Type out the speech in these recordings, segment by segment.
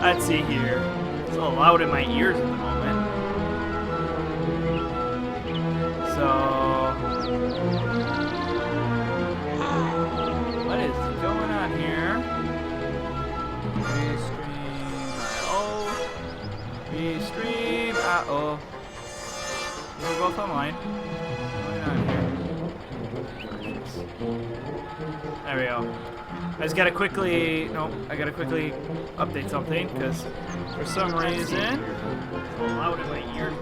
Let's see here. It's a little loud in my ears at the moment. So, what is going on here? Restream. Uh-oh. We're both online. What's going on here? There we go. I just gotta quickly, I gotta quickly update something because for some reason it's a little loud in my ear.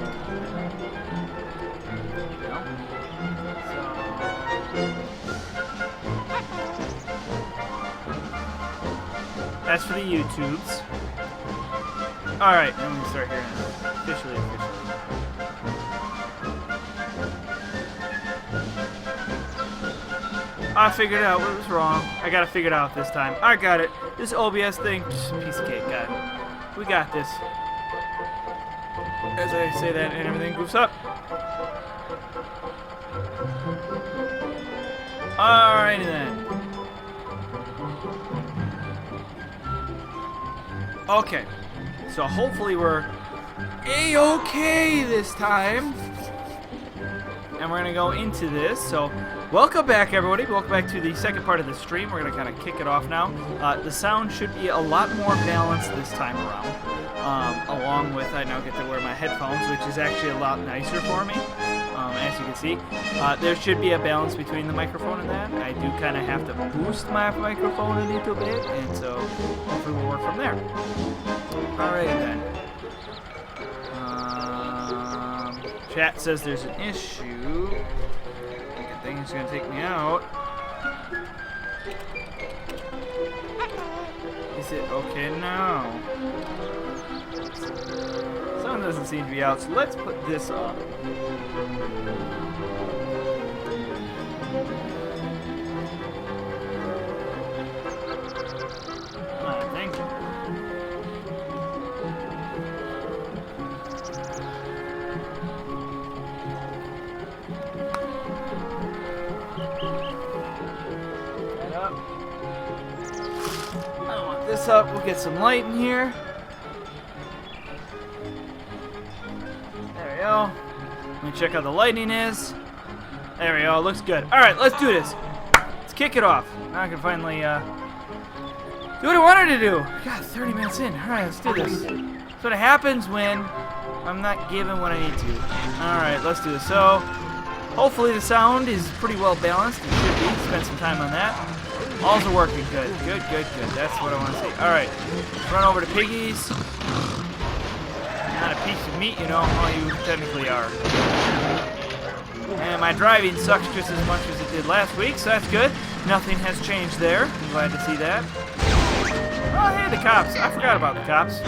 So that's for the YouTubes. Alright, let me start here officially. I figured out what was wrong. I gotta figure it out this time. I got it. This OBS thing, just a piece of cake. Got it. We got this. As I say that, and everything goofs up. Alrighty then. Okay. So hopefully we're A-okay this time. And we're going to go into this. So welcome back, everybody. Welcome back to the second part of the stream. We're going to kind of kick it off now. The sound should be a lot more balanced this time around. Along with, I now get to wear my headphones, which is actually a lot nicer for me. As you can see, there should be a balance between the microphone and that. I do kind of have to boost my microphone a little bit, and so hopefully we'll work from there. Alright then. Chat says there's an issue. Good thing it's gonna take me out. Is it okay now? Sound doesn't seem to be out, so let's put this up. Thank you. This up, we'll get some light in here. There we go. Let me check how the lighting is. There we go, looks good. Alright, let's do this. Let's kick it off. Now I can finally do what I wanted to do. God, 30 minutes in. Alright, let's do this. That's what happens when I'm not given what I need to. Alright, let's do this. So, hopefully the sound is pretty well balanced. It should be. Spend some time on that. All's are working good. Good. That's what I want to see. Alright. Run over to Piggies. Not a piece of meat, you know. Oh, you technically are. And my driving sucks just as much as it did last week, so that's good. Nothing has changed there. I'm glad to see that. Oh, hey, the cops. I forgot about the cops.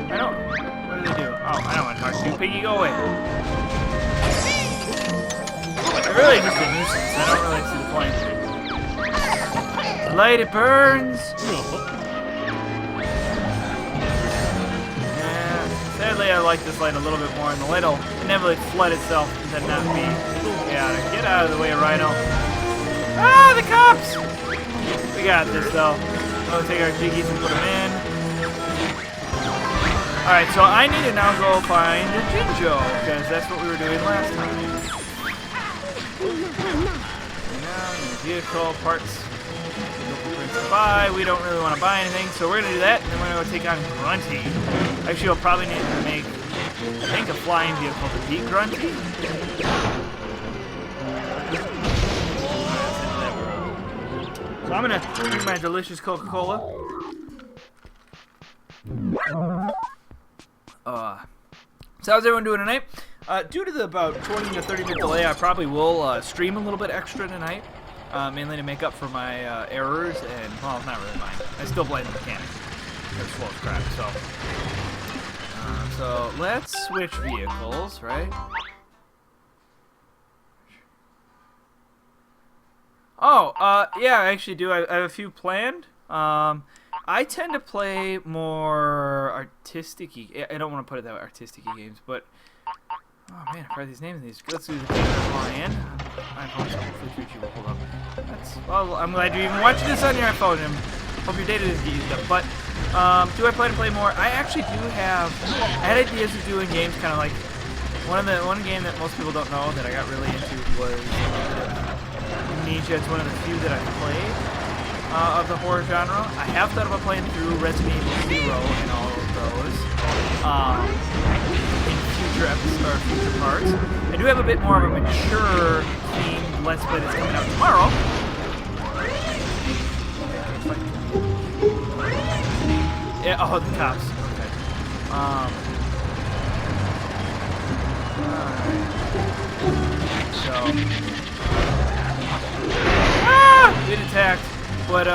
I don't... What do they do? Oh, I don't want to talk to you. Piggy, go away. They're really just a nuisance. I don't really see the point. Light, it burns. Yeah, sadly, I like this light a little bit more, and the light will inevitably flood itself into not me. Get out of the way, Rhino. Ah, the cops! We got this, though. We'll take our jiggies and put them in. Alright, so I need to now go find a Jinjo, because that's what we were doing last time. Vehicle parts to buy. We don't really want to buy anything, so we're gonna do that, and then we're gonna go take on Grunty. Actually, we'll probably need to make, I think, a flying vehicle to beat Grunty. So I'm gonna drink my delicious Coca-Cola. So how's everyone doing tonight? Due to the about 20 to 30 minute delay, I probably will stream a little bit extra tonight. Mainly to make up for my errors, and, well, not really mine. I still blame the mechanic. They're slow as crap, so. So, let's switch vehicles, right? Oh, yeah, I actually do. I have a few planned. I tend to play more artistic-y. I don't want to put it that way, artistic-y games, but... Oh man, I forgot these names of these. Let's do the Lion. My phone hopefully 3 will hold up. That's Well, I'm glad you're even watching this on your iPhone, and hope your data doesn't get used up. But do I plan to play more? I actually do have. I had ideas of doing games kind of like one game that most people don't know that I got really into was Amnesia. It's one of the few that I've played of the horror genre. I have thought about playing through Resident Evil 0 and all of those in future episodes or future parts. I do have a bit more of a mature themed Let's Play that's coming out tomorrow. Yeah, oh, the cops. Okay. Alright. So. Get attacked. But,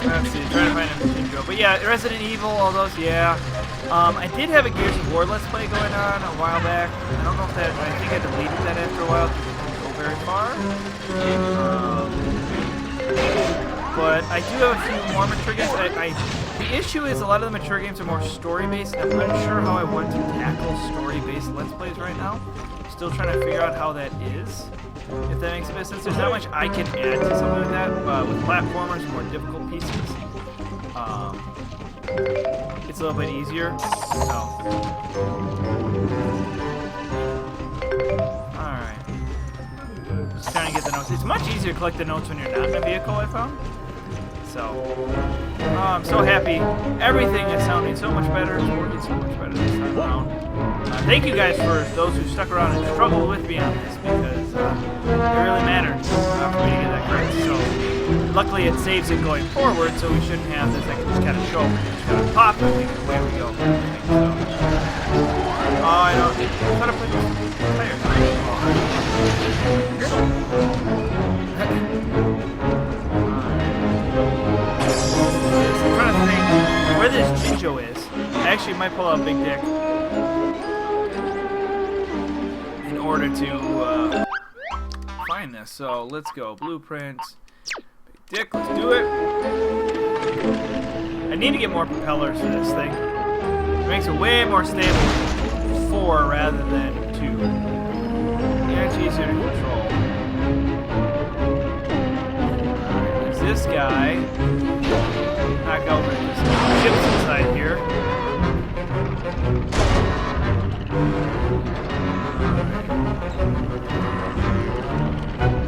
let's see, trying to find a machine drill. But yeah, Resident Evil, all those, yeah. I did have a Gears of War Let's Play going on a while back. I don't know if that, I think I deleted that after a while because it didn't go very far. But I do have a few more mature games. The issue is a lot of the mature games are more story-based. I'm unsure how I want to tackle story-based Let's Plays right now. Still trying to figure out how that is, if that makes a bit of sense. There's not much I can add to something like that. With platformers, more difficult pieces, it's a little bit easier. Alright. Just trying to get the notes. It's much easier to collect the notes when you're not in a vehicle, I found. So, I'm so happy. Everything is sounding so much better. It's working so much better this time around. Thank you guys for those who stuck around and struggled with me on this because it really mattered for me to get that correct. So, luckily it saves it going forward, so we shouldn't have this. I can just kind of show up, just kind of pop, and away we go. So, I don't. I thought I put this tire. I'm trying to think where this Jinjo is. I actually might pull out Big Dick in order to find this. So let's go. Blueprints. Big Dick, let's do it. I need to get more propellers for this thing. It makes it way more stable. 4 rather than 2. Yeah, it's easier to control. There's this guy. Knock over these ships inside here.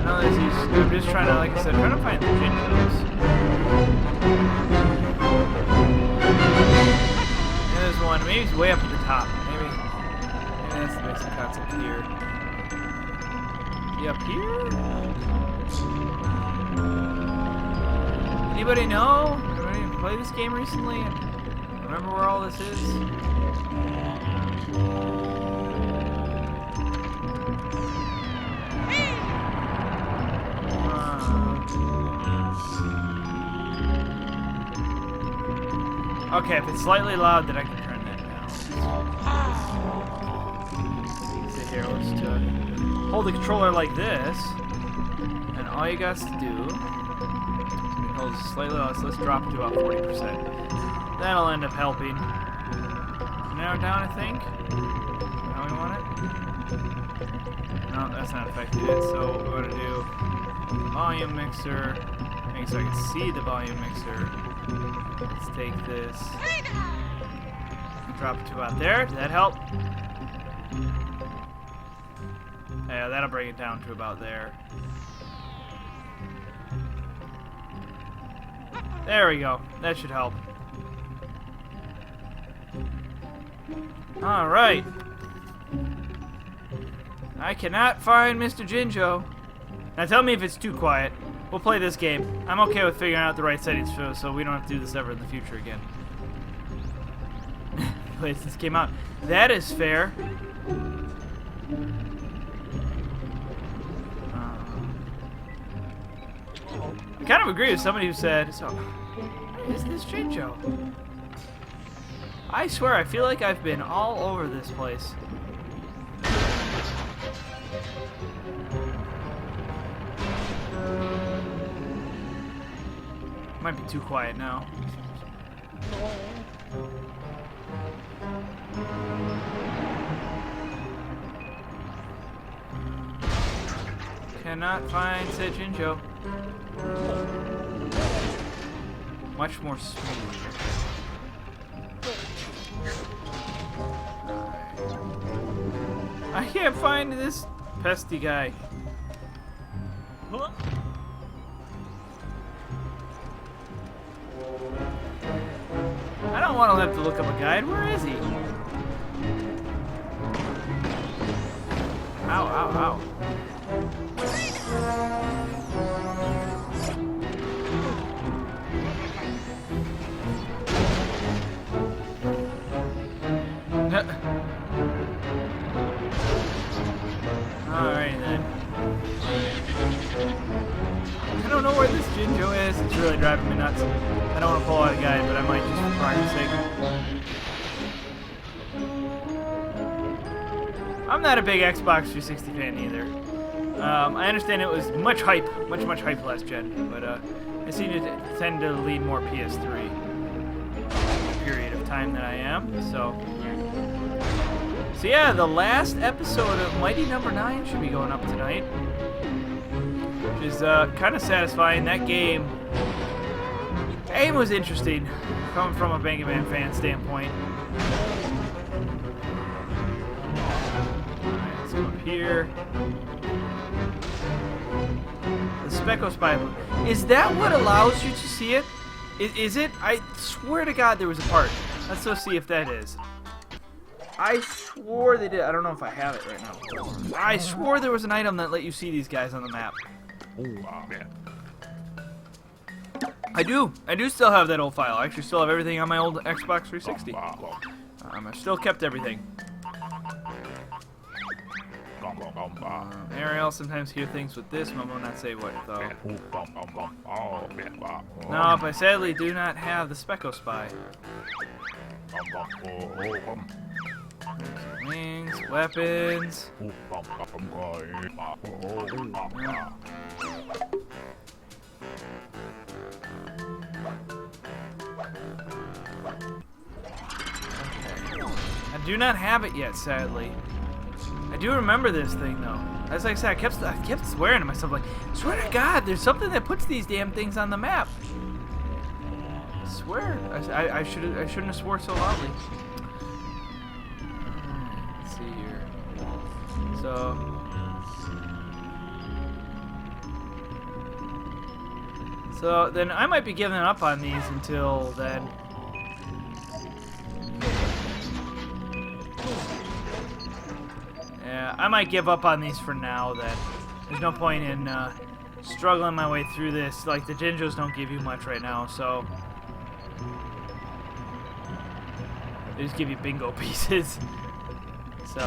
Now there's these. I'm just trying to, like I said, trying to find the Jinjos. There's one. Maybe he's way up at the top. Maybe that's the basic concept here. Is he up here? Anybody know? Anybody play this game recently? Remember where all this is? Okay, if it's slightly loud, then I can turn that down. So here, let's do it. Hold the controller like this, and all you got to do. Hold it slightly low, so let's drop it to about 40%. That'll end up helping. Narrow it down, I think. How we want it? No, that's not affected it. So what we're going to do, volume mixer, make it so I can see the volume mixer. Let's take this and drop it to about there. Did that help? Yeah, that'll bring it down to about there. There we go. That should help. Alright. I cannot find Mr. Jinjo. Now tell me if it's too quiet. We'll play this game. I'm okay with figuring out the right settings for so we don't have to do this ever in the future again. Play this came out. That is fair. I kind of agree with somebody who said, so, where is this Jinjo? I swear, I feel like I've been all over this place. Might be too quiet now. cannot find said Jinjo. Much more smooth. I can't find this pesty guy. I don't want to have to look up a guide. Where is he? Ow, ow, ow. Alright then. I don't know where this Jinjo is. It's really driving me nuts. I don't want to pull out a guide, but I might just for progress sake. I'm not a big Xbox 360 fan either. I understand it was much hype last gen, but I seem to tend to lean more PS3 period of time than I am. So yeah, the last episode of Mighty Number 9 should be going up tonight, which is kind of satisfying. That game was interesting, coming from a Banjo Man fan standpoint. Alright, let's go up here. The Speckle Spy. Is that what allows you to see it? Is it? I swear to God there was a part. Let's go see if that is. I swore they did. I don't know if I have it right now. I swore there was an item that let you see these guys on the map. I do still have that old file. I actually still have everything on my old Xbox 360. I've still kept everything. Ariel sometimes hear things with this, but I will not say what though. Nope, I sadly do not have the Speckle Spy. Wings, weapons. I do not have it yet, sadly. I do remember this thing though. As I said, I kept swearing to myself, like, swear to God, there's something that puts these damn things on the map. I swear, I shouldn't have swore so loudly. Let's see here. So then I might be giving up on these until then. Yeah, I might give up on these for now then. There's no point in struggling my way through this. Like, the Jinjos don't give you much right now, so they just give you bingo pieces. So,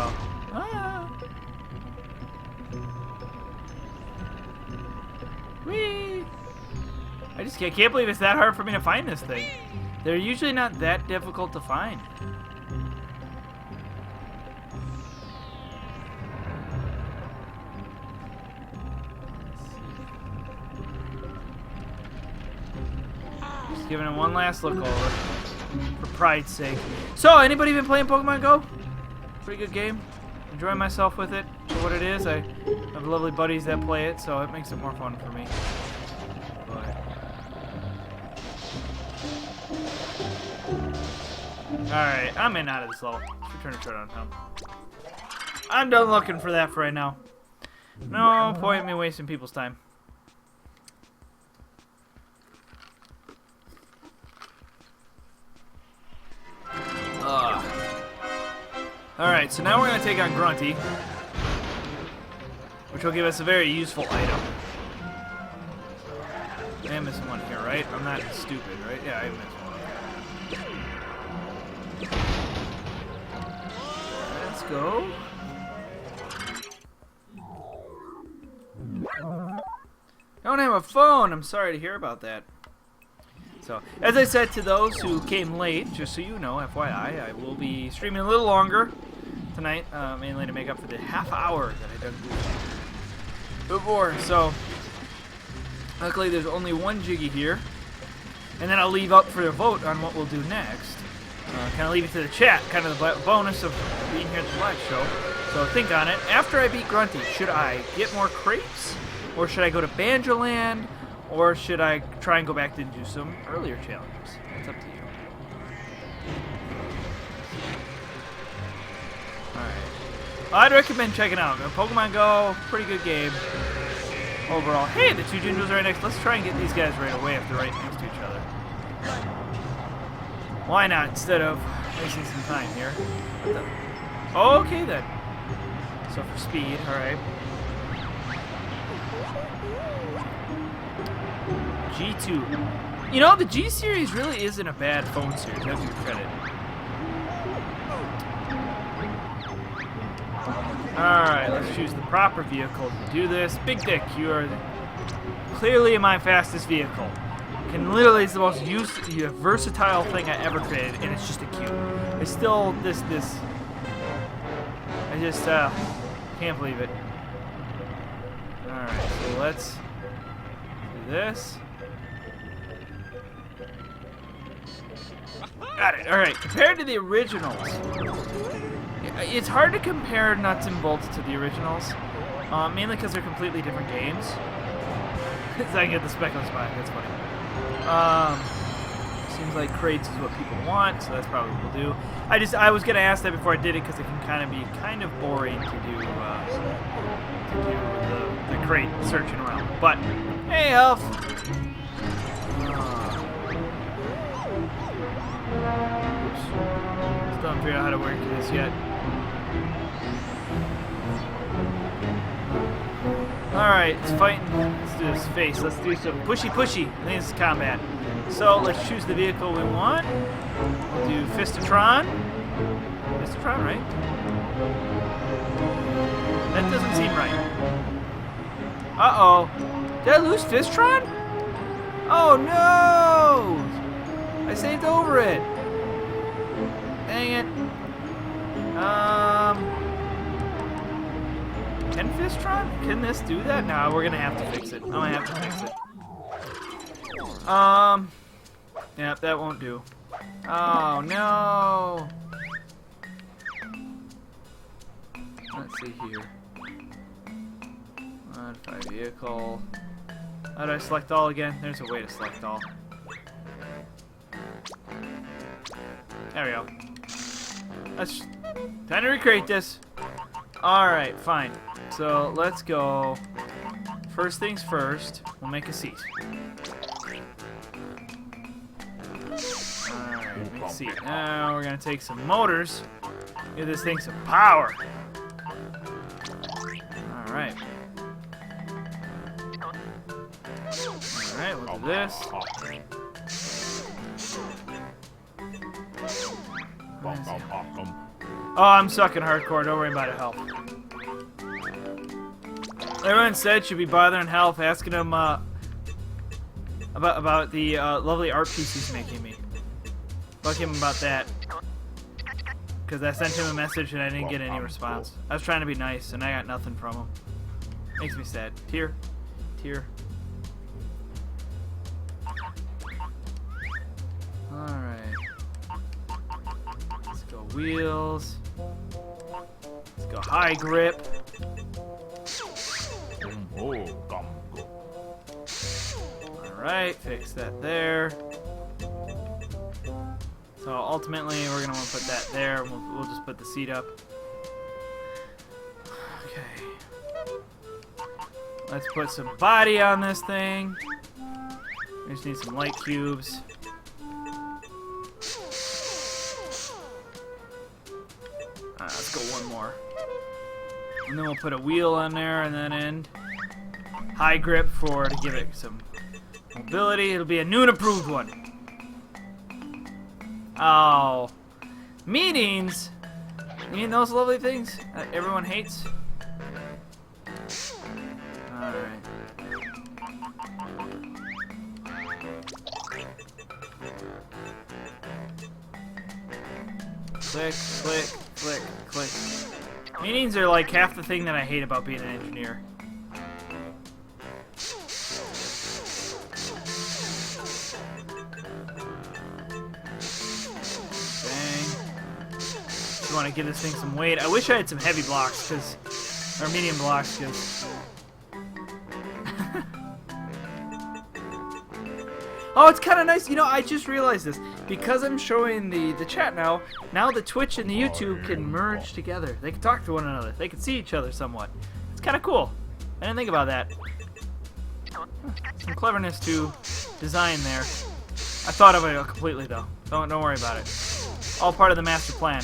whee! I can't believe it's that hard for me to find this thing. They're usually not that difficult to find. Just giving it one last look over, for pride's sake. So, anybody been playing Pokemon Go? Pretty good game. Enjoying myself with it for what it is. I have lovely buddies that play it, so it makes it more fun for me. Alright, I'm in out of this level. Let's return to Showdown Town. I'm done looking for that for right now. No point in me wasting people's time. Alright, so now we're going to take on Grunty, which will give us a very useful item. I am missing one here, right? I'm not stupid, right? Yeah, I am missing one. Let's go. Don't have a phone. I'm sorry to hear about that. So, as I said to those who came late, just so you know, FYI, I will be streaming a little longer tonight, mainly to make up for the half hour that I done before. So, luckily there's only one Jiggy here, and then I'll leave up for a vote on what we'll do next. Kind of leave it to the chat, kind of the bonus of being here at the live show. So think on it. After I beat Grunty, should I get more crepes? Or should I go to Banjo Land? Or should I try and go back to do some earlier challenges? It's up to you. Alright. I'd recommend checking out Pokemon Go. Pretty good game. Overall. Hey, the two Gingers are right next. Let's try and get these guys right away if they're right next to each other. Why not, instead of wasting some time here? Oh, okay then. So for speed, alright. G2. You know, the G series really isn't a bad phone series. I have to give credit. Alright, let's choose the proper vehicle to do this. Big Dick, you are clearly my fastest vehicle. Can literally, it's the most versatile thing I ever created, and it's just a cube. It's still this. I just can't believe it. Alright, so let's do this. Got it. Alright, compared to the originals, it's hard to compare Nuts and Bolts to the originals, mainly because they're completely different games. So I get the Speckle Spot, that's funny. Seems like crates is what people want, so that's probably what we'll do. I was gonna ask that before I did it because it can kind of be boring to do the crate searching around. But hey, Elf. Still haven't figured out how to work this yet. Alright, it's fighting. Let's do this face. Let's do some pushy. I think this is combat. So let's choose the vehicle we want. We'll do Fistatron. Fistatron, right? That doesn't seem right. Uh-oh. Did I lose Fistron? Oh no! I saved over it. Dang it. Can Fistron? Can this do that? No, we're gonna have to fix it. I'm gonna have to fix it. Yep, that won't do. Oh no! Let's see here. Modify vehicle. How do I select all again? There's a way to select all. There we go. That's time to recreate this. Alright, fine. So let's go. First things first, we'll make a seat. Alright, make a seat. Now we're gonna take some motors. Give this thing some power. Alright. Alright, we'll do this. Oh, I'm sucking hardcore. Don't worry about it, Health. Everyone said should be bothering Health, asking him about the lovely art piece he's making me. Fuck him about that. Because I sent him a message and I didn't get any response. I was trying to be nice and I got nothing from him. Makes me sad. Tear. Alright. Let's go wheels. Let's go high grip. Alright, fix that there. So ultimately we're going to want to put that there. We'll just put the seat up. Okay. Let's put some body on this thing. We just need some light cubes. Let's go one more. And then we'll put a wheel on there and then end. High grip to give it some mobility. It'll be a new and approved one. Oh. Meetings? You mean those lovely things that everyone hates? Alright. Click, click, click, click. Meetings are like half the thing that I hate about being an engineer. You want to give this thing some weight. I wish I had some heavy blocks, or medium blocks, because Oh, it's kind of nice. You know, I just realized this. Because I'm showing the chat now the Twitch and the YouTube can merge together. They can talk to one another. They can see each other somewhat. It's kind of cool. I didn't think about that. Some cleverness to design there. I thought of it completely, though. Don't worry about it. All part of the master plan.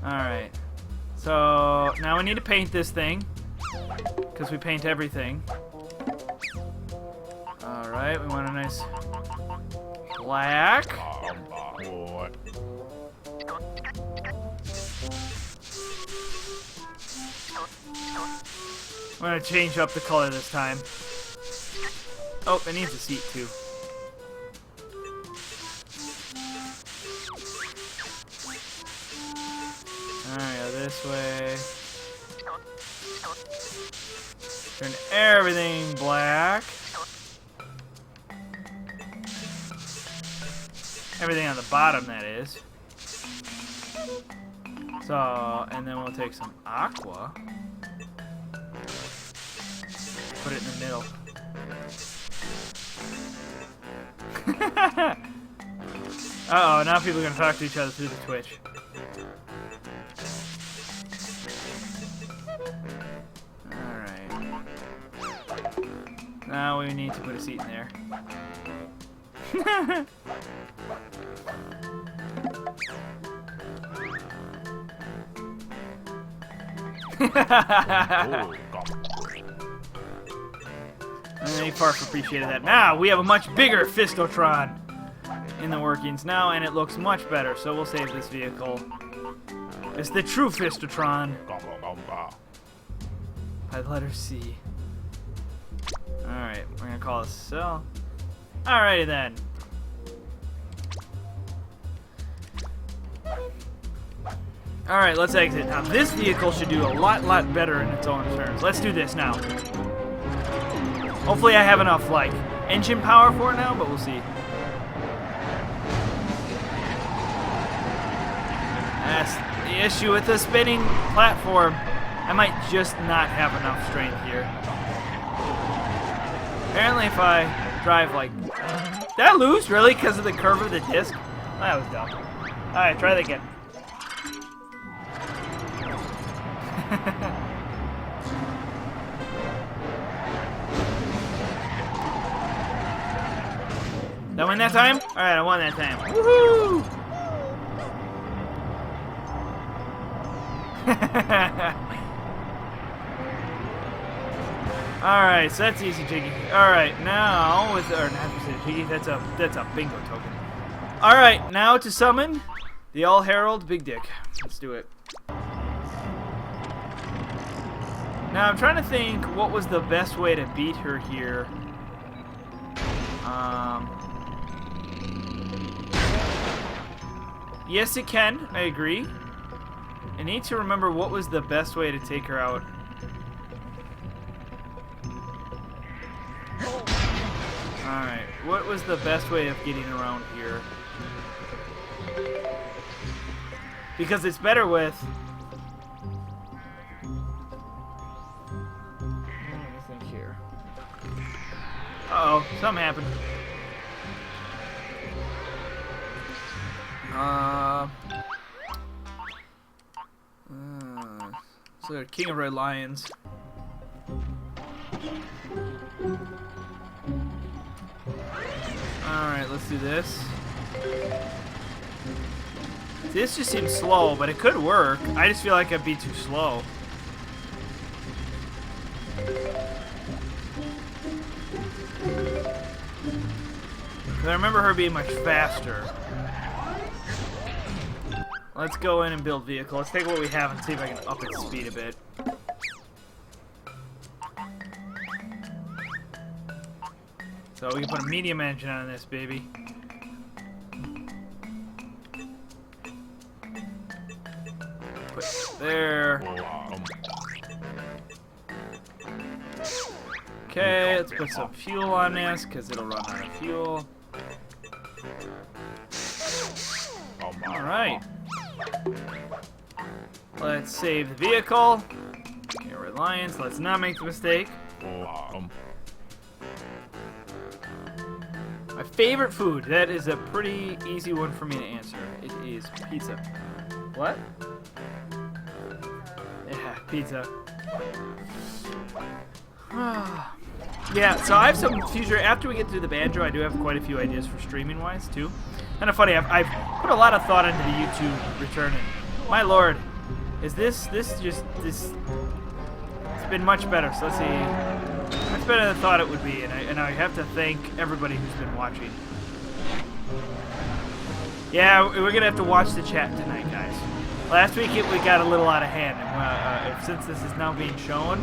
Alright. So, now we need to paint this thing. Because we paint everything. Alright, we want a nice black. I'm going to change up the color this time. Oh, it needs a seat too. Alright, go this way. Turn everything black. Everything on the bottom, that is. So, and then we'll take some aqua. Put it in the middle. Uh-oh, now people are going to talk to each other through the Twitch. Alright. Now we need to put a seat in there. And Park appreciated that. Now we have a much bigger Fistotron in the workings now, and it looks much better. So we'll save this vehicle. It's the true Fistotron. By the letter C. Alright, we're gonna call this cell. Alrighty then. Alright, let's exit. Now this vehicle should do a lot better in its own terms. Let's do this now. Hopefully I have enough, like, engine power for it now, but we'll see. That's the issue with the spinning platform. I might just not have enough strength here. Apparently if I drive like... Did I lose, really, because of the curve of the disc? That was dumb. Alright, try that again. Did I win that time? Alright, I won that time. Woohoo! Alright, so that's easy, Jiggy. Alright, now with... Or not Jiggy, that's a bingo token. Alright, now to summon the All-Herald Big Dick. Let's do it. Now, I'm trying to think what was the best way to beat her here. Yes, it can. I agree. I need to remember what was the best way to take her out. Alright, what was the best way of getting around here? Because it's better with... Let me think here. Uh-oh, something happened. So King of Red Lions. Alright, let's do this. This just seems slow, but it could work. I just feel like I'd be too slow. I remember her being much faster. Let's go in and build vehicle. Let's take what we have and see if I can up its speed a bit. So we can put a medium engine on this baby. Put it there. Okay, let's put some fuel on this because it'll run out of fuel. Alright. Let's save the vehicle. Okay, Reliance, let's not make the mistake. My favorite food. That is a pretty easy one for me to answer. It is pizza. What? Yeah, pizza. Yeah, so I have some future. After we get through the Banjo, I do have quite a few ideas for streaming-wise, too. Kind of funny, I've put a lot of thought into the YouTube return. And my lord, is this just... It's been much better, so let's see. Much better than I thought it would be, and I have to thank everybody who's been watching. Yeah, we're going to have to watch the chat tonight, guys. Last week we got a little out of hand, and since this is now being shown,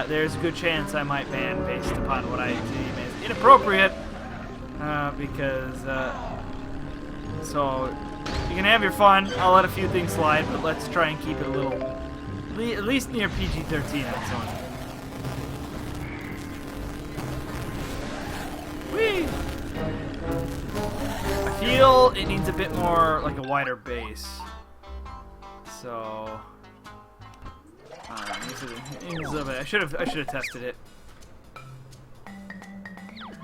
there's a good chance I might ban based upon what I deem as inappropriate, because, so, you can have your fun. I'll let a few things slide, but let's try and keep it a little, at least near PG-13 on this one. Whee! I feel it needs a bit more, like a wider base. So, I should have tested it.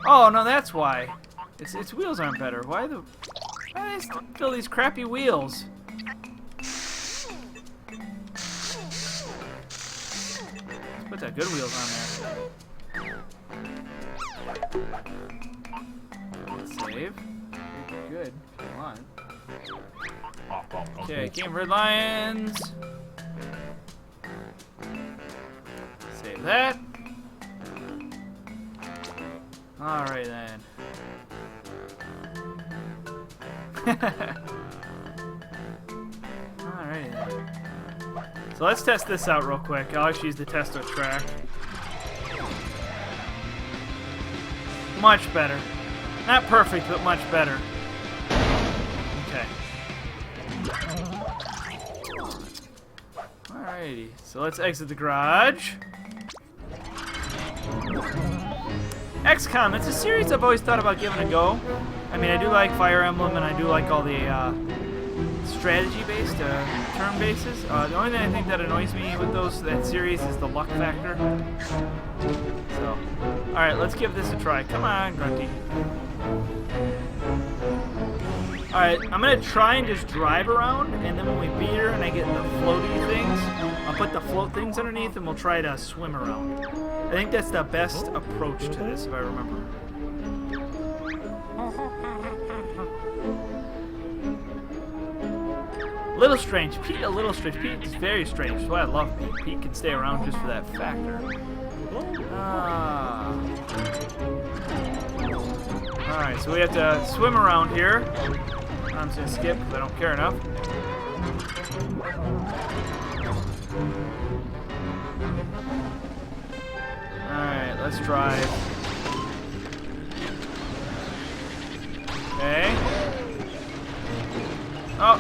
Oh no, that's why. Its wheels aren't better. Why do they still these crappy wheels? Let's put that good wheels on there. Save. Good. Come on. Okay, Game of Red Lions. Save that. Alright then. Alright then. So let's test this out real quick. I'll actually use the testo track. Much better. Not perfect, but much better. Okay. Alrighty, so let's exit the garage. XCOM, it's a series I've always thought about giving a go. I mean, I do like Fire Emblem, and I do like all the strategy-based, turn bases. The only thing I think that annoys me with that series is the luck factor. So, alright, let's give this a try. Come on, Grunty. Alright, I'm going to try and just drive around, and then when we beat her and I get the floaty things, I'll put the float things underneath and we'll try to swim around. I think that's the best approach to this, if I remember. Little strange. Pete, a little strange. Pete is very strange. That's why I love Pete. Pete can stay around just for that factor. Alright, so we have to swim around here. I'm just going to skip because I don't care enough. Alright, let's drive. Okay. Oh,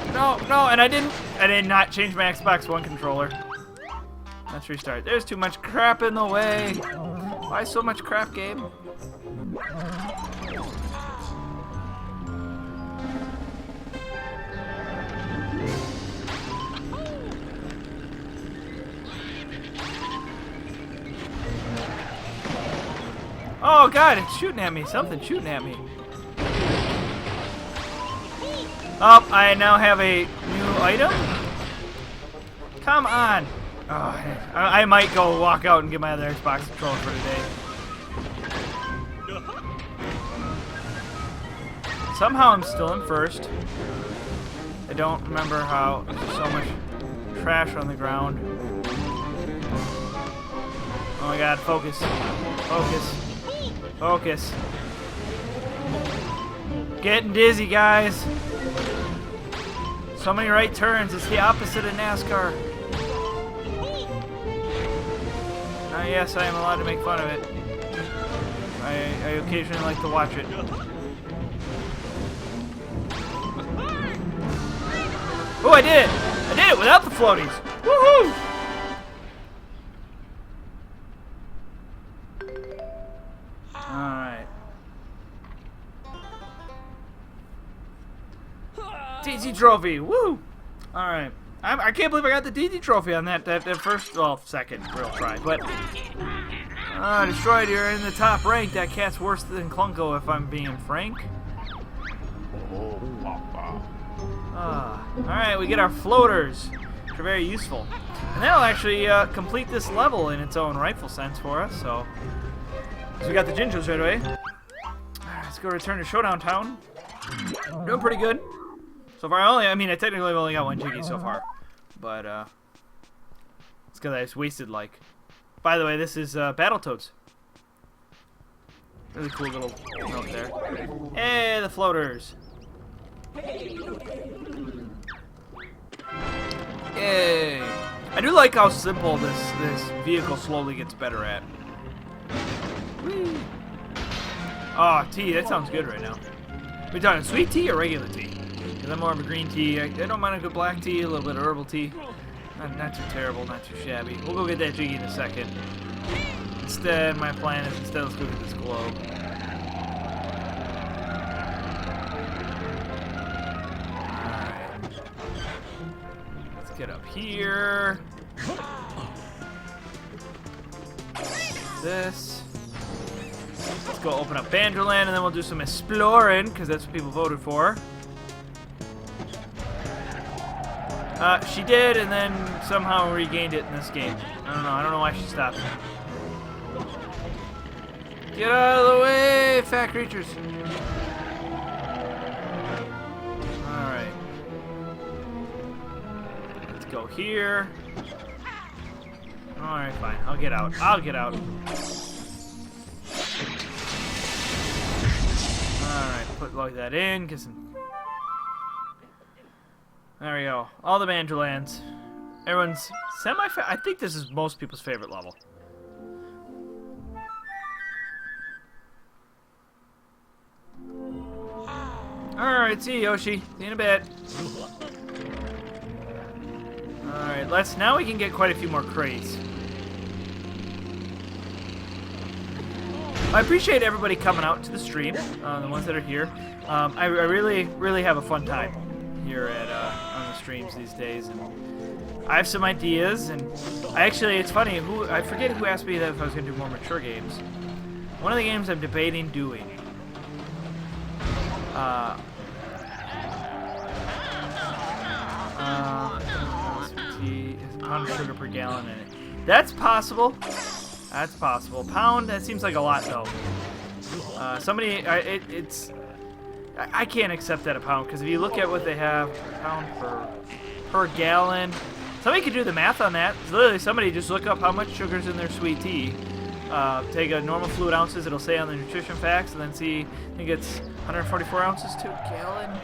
no, and I did not change my Xbox One controller. Let's restart. There's too much crap in the way. Why so much crap, Gabe? Oh god, it's shooting at me. Something's shooting at me. Oh, I now have a new item? Come on. Oh, I might go walk out and get my other Xbox controller for today. Somehow I'm still in first. I don't remember how. There's so much trash on the ground. Oh my god, focus. Focus. Focus. Getting dizzy, guys. So many right turns. It's the opposite of NASCAR. Yes, I am allowed to make fun of it. I occasionally like to watch it. Oh, I did it! I did it without the floaties! Woohoo! Alright. DG trophy! Woo! Alright. I can't believe I got the DD trophy on that first, well, second real try, but Destroyed, you're in the top rank. That cat's worse than Clunko, if I'm being frank. Alright, we get our floaters, which are very useful. And that'll actually complete this level in its own rightful sense for us, so we got the Jinjos right away. Alright, let's go return to Showdown Town. Doing pretty good. So far, I technically have only got one Jiggy so far. But, it's because I just wasted, like... By the way, this is Battletoads. Really cool little note there. Hey, the floaters. Yay. I do like how simple this vehicle slowly gets better at. Whee. Oh, tea, that sounds good right now. We talking sweet tea or regular tea? Because I'm more of a green tea. I don't mind a good black tea, a little bit of herbal tea. Not too terrible, not too shabby. We'll go get that Jiggy in a second. Instead, my plan is let's go get this globe. Alright. Let's get up here. This. Let's go open up Banjo Land, and then we'll do some exploring, because that's what people voted for. She did, and then somehow regained it in this game. I don't know why she stopped. Get out of the way, fat creatures! Alright. Let's go here. Alright, fine. I'll get out. Alright, plug that in, get some... There we go. All the Banjo Lands. Everyone's I think this is most people's favorite level. Alright, see you, Yoshi. See you in a bit. Alright, now we can get quite a few more crates. I appreciate everybody coming out to the stream, the ones that are here. I really, really have a fun time here at on the streams these days, and I have some ideas, and it's funny, I forget who asked me that if I was going to do more mature games. One of the games I'm debating doing is a pound of sugar per gallon in it. That's possible. That's possible. Pound, that seems like a lot though. I can't accept that a pound, because if you look at what they have, pound per gallon, somebody could do the math on that. It's literally, somebody just look up how much sugar's in their sweet tea, take a normal fluid ounces, it'll say on the nutrition facts, and then see, I think it's 144 ounces to a gallon.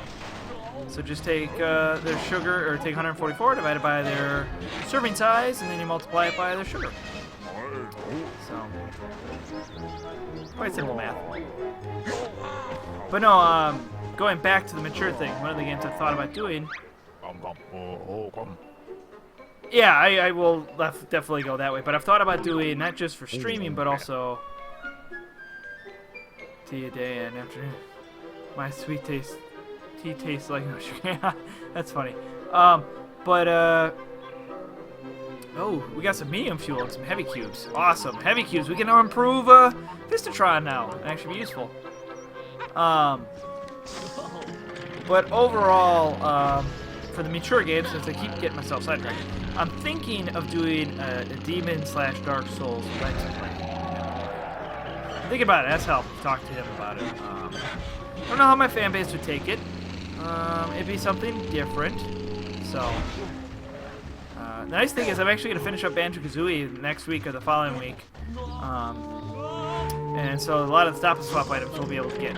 So just take their sugar, or take 144 divided by their serving size, and then you multiply it by their sugar. So, quite simple math. But no, going back to the mature thing, one of the games I've thought about doing... Yeah, I will definitely go that way, but I've thought about doing, not just for streaming, but also... Tea a day and afternoon. My tea tastes like no sugar. That's funny. Oh, we got some medium fuel and some heavy cubes. Awesome. Heavy cubes. We can now improve Pistatron now. It actually be useful. But overall, for the mature games, since I keep getting myself sidetracked, I'm thinking of doing a Demon/Dark Souls Let's Play. Think about it. That's how I'll talk to him about it. I don't know how my fan base would take it. It'd be something different. So, the nice thing is I'm actually going to finish up Banjo Kazooie next week or the following week. And so a lot of the Stop and Swap items we'll be able to get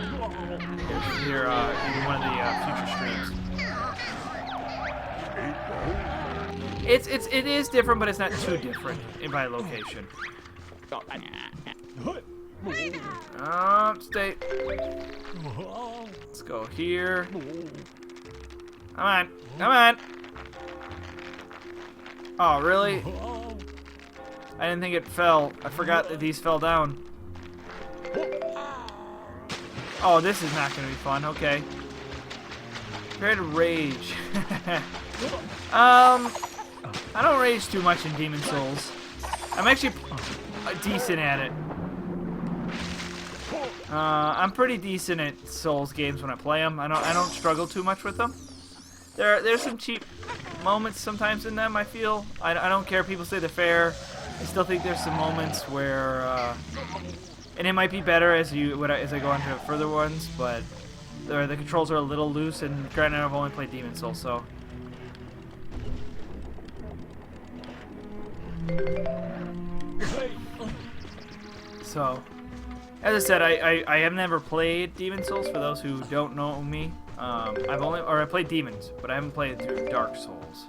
here in one of the future streams. It is different, but it's not too different by location. Stay. Let's go here. Come on. Come on. Oh, really? I didn't think it fell. I forgot that these fell down. Oh, this is not going to be fun. Okay. Prepare to rage. I don't rage too much in Demon Souls. I'm actually decent at it. I'm pretty decent at Souls games when I play them. I don't struggle too much with them. There's some cheap moments sometimes in them. I feel I don't care if people say they're fair. I still think there's some moments where, and it might be better as I go on to further ones, but the controls are a little loose. And granted, I've only played Demon Souls, so. So, as I said, I have never played Demon Souls. For those who don't know me, I played Demons, but I haven't played through Dark Souls.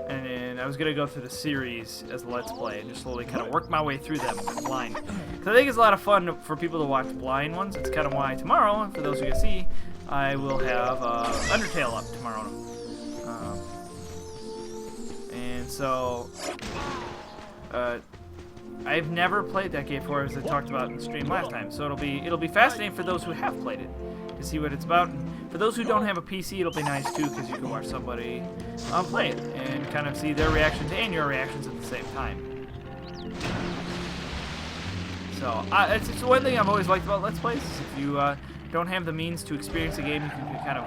And I was gonna go through the series as a Let's Play and just slowly kind of work my way through them blind. Because I think it's a lot of fun for people to watch blind ones. It's kind of why tomorrow, for those who can see, I will have Undertale up tomorrow. And so, I've never played that game before, as I talked about in the stream last time. So it'll be fascinating for those who have played it to see what it's about. And for those who don't have a PC, it'll be nice too, because you can watch somebody play it and kind of see their reactions and your reactions at the same time. So it's one thing I've always liked about Let's Plays. Is if you don't have the means to experience a game, you can kind of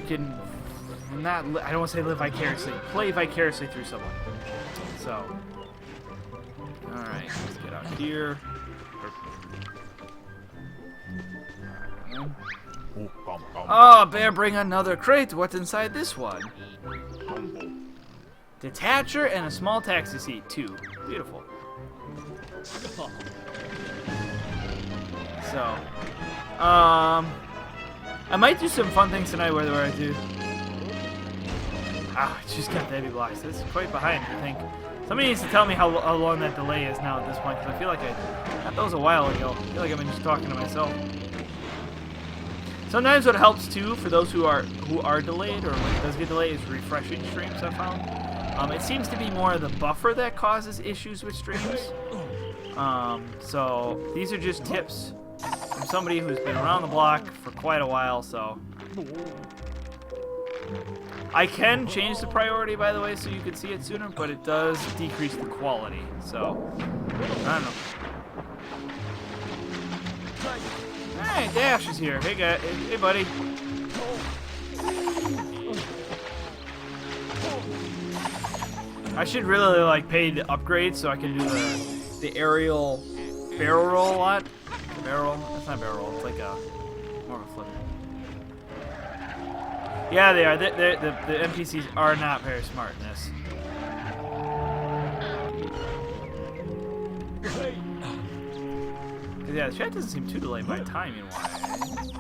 can not. I don't want to say live vicariously. Play vicariously through someone. So, all right, let's get out here. Oh, bear, bring another crate. What's inside this one? Detacher and a small taxi seat, too. Beautiful. So, I might do some fun things tonight where I do. Ah, I just got the heavy blocks. It's quite behind, I think. Somebody needs to tell me how long that delay is now at this point, because I feel like I got those a while ago. I feel like I've been just talking to myself. Sometimes what helps too for those who are delayed or when it does get delayed is refreshing streams. I found it seems to be more of the buffer that causes issues with streams. So these are just tips from somebody who's been around the block for quite a while. So I can change the priority, by the way, so you can see it sooner, but it does decrease the quality. So I don't know. Hey, Dash is here. Hey, guy. Hey, buddy. I should really like pay to upgrade so I can do the aerial barrel roll a lot. The barrel? That's not a barrel roll. It's like more of a flip. Yeah, they are. The NPCs are not very smart in this. Yeah, the chat doesn't seem too delayed by timing wise.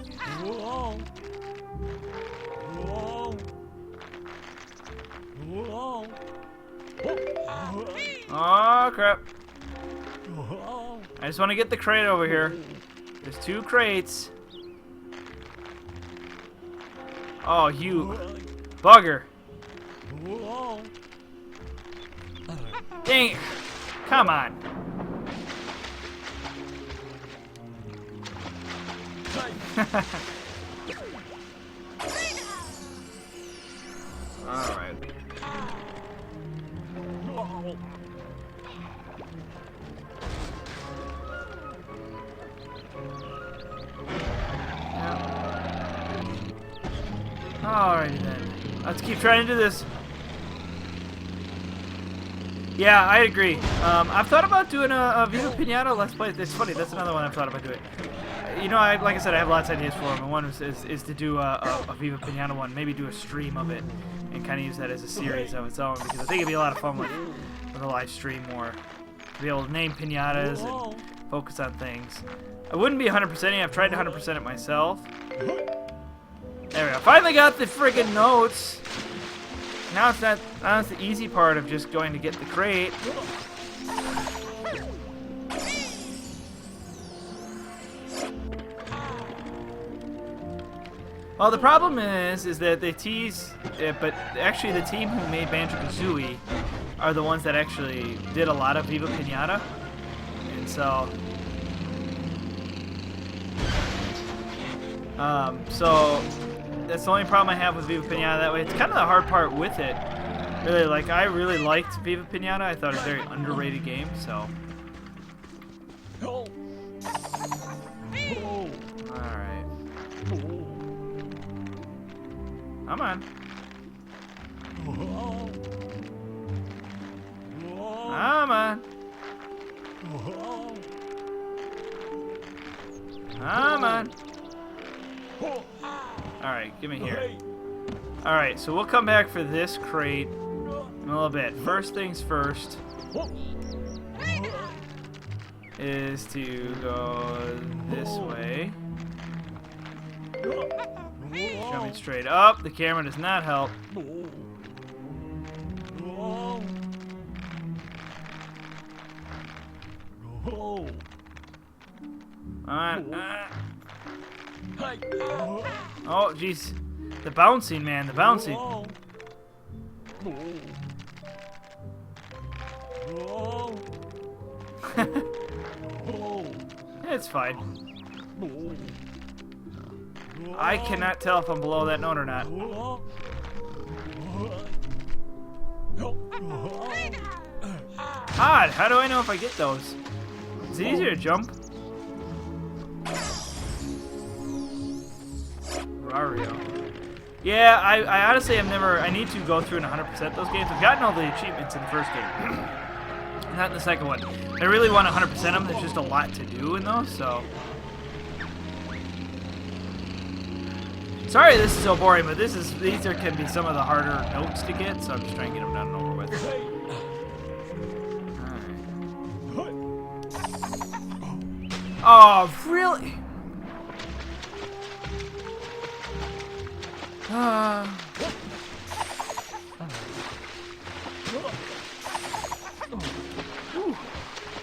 Oh crap. I just want to get the crate over here. There's 2 crates. Oh, you bugger. Dang it. Come on. Alright. Alrighty then. Let's keep trying to do this. Yeah, I agree. I've thought about doing a Viva Pinata Let's Play. It's funny, that's another one I've thought about doing. You know, like I said, I have lots of ideas for them, and one is to do a Viva Pinata one, maybe do a stream of it, and kind of use that as a series of its own, because I think it'd be a lot of fun with a live stream more. To be able to name pinatas and focus on things. I wouldn't be 100%ing, I've tried to 100% it myself. There we go. Finally got the friggin' notes. Now it's the easy part of just going to get the crate. Well, the problem is that they tease it, but actually the team who made Banjo Kazooie are the ones that actually did a lot of Viva Pinata, and so so that's the only problem I have with Viva Pinata that way. It's kind of the hard part with it, I really liked Viva Pinata. I thought it was a very underrated game, so. Alright. Come on. Come on. Come on. Alright, give me here. Alright, so we'll come back for this crate in a little bit. First things first is to go this way. Jumping straight up. The camera does not help. Oh, jeez. The bouncing, man. The bouncing. It's fine. I cannot tell if I'm below that note or not. Odd. How do I know if I get those? It's easier to jump. Mario. Yeah, I honestly have never. I need to go through and 100% those games. I've gotten all the achievements in the first game, not in the second one. I really want 100% them. There's just a lot to do in those, so. Sorry, this is so boring, but these can be some of the harder notes to get, so I'm just trying to get them done and over with. All right. Oh, really?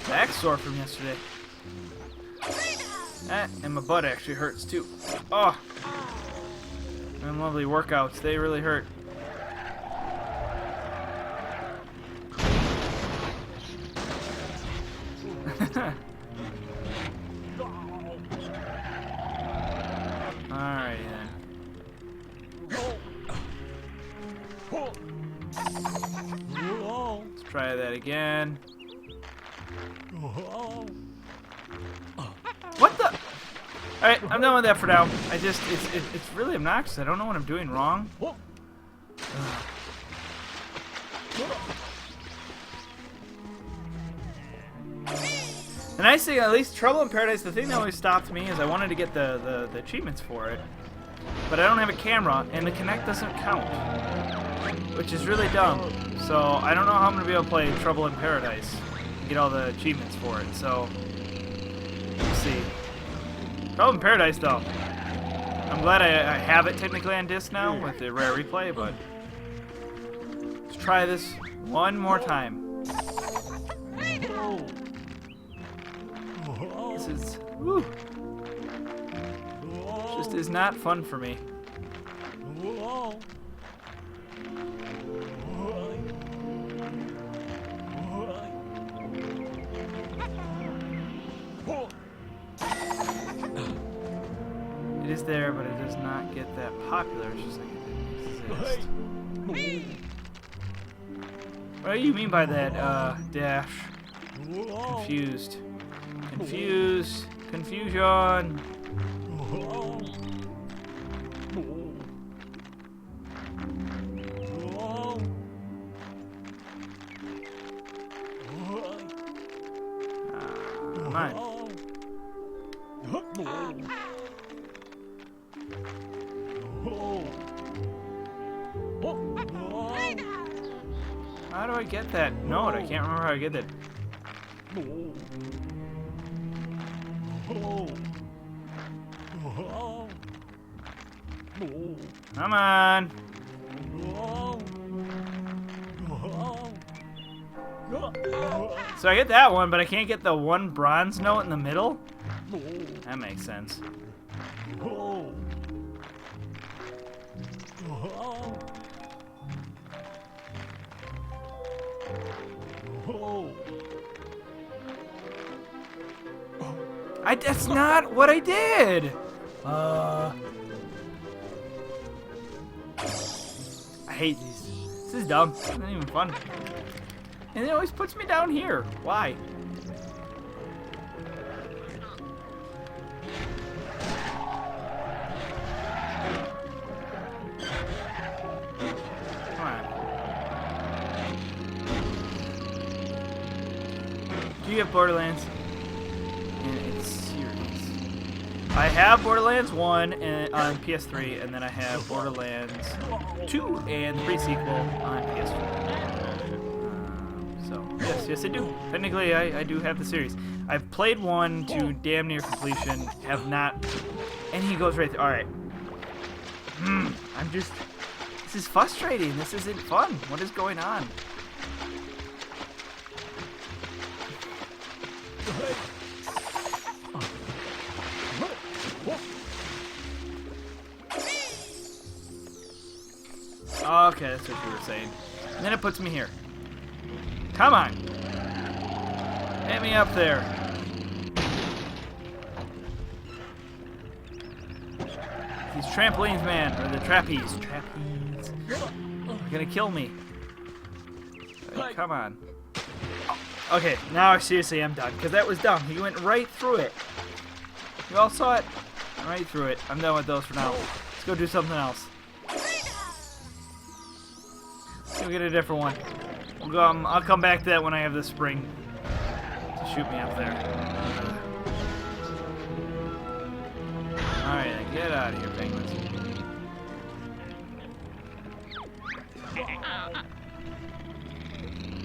Back sore from yesterday. And my butt actually hurts too. Oh, and lovely workouts. They really hurt. Alright then. Let's try that again. What the? Alright, I'm done with that for now. It's really obnoxious. I don't know what I'm doing wrong. The nice thing, at least Trouble in Paradise, the thing that always stopped me is I wanted to get the achievements for it. But I don't have a camera, and the Kinect doesn't count. Which is really dumb. So I don't know how I'm going to be able to play Trouble in Paradise and get all the achievements for it. So, let's see. Trouble in Paradise, though. I'm glad I have it technically on disc now with the rare replay, but let's try this one more time. This is, whew, just is not fun for me. It is there, but it does not get that popular. It's just like it didn't exist. What do you mean by that, dash? Confused. Confused. Confusion. Come on. How do I get that note? I can't remember how I get that. Come on. So I get that one, but I can't get the one bronze note in the middle? That makes sense. That's not what I did! I hate these. This is dumb. It's not even fun. And it always puts me down here. Why? Come on. Do you have Borderlands? And it's serious. I have Borderlands 1 on PS3, and then I have Borderlands 2 and the pre-sequel on PS4. So, yes, I do. Technically, I do have the series. I've played 1 to damn near completion, have not... And he goes right through. Alright. I'm just... This is frustrating. This isn't fun. What is going on? Okay, that's what you were saying. And then it puts me here. Come on. Get me up there. These trampolines, man. Or the trapeze. Trapeze. You're gonna kill me. Right, come on. Okay, now I seriously am done. Because that was dumb. He went right through it. You all saw it? Right through it. I'm done with those for now. Let's go do something else. We'll get a different one. We'll go, I'll come back to that when I have the spring to shoot me up there. Alright, then get out of here, penguins.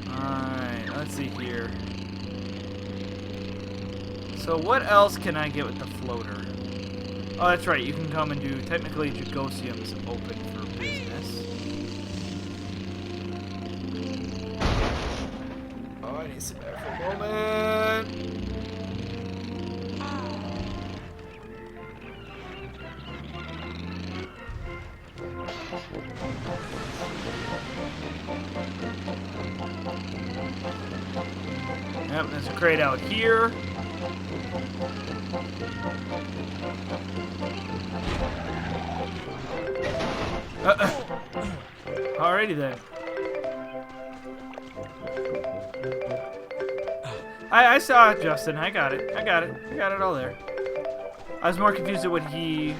Alright, let's see here. So what else can I get with the floater? Oh, that's right, you can come and do, technically, Jagosium's open for business. I need to sit back for a moment. Yep, there's a crate out here. Alrighty then. I saw it, Justin. I got it. I got it all there. I was more confused at what he...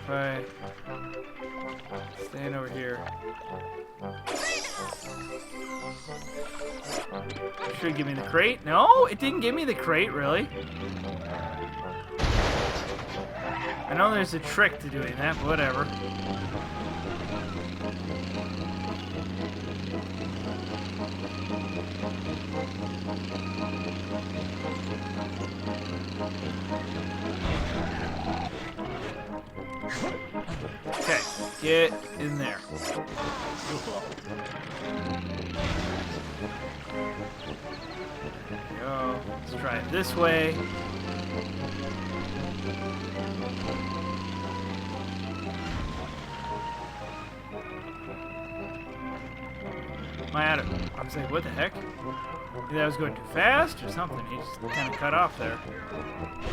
Okay. Stand over here. Should give me the crate. No, it didn't give me the crate, really. I know there's a trick to doing that, but whatever. Okay, get in there. There we go. Let's try it this way. I was like, what the heck? Either I was going too fast or something. He just kind of cut off there.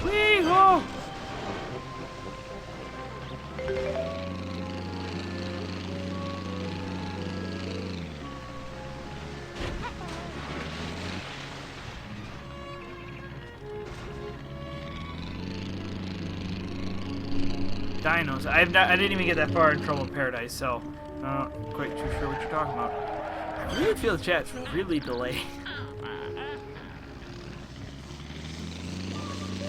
Wee-hoo! Dinos. I didn't even get that far in Trouble in Paradise, so I'm not quite too sure what you're talking about. I really feel the chat's really delayed.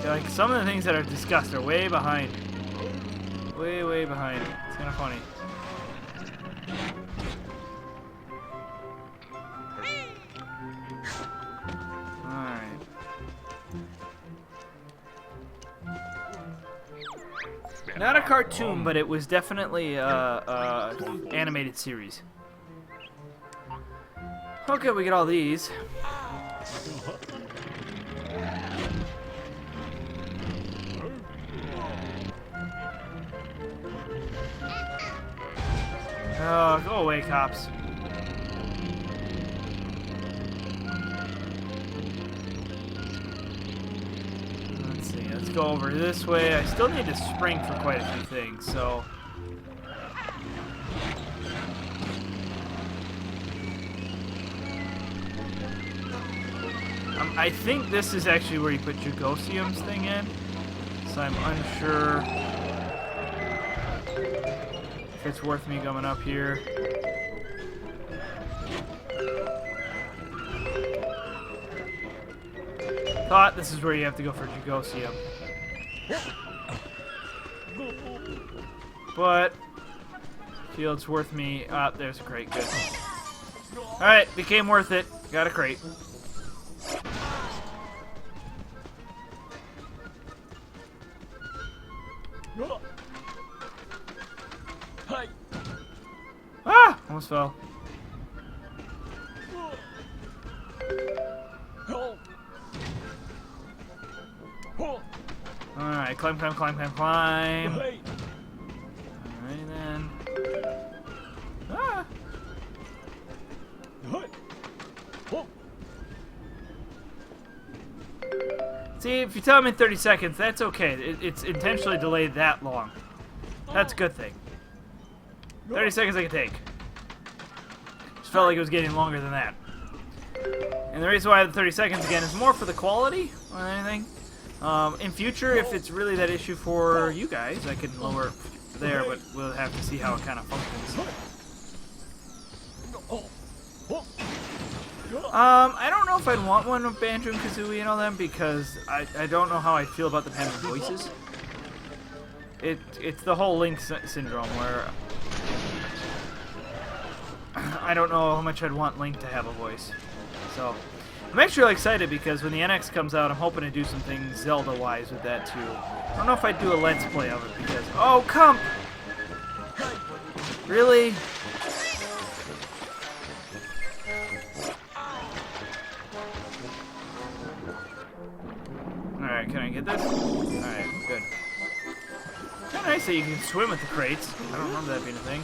Like, some of the things that are discussed are way behind. Way behind. It's kind of funny. Alright. Not a cartoon, but it was definitely animated series. Okay, we get all these. Oh, go away, cops. Let's see, let's go over this way. I still need to spring for quite a few things, so... I think this is actually where you put Jugosium's thing in, so I'm unsure if it's worth me coming up here. Thought this is where you have to go for Jugosium. But feel it's worth me. There's a crate. Good. Alright, became worth it. Got a crate. Ah! Almost fell. Alright, climb, climb, climb, climb, climb. Alrighty then. Ah! See, if you tell me in 30 seconds, that's okay. It's intentionally delayed that long. That's a good thing. 30 seconds I can take. Just felt like it was getting longer than that. And the reason why I have 30 seconds again is more for the quality than anything. In future, if it's really that issue for you guys, I can lower it there, but we'll have to see how it kind of functions. I don't know if I'd want one of Banjo and Kazooie and all them, because I don't know how I feel about them having voices. It's the whole Link syndrome where I don't know how much I'd want Link to have a voice. So I'm actually really excited because when the NX comes out, I'm hoping to do some things Zelda-wise with that too. I don't know if I'd do a Let's Play of it because... Oh, come! Really? Alright, can I get this? Alright, good. Kind of nice that you can swim with the crates. I don't remember that being a thing.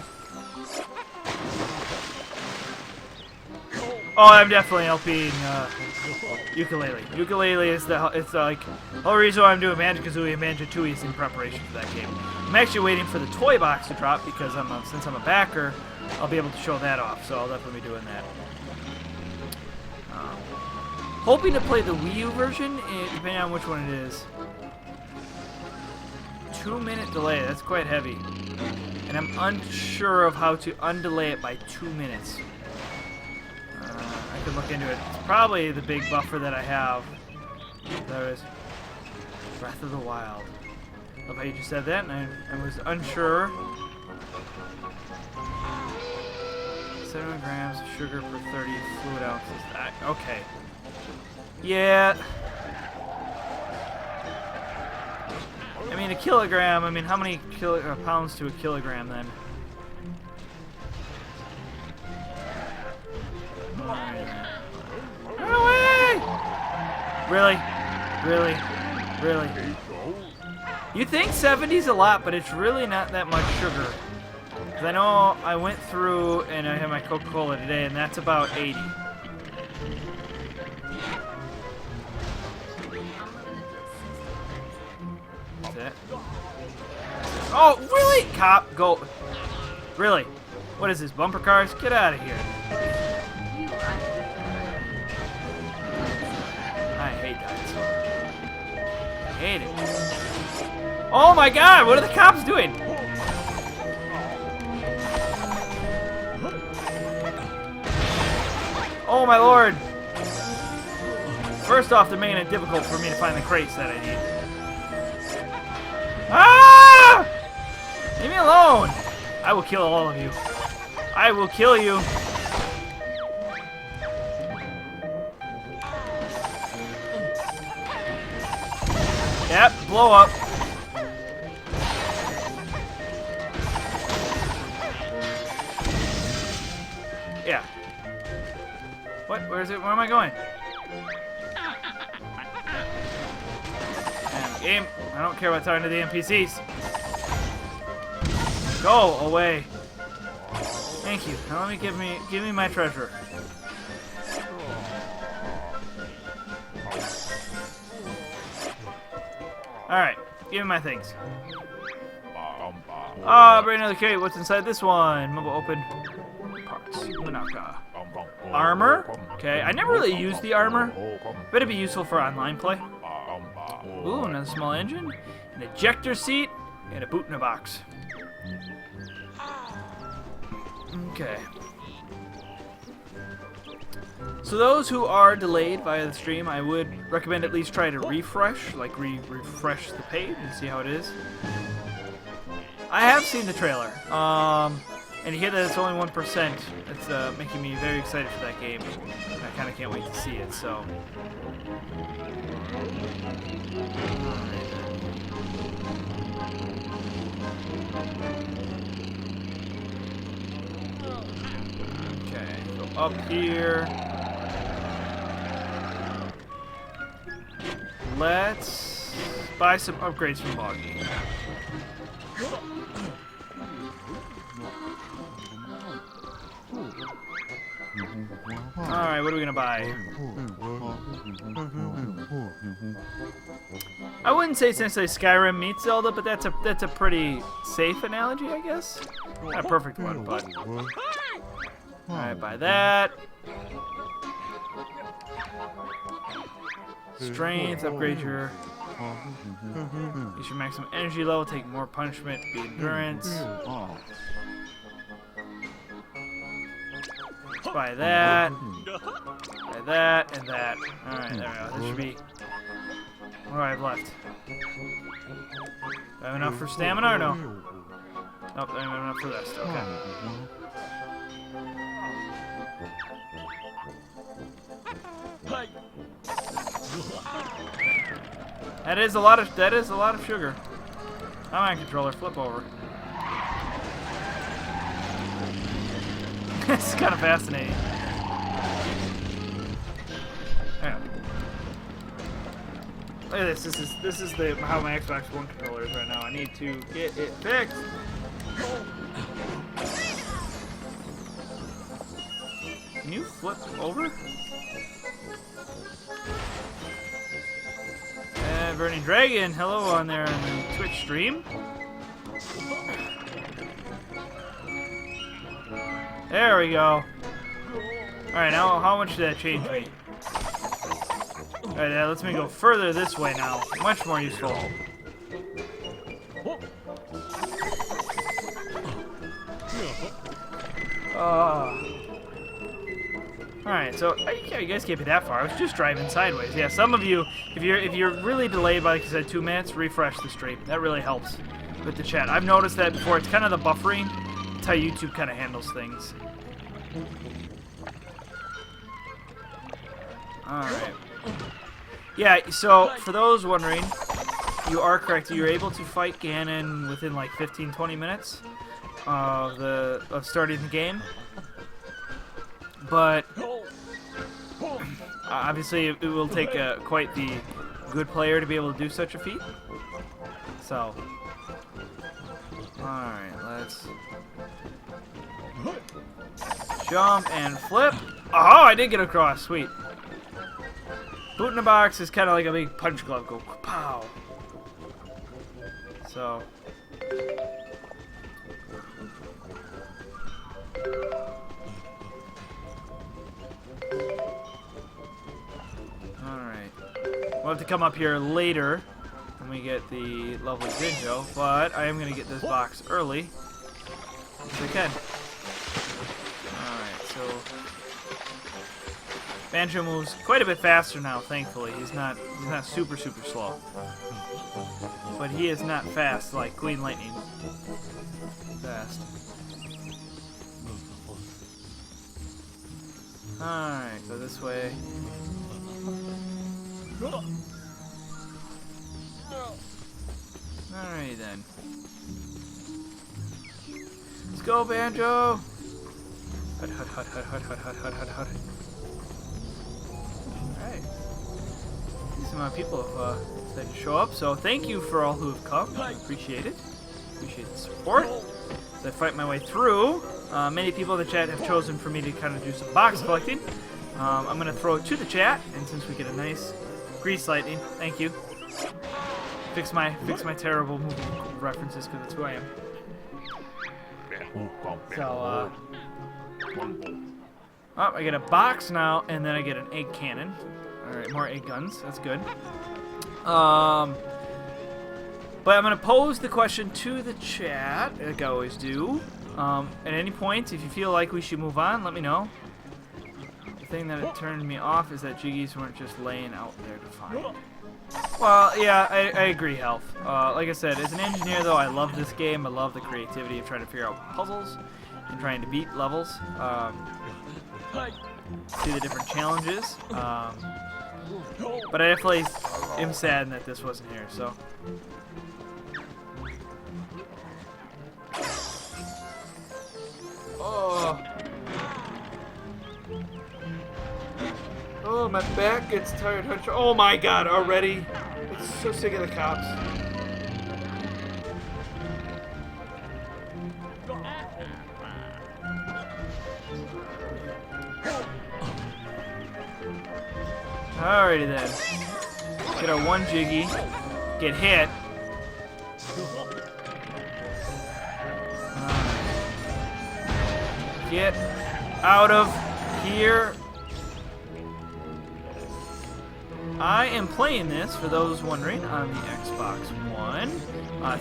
Oh, I'm definitely LPing Ukulele. Ukulele is it's like the whole reason why I'm doing Banjo Kazooie and Banjo Tooie is in preparation for that game. I'm actually waiting for the toy box to drop because since I'm a backer, I'll be able to show that off. So I'll definitely be doing that. Hoping to play the Wii U version, depending on which one it is. 2-minute delay. That's quite heavy, and I'm unsure of how to undelay it by 2 minutes. I could look into it. It's probably the big buffer that I have. There is Breath of the Wild. Love how you just said that, and I was unsure. 7 grams of sugar per 30 fluid ounces. Okay. Yeah. I mean, a kilogram. I mean, how many pounds to a kilogram then? No way! Really? Really? Really? You think 70's a lot, but it's really not that much sugar. Because I know I went through and I had my Coca-Cola today, and that's about 80. That's it. Oh, really? Cop, go. Really? What is this, bumper cars? Get out of here. I hate that. I hate it. Oh my god, what are the cops doing? Oh my lord. First off, they're making it difficult for me to find the crates that I need. Ah! Leave me alone. I will kill all of you. I will kill you. Yep, blow up. Yeah. What? Where is it? Where am I going? Damn game. I don't care about talking to the NPCs. Go away. Thank you. Now let me give me my treasure. Alright, give me my things. Ah, bring another crate. What's inside this one? Mobile open. Parts. Munaka. Armor. Okay, I never really used the armor. Bet it'd be useful for online play. Ooh, another small engine. An ejector seat. And a boot in a box. Okay. So those who are delayed via the stream, I would recommend at least try to refresh, like refresh the page and see how it is. I have seen the trailer, and you hear that it's only 1%. It's making me very excited for that game. I kind of can't wait to see it. So. Okay, go up here. Let's buy some upgrades from Boggy. Alright, what are we gonna buy? I wouldn't say it's necessarily Skyrim meets Zelda, but that's a pretty safe analogy, I guess. Not a perfect one, but alright, buy that. Strength, upgrade your maximum energy level, take more punishment, be endurance. Let's buy that. Buy that and that. Alright, there we go. That should be. What do I have left? Do I have enough for stamina or no? Nope, I don't have enough for this. Okay. That is a lot of sugar. I'm on controller, flip over. This is kind of fascinating. Look at this. This is how my Xbox One controller is right now. I need to get it fixed. Can you flip over? Burning Dragon, hello on there on the Twitch stream. There we go. Alright, now how much did that change me? Alright, that lets me go further this way now. Much more useful. Alright, so you guys can't be that far. I was just driving sideways. Yeah, some of you, if you're really delayed by, like I said, 2 minutes, refresh the stream. That really helps with the chat. I've noticed that before. It's kind of the buffering. It's how YouTube kind of handles things. Alright. Yeah, so for those wondering, you are correct. You're able to fight Ganon within like 15-20 minutes of starting the game. But obviously it will take quite the good player to be able to do such a feat. So, alright, let's jump and flip. Oh, I did get across. Sweet. Boot in a box is kind of like a big punch glove. Go pow. So. Alright. We'll have to come up here later when we get the lovely Banjo, but I am going to get this box early as I can. Alright, so Banjo moves quite a bit faster now, thankfully. He's not super slow. But he is not fast like Queen Lightning. Fast. Alright, go this way. Alright then. Let's go, Banjo! Hut, hut, hut, hut, hut, hut, hut, hut, hut, hut. Alright. Some amount of people have decided to show up, so thank you for all who have come. I appreciate it. Appreciate the support. As I fight my way through, many people in the chat have chosen for me to kind of do some box collecting. I'm going to throw it to the chat, and since we get a nice grease lightning, thank you. Fix my terrible movie references because that's who I am. So, oh, I get a box now, and then I get an egg cannon. Alright, more egg guns. That's good. But I'm going to pose the question to the chat, like I always do. At any point, if you feel like we should move on, let me know. The thing that it turned me off is that Jiggies weren't just laying out there to find. Well, yeah, I agree, Health. Like I said, as an engineer, though, I love this game. I love the creativity of trying to figure out puzzles and trying to beat levels. See the different challenges. But I definitely am saddened that this wasn't here, so... Oh. Oh, my back gets tired. Oh my god, already? I'm so sick of the cops. Alrighty then. Get our one Jiggy. Get hit. Get out of here. I am playing this, for those wondering, on the Xbox One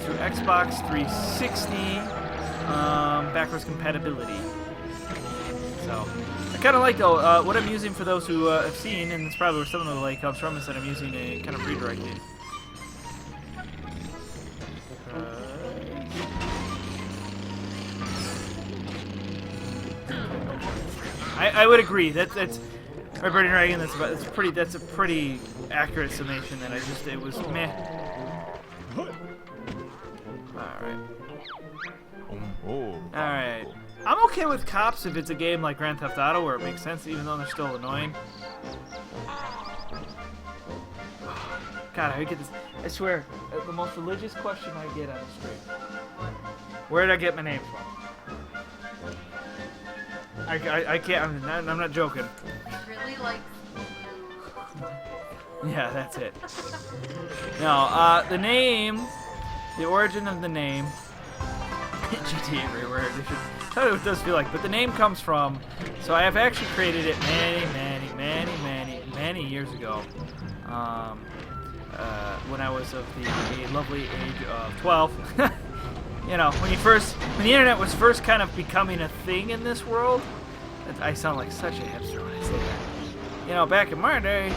through Xbox 360 backwards compatibility. So, I kind of like, though, what I'm using for those who have seen, and that's probably where some of the delay comes from, is that I'm using a kind of redirecting. I would agree. That's my Birdie Dragon. That's a pretty accurate summation. That it was meh. All right. I'm okay with cops if it's a game like Grand Theft Auto where it makes sense, even though they're still annoying. God, I get this. I swear, the most religious question I get on the street. Where did I get my name from? I can't. I'm not joking. Really likes blue. Yeah, that's it. No, the name, the origin of the name, GTA everywhere. That's what it does feel like. But the name comes from. So I have actually created it many years ago. When I was of the lovely age of 12. You know, when the internet was first kind of becoming a thing in this world. I sound like such a hipster when I say that. You know, back in my day.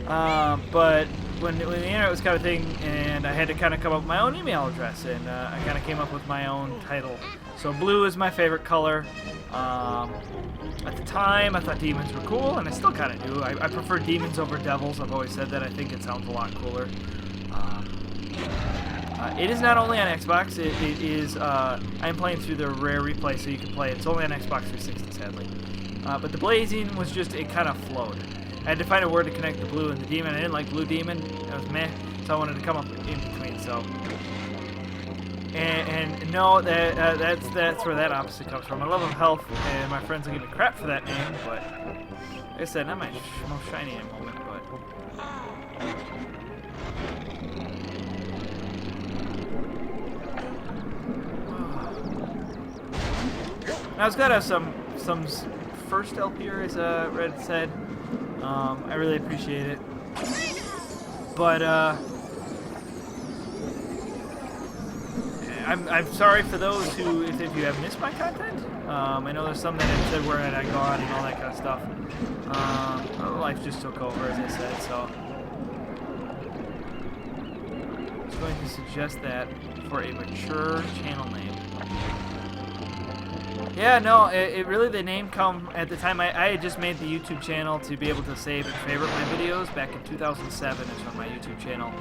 But when the internet was kind of a thing, and I had to kind of come up with my own email address, and I kind of came up with my own title. So blue is my favorite color. At the time, I thought demons were cool, and I still kind of do. I prefer demons over devils. I've always said that. I think it sounds a lot cooler. It is not only on Xbox. It is. I'm playing through the rare replay, so you can play it. It's only on Xbox 360, sadly. But the blazing was just, it kind of flowed. I had to find a word to connect the blue and the demon. I didn't like blue demon. It was meh. So I wanted to come up in between. So. And no, that's where that opposite comes from. I love health, and my friends will give me crap for that name, but like I said, not my most shiny moment, but. Now it's got to have some first help here, as Red said. I really appreciate it, but I'm sorry for those who, if you have missed my content. I know there's some that have said where had I gone and all that kind of stuff. Life just took over, as I said, so I was going to suggest that for a mature channel name. Yeah, no, it really, the name come at the time. I had just made the YouTube channel to be able to save and favorite my videos. Back in 2007 is when my YouTube channel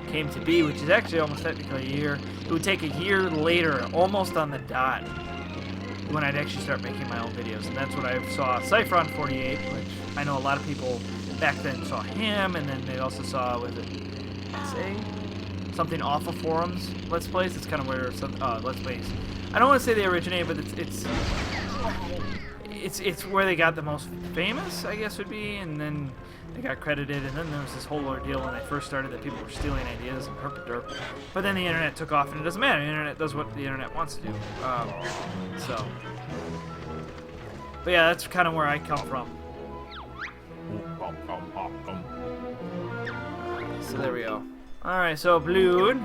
came to be, which is actually almost technically a year. It would take a year later, almost on the dot, when I'd actually start making my own videos. And that's what I saw Cyphron48, which I know a lot of people back then saw him, and then they also saw, was it something off of forums Let's Plays? It's kind of where some Let's Plays, I don't want to say they originated, but it's where they got the most famous, I guess would be, and then they got credited, and then there was this whole ordeal when they first started that people were stealing ideas and herp-derp. But then the internet took off, and it doesn't matter. The internet does what the internet wants to do. But yeah, that's kind of where I come from. So there we go. All right, so Blood.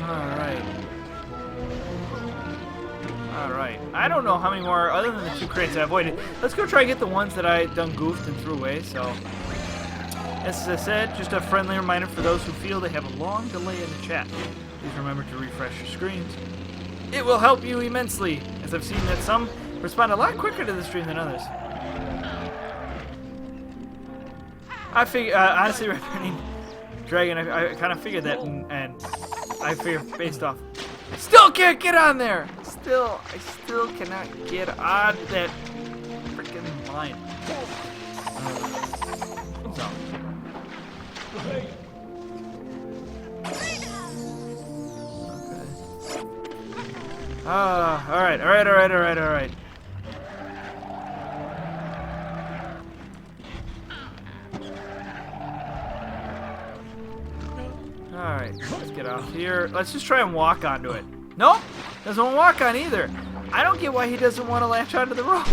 Alright. I don't know how many more, other than the 2 crates I avoided. Let's go try and get the ones that I done goofed and threw away, so. As I said, just a friendly reminder for those who feel they have a long delay in the chat. Please remember to refresh your screens. It will help you immensely, as I've seen that some respond a lot quicker to the stream than others. I figure, honestly, returning Dragon, I kind of figured that, and I figured based off. I still can't get on there! I still cannot get on that freaking line. So. Okay. Alright. Alright, let's get off here. Let's just try and walk onto it. Nope! Doesn't want to walk on either. I don't get why he doesn't want to latch onto the rope.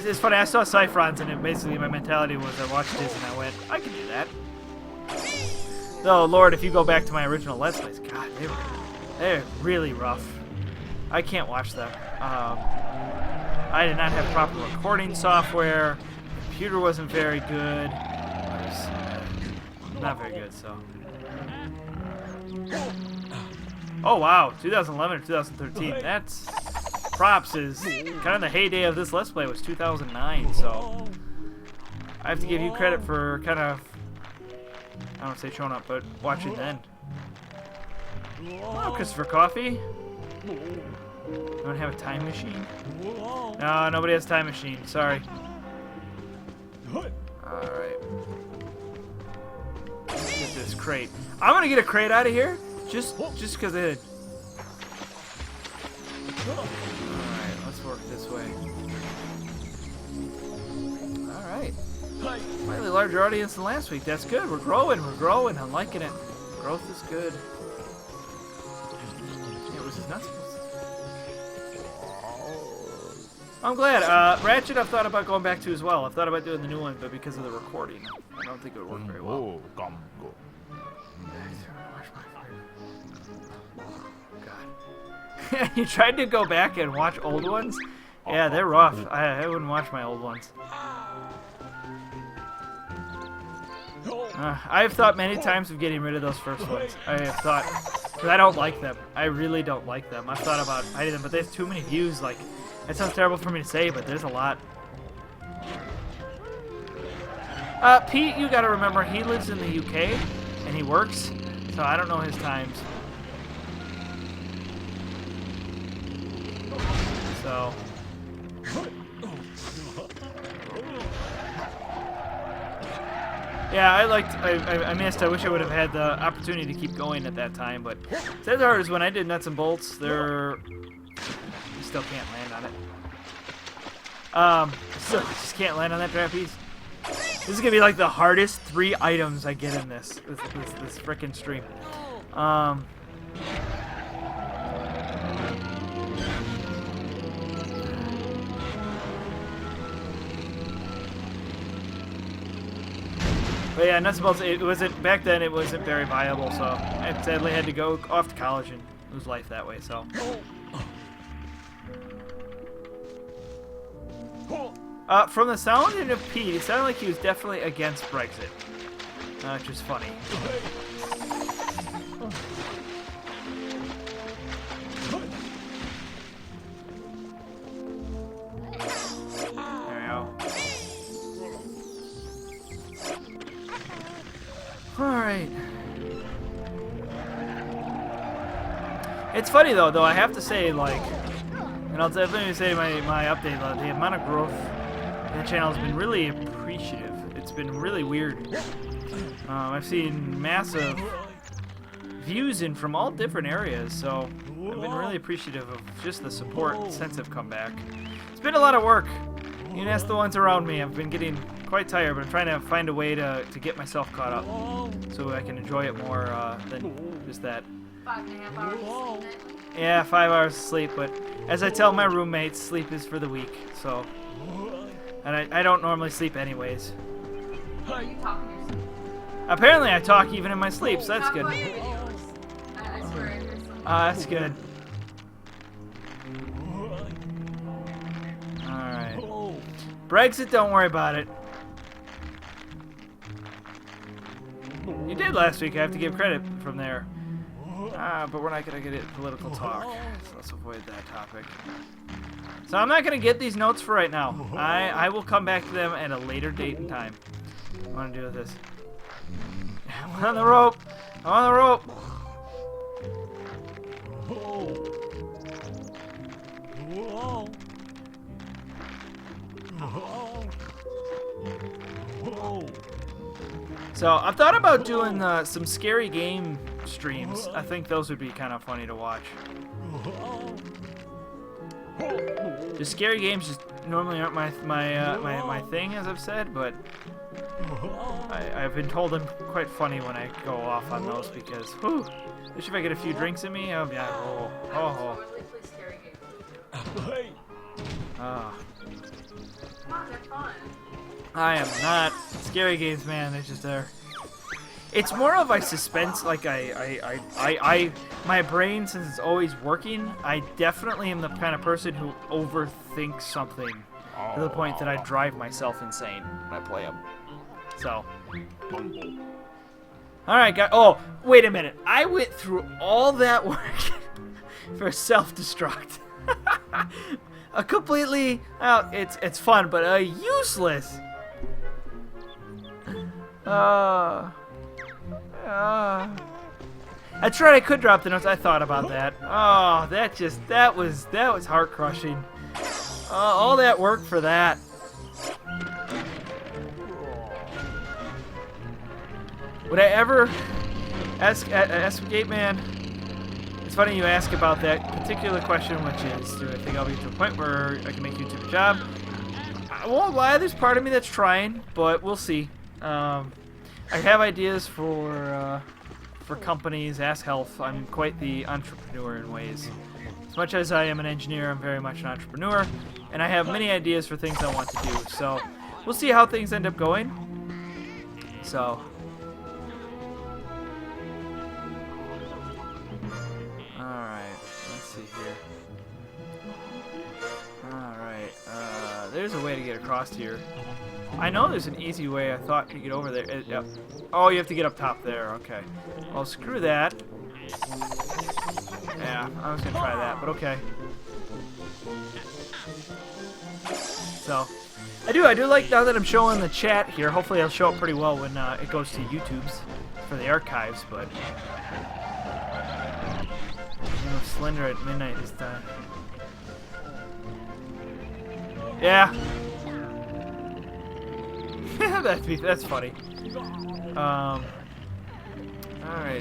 It's funny, I saw Cyphron's and it basically my mentality was I watched his and I went, I can do that. Though, Lord, if you go back to my original Let's Plays, God, they're really rough. I can't watch them. I did not have proper recording software. The computer wasn't very good. Not very good, so. Oh wow, 2011 or 2013. That's props is kind of the heyday of this Let's Play was 2009, so I have to give you credit for kind of, I don't say showing up, but watching then. Oh, Christopher Coffee. I don't have a time machine. No, nobody has a time machine. Sorry. All right. Get this crate. I'm gonna get a crate out of here, just because it. All right, let's work this way. All right. Slightly larger audience than last week. That's good. We're growing. I'm liking it. Growth is good. It was nuts. I'm glad. Ratchet I've thought about going back to as well. I've thought about doing the new one, but because of the recording, I don't think it would work very well. God. You tried to go back and watch old ones? Yeah, they're rough. I wouldn't watch my old ones. I've thought many times of getting rid of those first ones. I have thought, because I don't like them. I really don't like them. I've thought about hiding them, but there's too many views. Like, it sounds terrible for me to say, but there's a lot. Pete, you gotta remember, he lives in the UK, and he works, so I don't know his times. So. Yeah, I missed. I wish I would have had the opportunity to keep going at that time, but as hard as when I did Nuts and Bolts, you still can't land on it. Still just can't land on that trapeze. This is gonna be like the hardest 3 items I get in this frickin' stream. But yeah, Nuts and Bolts, it wasn't, back then it wasn't very viable, so I sadly had to go off to college and lose life that way, so. From the sound of Pete, it sounded like he was definitely against Brexit. Which is funny. There we go. Alright. It's funny though, I have to say, like, and I'll definitely say my update, the amount of growth in the channel has been really appreciative. It's been really weird. I've seen massive views in from all different areas, so I've been really appreciative of just the support since I've come back. It's been a lot of work. You can ask the ones around me. I've been getting quite tired, but I'm trying to find a way to get myself caught up so I can enjoy it more than just that. 5.5 hours of sleep. Yeah, 5 hours of sleep, but as I tell my roommates, sleep is for the weak, so. And I don't normally sleep anyways. Are you talking to yourself? Apparently I talk even in my sleep, so that's good. I swear I hear something. That's good. Alright. Brexit, don't worry about it. You did last week, I have to give credit from there. But we're not going to get into political talk, so let's avoid that topic. So I'm not going to get these notes for right now. I will come back to them at a later date and time. What I want to do with this. I'm on the rope! I'm on the rope! So I've thought about doing some scary game streams. I think those would be kind of funny to watch. The scary games just normally aren't my thing, as I've said, but I've been told I'm quite funny when I go off on those because, whew, especially if I get a few drinks in me, I'll be like, oh. I am not. Scary games, man, they just are. It's more of a suspense, like my brain, since it's always working, I definitely am the kind of person who overthinks something to the point that I drive myself insane when I play them. So. Alright, guys. Oh, wait a minute. I went through all that work for self-destruct. A completely, well, it's fun, but useless. That's right, I could drop the notes. I thought about that. Oh, that was heart crushing. All that work for that. Would I ever ask Gate Man? It's funny you ask about that particular question, which is, do I think I'll be to a point where I can make YouTube a job? I won't lie, there's part of me that's trying, but we'll see. I have ideas for companies. Ask Health. I'm quite the entrepreneur in ways. As much as I am an engineer, I'm very much an entrepreneur, and I have many ideas for things I want to do. So we'll see how things end up going. So. There's a way to get across here. I know there's an easy way I thought to get over there. Yep. Oh, you have to get up top there. Okay. Well, screw that. Yeah, I was going to try that, but okay. So, I do like, now that I'm showing the chat here, hopefully it'll show up pretty well when it goes to YouTube's for the archives, but... Slender at midnight this time. Yeah. that's funny. Alrighty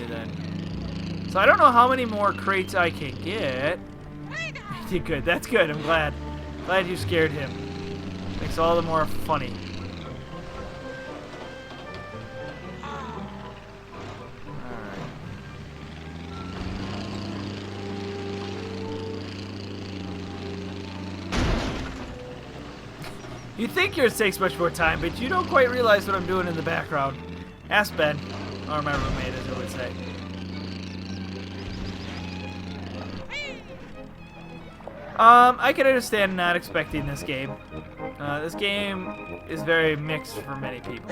then. So I don't know how many more crates I can get. You did good. That's good. I'm glad. Glad you scared him. Makes all the more funny. You think yours takes much more time, but you don't quite realize what I'm doing in the background. Ask Ben, or my roommate, as I would say. I can understand not expecting this game. This game is very mixed for many people.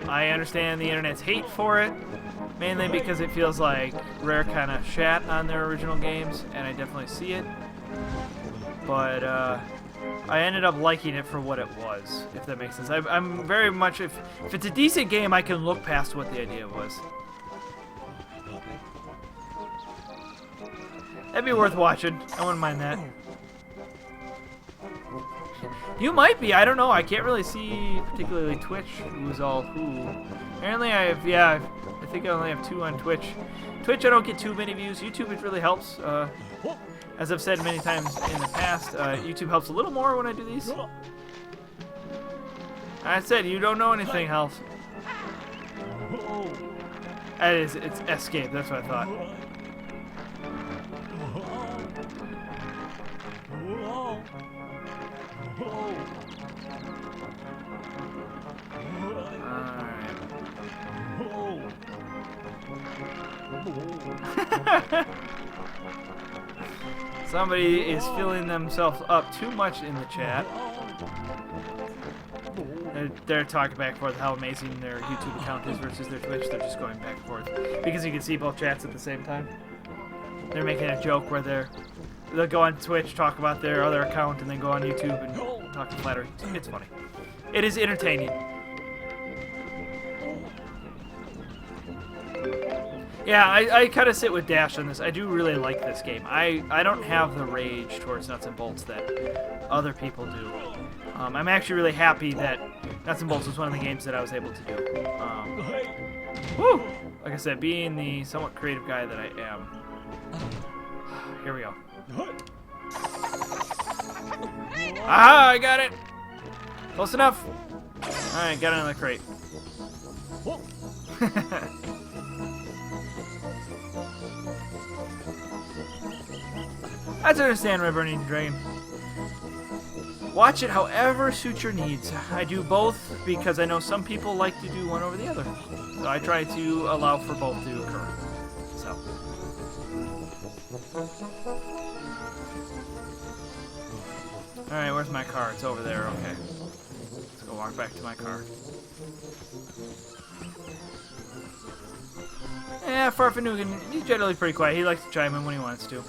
I understand the internet's hate for it, mainly because it feels like Rare kind of shat on their original games, and I definitely see it. But, I ended up liking it for what it was, if that makes sense. I'm very much, if it's a decent game, I can look past what the idea was. That'd be worth watching. I wouldn't mind that. You might be. I don't know. I can't really see particularly Twitch who's all who. Apparently I think I only have 2 on Twitch. Twitch, I don't get too many views. YouTube, it really helps. As I've said many times in the past, YouTube helps a little more when I do these. I said, you don't know anything, Health. It's escape, that's what I thought. Somebody is filling themselves up too much in the chat. They're talking back and forth how amazing their YouTube account is versus their Twitch. They're just going back and forth because you can see both chats at the same time. They're making a joke where they'll go on Twitch, talk about their other account, and then go on YouTube and talk to flattery. It's funny. It is entertaining. Yeah, I kind of sit with Dash on this. I do really like this game. I don't have the rage towards Nuts and Bolts that other people do. I'm actually really happy that Nuts and Bolts was one of the games that I was able to do. Woo! Like I said, being the somewhat creative guy that I am. Here we go. Aha! I got it! Close enough! Alright, got another crate. I understand, Red Burning Dragon. Watch it however suits your needs. I do both because I know some people like to do one over the other. So I try to allow for both to occur. So. Alright, where's my car? It's over there, okay. Let's go walk back to my car. Yeah, Farfanugan, he's generally pretty quiet. He likes to chime in when he wants to.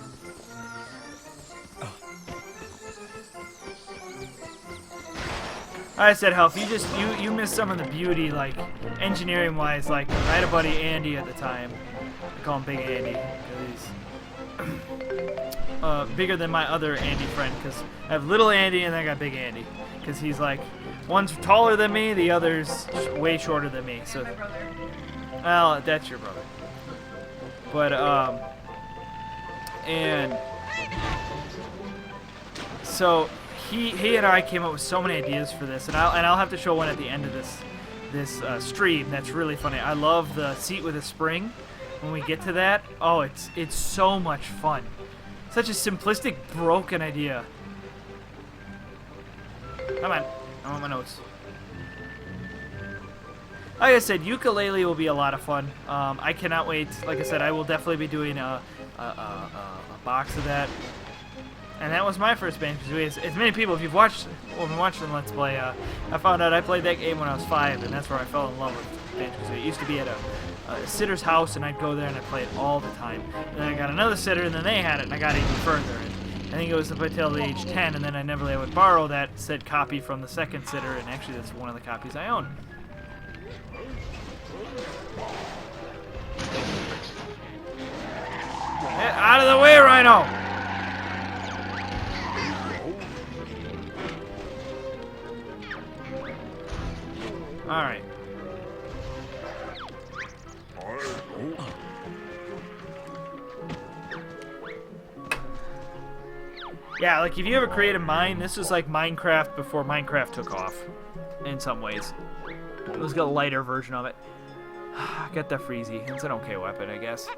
I said, Health, you missed some of the beauty, like, engineering-wise. Like, I had a buddy, Andy, at the time. I call him Big Andy, because he's bigger than my other Andy friend, because I have Little Andy and then I got Big Andy. Because he's, like, one's taller than me, the other's way shorter than me. So, My brother. well, that's your brother. But, and so he and I came up with so many ideas for this, and I'll have to show one at the end of this stream. That's really funny. I love the seat with a spring. When we get to that, oh, it's so much fun. Such a simplistic, broken idea. Come on, I want my notes. Like I said, ukulele will be a lot of fun. I cannot wait. Like I said, I will definitely be doing a box of that. And that was my first Banjo Kazooie. As many people, if you've been watching Let's Play, I found out I played that game when I was 5, and that's where I fell in love with Banjo Kazooie. It used to be at a sitter's house, and I'd go there and I'd play it all the time. And then I got another sitter, and then they had it, and I got even further. And I think it was up until the age 10, and then I never would borrow that said copy from the second sitter, and actually that's one of the copies I own. Get out of the way, Rhino! Alright. Yeah, like if you ever create a mine, this is like Minecraft before Minecraft took off. In some ways. It was a lighter version of it. Get the Freezy. It's an okay weapon, I guess.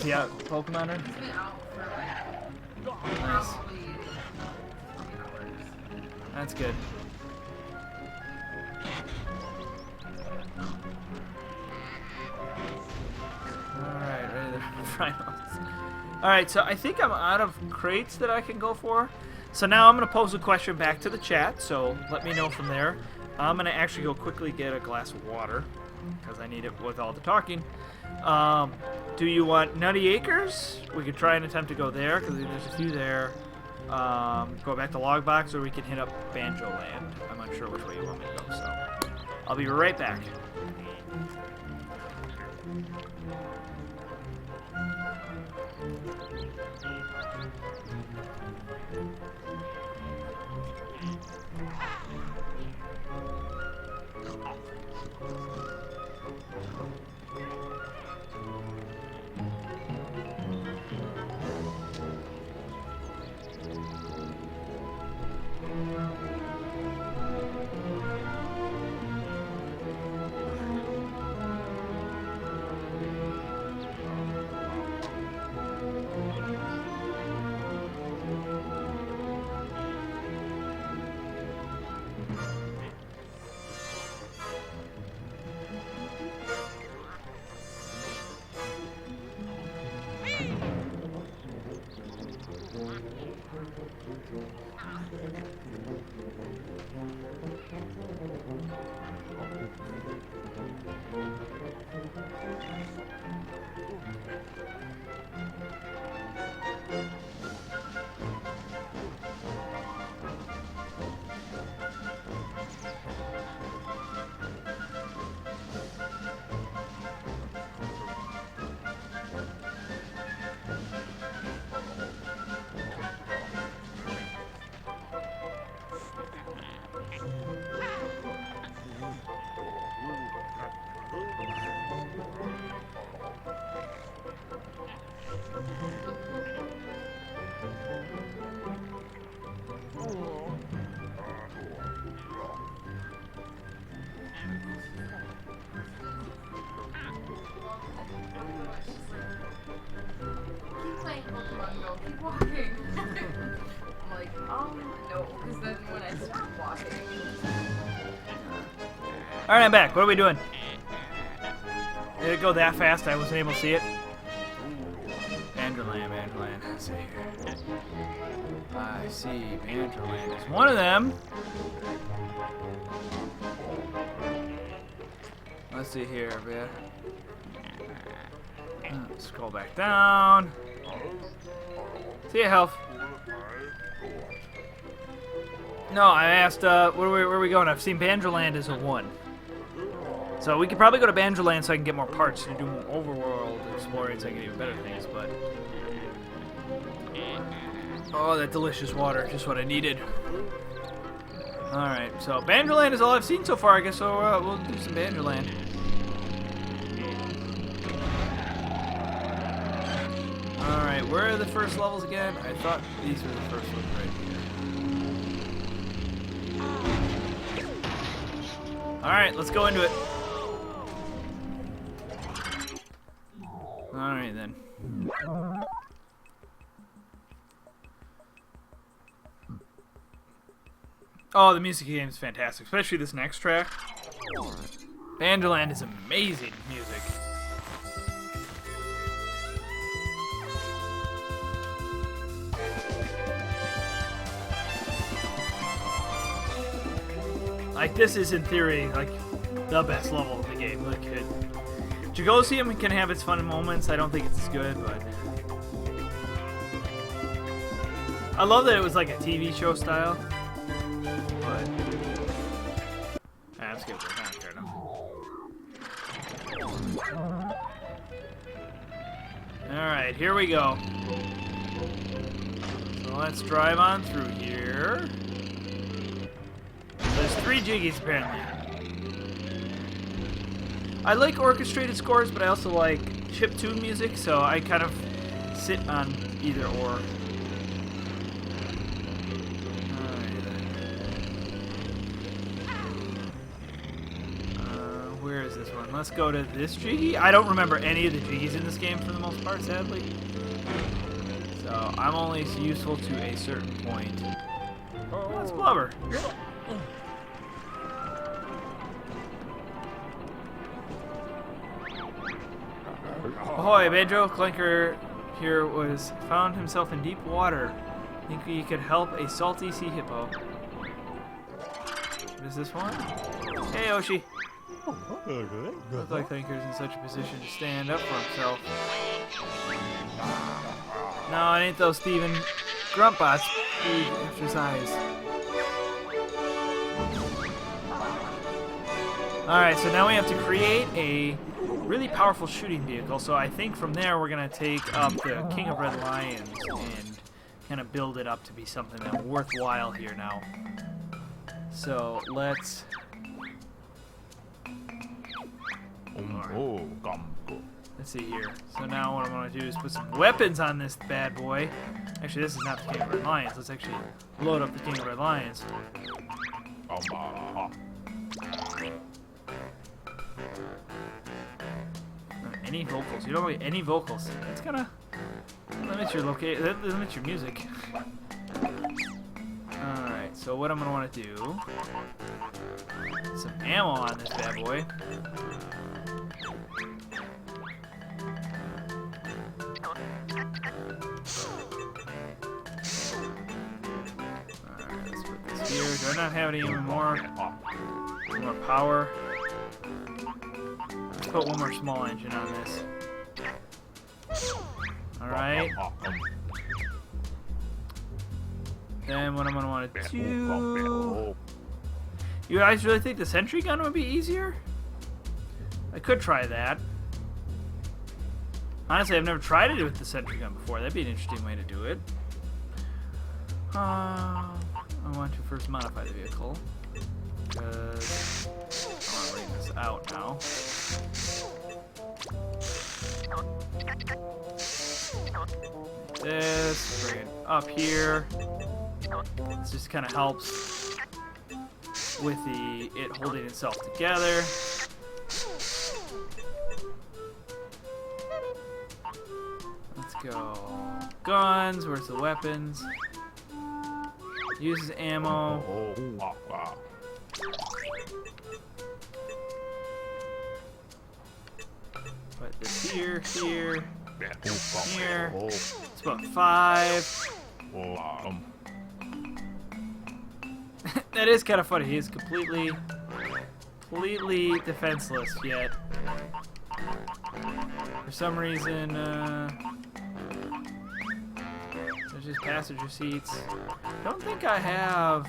Yeah, Pokemon are? He's been out for like Nice. probably 20 hours. That's good. Alright, ready to rhinos. Alright, so I think I'm out of crates that I can go for. So now I'm going to pose a question back to the chat, so let me know from there. I'm going to actually go quickly get a glass of water, because I need it with all the talking. Do you want Nutty Acres? We could try and attempt to go there, because there's a few there. Go back to Logbox, or we can hit up Banjo Land. I'm not sure which way you want me to go, so I'll be right back. Keep playing Pokemon Go. Keep walking. I'm like, no, because then when I stop walking. Alright, I'm back. What are we doing? Did it go that fast I wasn't able to see it? Banjoland. Let's see here. I see Banjoland is one of them. Let's see here, man. Scroll back down. See ya, health. No, I asked, where are we going? I've seen Banjoland as a 1. So we could probably go to Banjoland so I can get more parts to do more overworld exploring so I can get even better things, but... Oh, that delicious water. Just what I needed. Alright, so Banjoland is all I've seen so far, I guess, so we'll do some Banjoland. Alright, where are the first levels again? I thought these were the first ones right here. Alright, let's go into it. Alright then. Oh, the music game is fantastic, especially this next track. Banjoland is amazing music. Like, this is, in theory, like, the best level of the game. Like, Jagosium can have its fun moments. I don't think it's as good, but... I love that it was like a TV show style. But... I'm skipping it. I don't care now. Alright, here we go. So let's drive on through here. There's 3 Jiggies, apparently. I like orchestrated scores, but I also like chiptune music, so I kind of sit on either or. Where is this one? Let's go to this Jiggy. I don't remember any of the Jiggies in this game for the most part, sadly. So I'm only useful to a certain point. Oh, that's Blubber. Ahoy, Banjo. Clanker here found himself in deep water. Think he could help a salty sea hippo. What is this one? Hey, Oshi. Looks like Clanker's in such a position to stand up for himself. No, it ain't those Steven Gruntbots. After his eyes. Alright, so now we have to create a really powerful shooting vehicle. So I think from there we're going to take up the King of Red Lions and kind of build it up to be something that's worthwhile here now. So let's... Let's see here. So now what I want to do is put some weapons on this bad boy. Actually, this is not the King of Red Lions. Let's actually load up the King of Red Lions. Any vocals? You don't get any vocals. That's kind of limits your that limits your music. All right. So what I'm gonna want to do? Some ammo on this bad boy. here. Do I not have any more power? Let's put one more small engine on this. Alright. Then what I'm gonna want to do... You guys really think the sentry gun would be easier? I could try that. Honestly, I've never tried it with the sentry gun before. That'd be an interesting way to do it. I want to first modify the vehicle. Because I want to bring this out now. This, bring it up here. This just kind of helps with it holding itself together. Let's go. Guns, where's the weapons? Uses ammo. Put this here, here, here. It's about 5. That is kind of funny. He is completely defenseless yet. For some reason, there's just passenger seats. Don't think I have,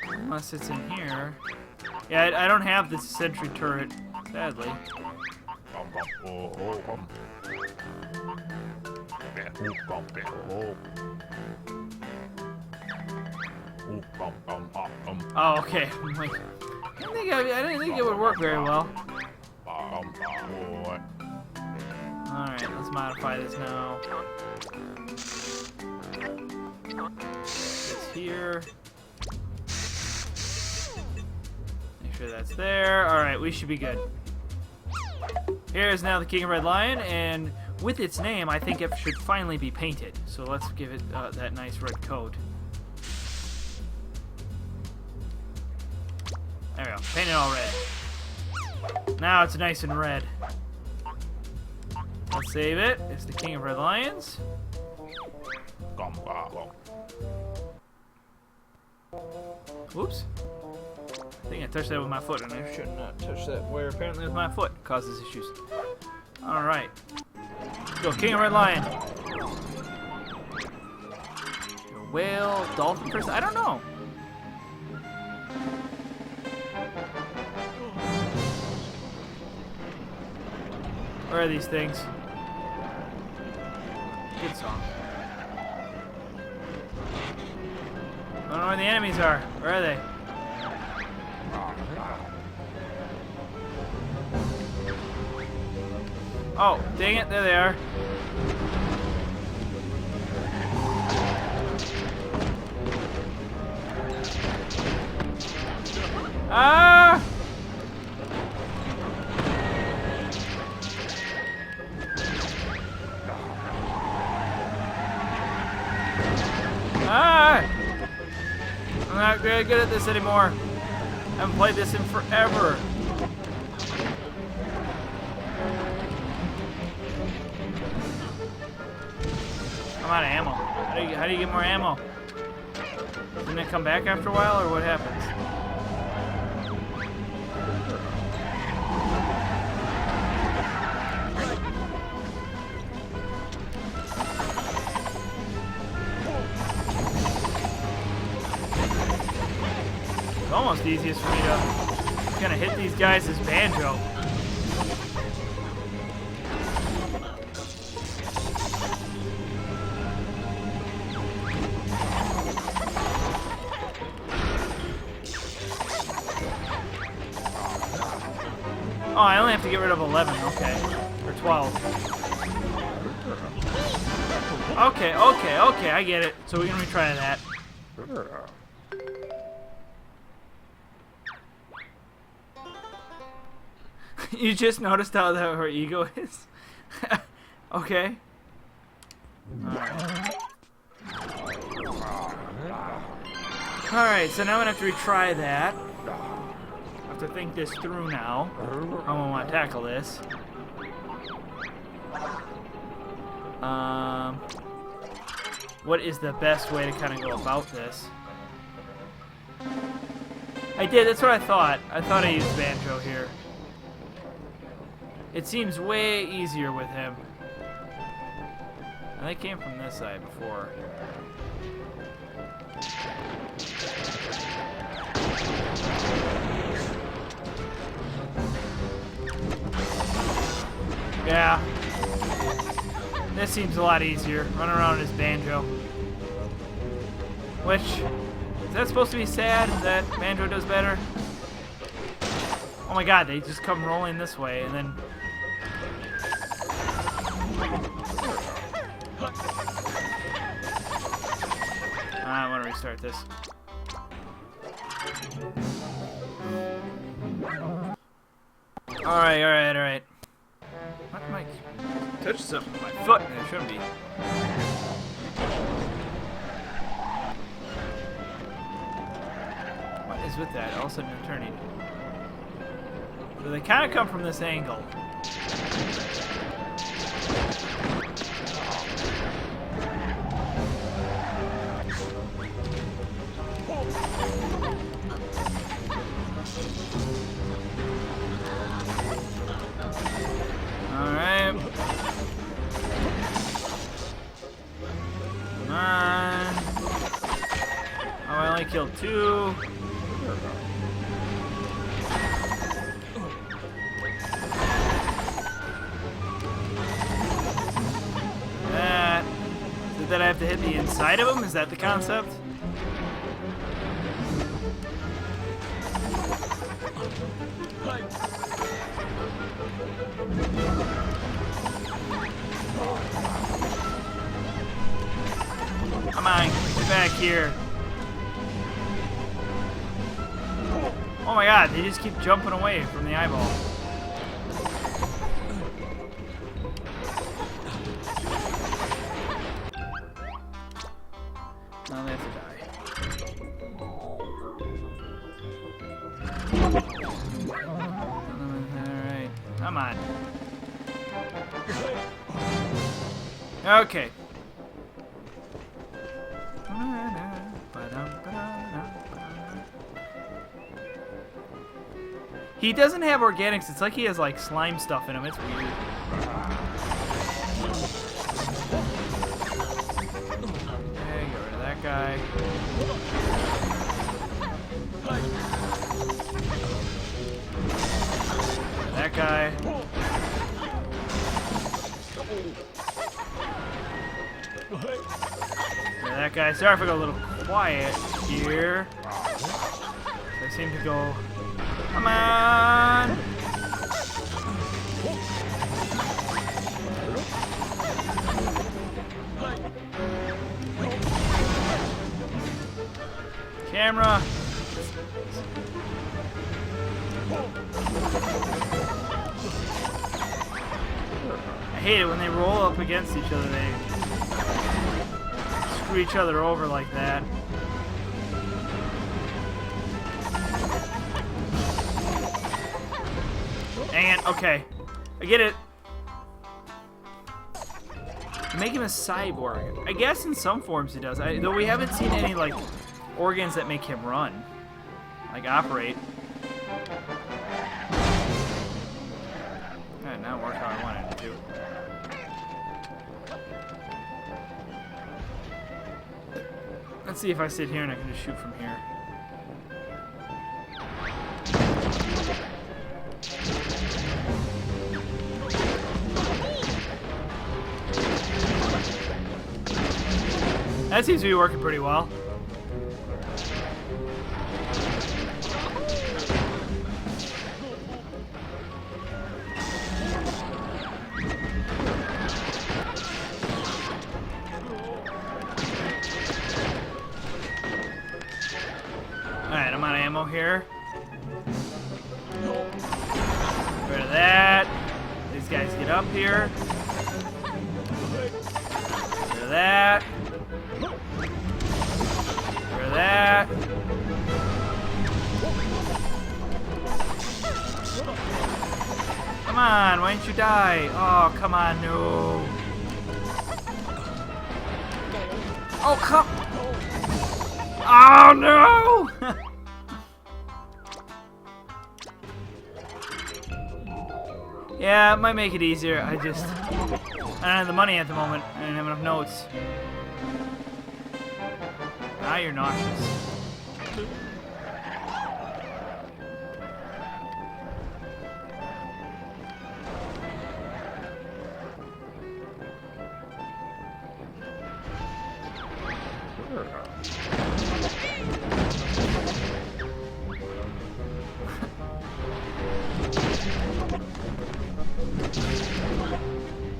unless it's in here. Yeah, I don't have this sentry turret, sadly. Oh, okay. I'm like, I didn't think it would work very well. Alright, let's modify this now. This here. Make sure that's there. Alright, we should be good. Here is now the King of Red Lion, and with its name, I think it should finally be painted. So let's give it that nice red coat. There we go. Paint it all red. Now it's nice and red. Let's save it. It's the King of Red Lions. Whoops. I think I touched that with my foot, and I should not touch that wire apparently with my foot. It causes issues. Alright. Let's go, King of Red Lion. Whale, dolphin person? I don't know. Where are these things? Good song. I don't know where the enemies are. Where are they? Oh, dang it. There they are. Ah! Ah! I'm not very good at this anymore. I haven't played this in forever. I'm out of ammo. How do you get more ammo? Doesn't it come back after a while, or what happens? It's almost easiest for me to kind of hit these guys as Banjo. Oh, I only have to get rid of 11, okay. Or 12. Okay, I get it. So we're gonna retry that. You just noticed how her ego is? Okay. Alright, so now I'm gonna have to retry that. I have to think this through now. How I want to tackle this. What is the best way to kind of go about this? I did, that's what I thought. I thought I used Banjo here. It seems way easier with him. And they came from this side before. Yeah. This seems a lot easier. Run around as Banjo. Which, is that supposed to be sad that Banjo does better? Oh my god, they just come rolling this way and then... I want to restart this. Alright. What am I... touch something with my foot and it shouldn't be. What is with that? All of a sudden I'm turning. So they kind of come from this angle. Alright. Come on. Oh, I only killed 2. That I have to hit the inside of him? Is that the concept? Come on, get back here. Oh my god, they just keep jumping away from the eyeball. Now they have to die. Alright, come on. Okay. He doesn't have organics. It's like he has like slime stuff in him. It's weird. Okay, get rid of that guy. That guy. That guy. Sorry if I go a little quiet here. I seem to go. Come on! Camera. I hate it when they roll up against each other. They screw each other over like that. Dang it. Okay. I get it. Make him a cyborg. I guess in some forms he does. Though we haven't seen any, like, organs that make him run. Like, operate. That not work how I wanted it to. Let's see if I sit here and I can just shoot from here. That seems to be working pretty well. Alright, I'm out of ammo here. Get rid of that. These guys get up here. Get rid of that. That. Come on, why didn't you die? Oh, come on, no. Oh, come. Oh, no! Yeah, it might make it easier. I don't have the money at the moment. I didn't have enough notes. Ah, you're nauseous.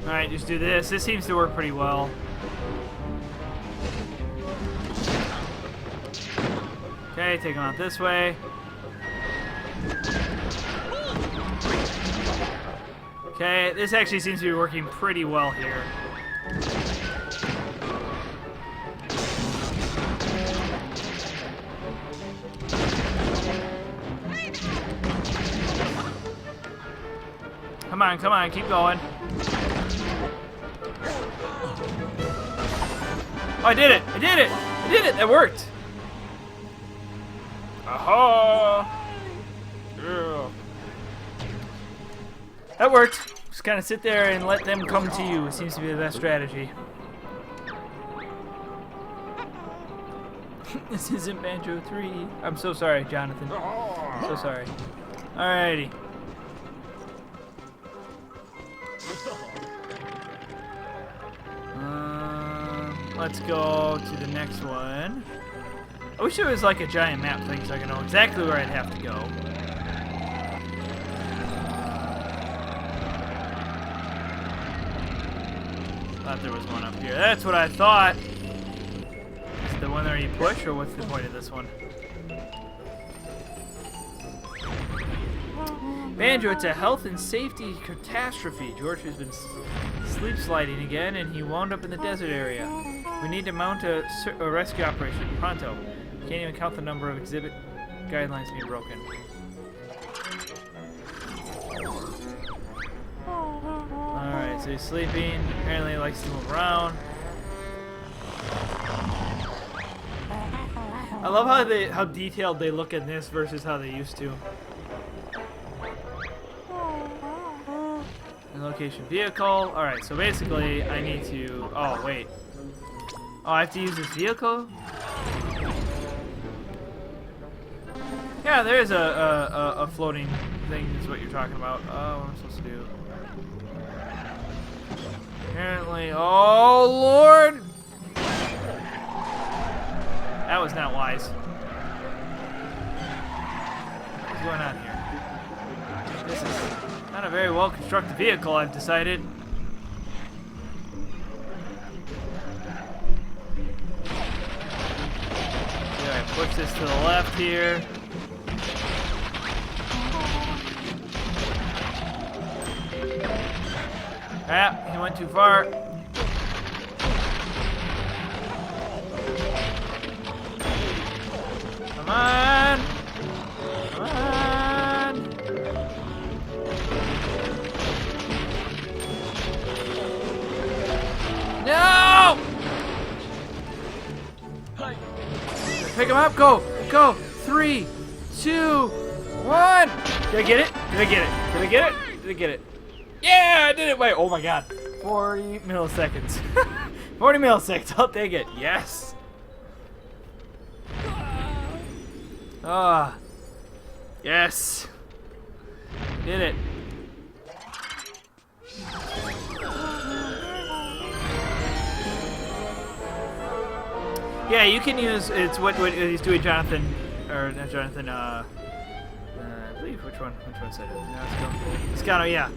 Alright, just do this. This seems to work pretty well. Okay, take him out this way. Okay, this actually seems to be working pretty well here. Come on, keep going. Oh, I did it! That worked! Aha! Yeah. That worked. Just kind of sit there and let them come to you. It seems to be the best strategy. This isn't Banjo 3. I'm so sorry, Jonathan. So sorry. Alrighty. Let's go to the next one. I wish there was like a giant map thing so I can know exactly where I'd have to go. Thought there was one up here. That's what I thought. Is it the one where you push, or what's the point of this one? Banjo, it's a health and safety catastrophe. George has been sleep sliding again, and he wound up in the desert area. We need to mount a rescue operation pronto. Can't even count the number of exhibit guidelines being broken. Alright, so he's sleeping. Apparently he likes to move around. I love how detailed they look in this versus how they used to. Location vehicle. Alright, so basically I need to... Oh, wait. Oh, I have to use this vehicle? Yeah, there is a floating thing is what you're talking about. What am I supposed to do? Apparently... Oh, Lord! That was not wise. What's going on here? This is not a very well-constructed vehicle, I've decided. Yeah, push this to the left here. Ah, he went too far. Come on! Come on! No! Pick him up, go! Go! 3, 2, 1! Did I get it? Did I get it? Did I get it? Did I get it? Yeah, I did it! Wait, oh my god. 40 milliseconds. 40 milliseconds, I'll take it. Yes! Ah. Yes! Did it. Yeah, you can use, it's what he's doing, Jonathan, or not Jonathan, I believe, which one said it? Scano, yeah.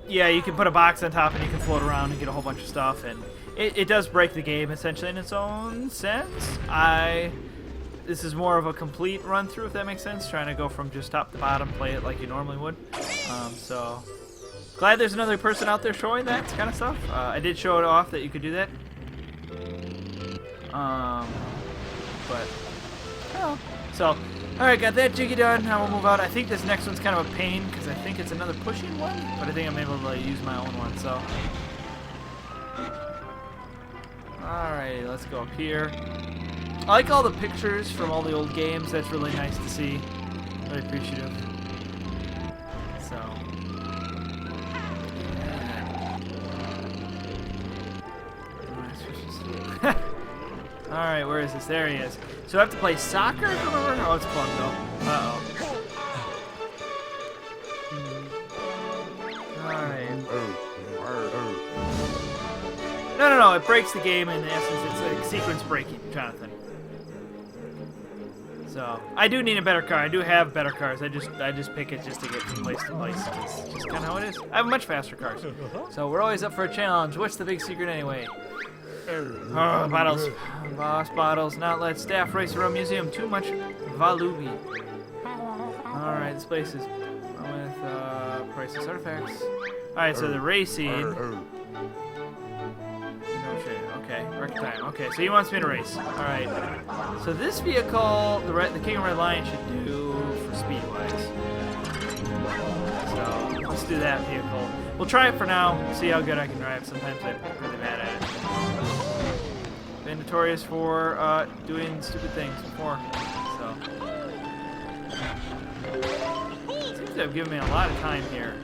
Yeah, you can put a box on top and you can float around and get a whole bunch of stuff, and it does break the game, essentially, in its own sense. This is more of a complete run-through, if that makes sense, trying to go from just top to bottom, play it like you normally would. So, glad there's another person out there showing that kind of stuff. I did show it off that you could do that. But, oh. So, alright, got that jiggy done. Now we'll move out. I think this next one's kind of a pain, because I think it's another pushing one, but I think I'm able to use my own one, so. Alright, let's go up here. I like all the pictures from all the old games. That's really nice to see. Really appreciative. Alright, where is this? There he is. So I have to play soccer? Oh, it's Bongo. Uh-oh. Alright. No, it breaks the game in essence. It's like sequence breaking, Jonathan. So, I do need a better car. I do have better cars. I just pick it just to get from place to place. It's just kind of how it is. I have much faster cars. So, we're always up for a challenge. What's the big secret anyway? Oh, bottles. Boss bottles. Not let staff race around museum. Too much Valubi. Alright, this place is with priceless artifacts. Alright, so the racing. Okay, record time. Okay, so he wants me to race. Alright. So this vehicle, the King of Red Lion should do for speed-wise. So, let's do that vehicle. We'll try it for now, see how good I can drive. Sometimes I'm really bad at it. Been notorious for doing stupid things before. So. Seems to have given me a lot of time here.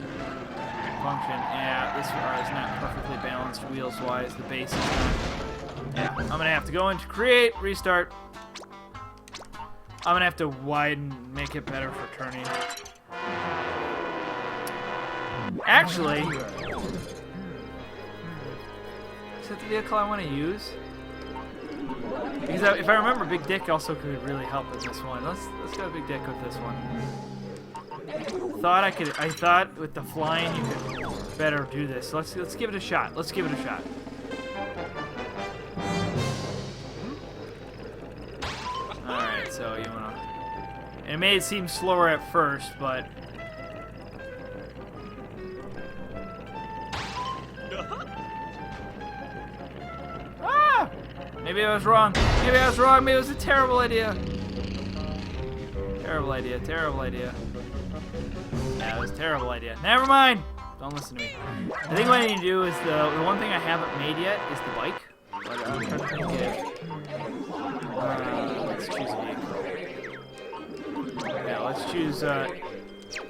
Function. Yeah, this car is not perfectly balanced wheels-wise. The base is not. Yeah, I'm gonna have to go into create, restart. I'm gonna have to widen, make it better for turning. Actually, is that the vehicle I want to use? Because if I remember, Big Dick also could really help with this one. Let's go Big Dick with this one. I thought with the flying you could better do this. Let's give it a shot. Let's give it a shot. Alright, so you wanna, and it may seem slower at first, but ah! Maybe I was wrong. Maybe I was wrong. Maybe it was a terrible idea. Terrible idea. Terrible idea. Yeah, it was a terrible idea. Never mind! Don't listen to me. I think what I need to do is the one thing I haven't made yet is the bike. But I'm trying to think let's choose a vehicle. Yeah, let's choose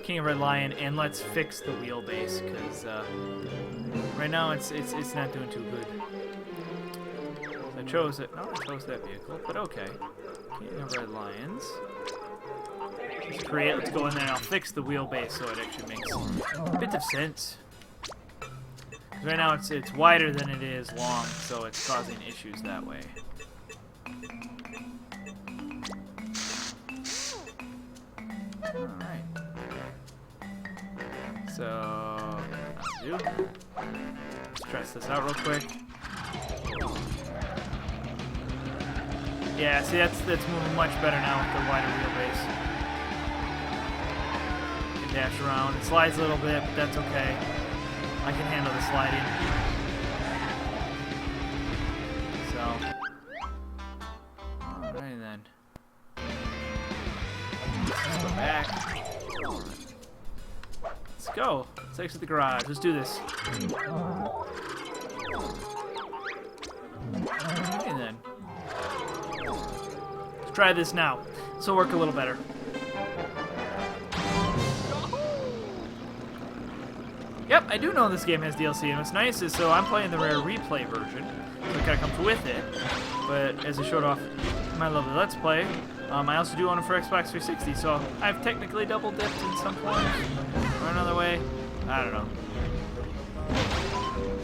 King of Red Lion and let's fix the wheelbase because right now it's not doing too good. So I chose it. No, I chose that vehicle, but okay. King of Red Lions. Let's create, let's go in there and I'll fix the wheelbase so it actually makes a bit of sense. Right now it's wider than it is long, so it's causing issues that way. Alright. So, let's test this out real quick. Yeah, see that's moving much better now with the wider wheelbase. Dash around. It slides a little bit, but that's okay. I can handle the sliding. So. Alright then. Let's go back. Let's go. Let's exit the garage. Let's do this. Okay then. Let's try this now. This will work a little better. Yep, I do know this game has DLC, and what's nice is, so I'm playing the rare replay version, so it kind of comes with it, but as I showed off my lovely Let's Play, I also do own it for Xbox 360, so I've technically double dipped in some form or another way. I don't know.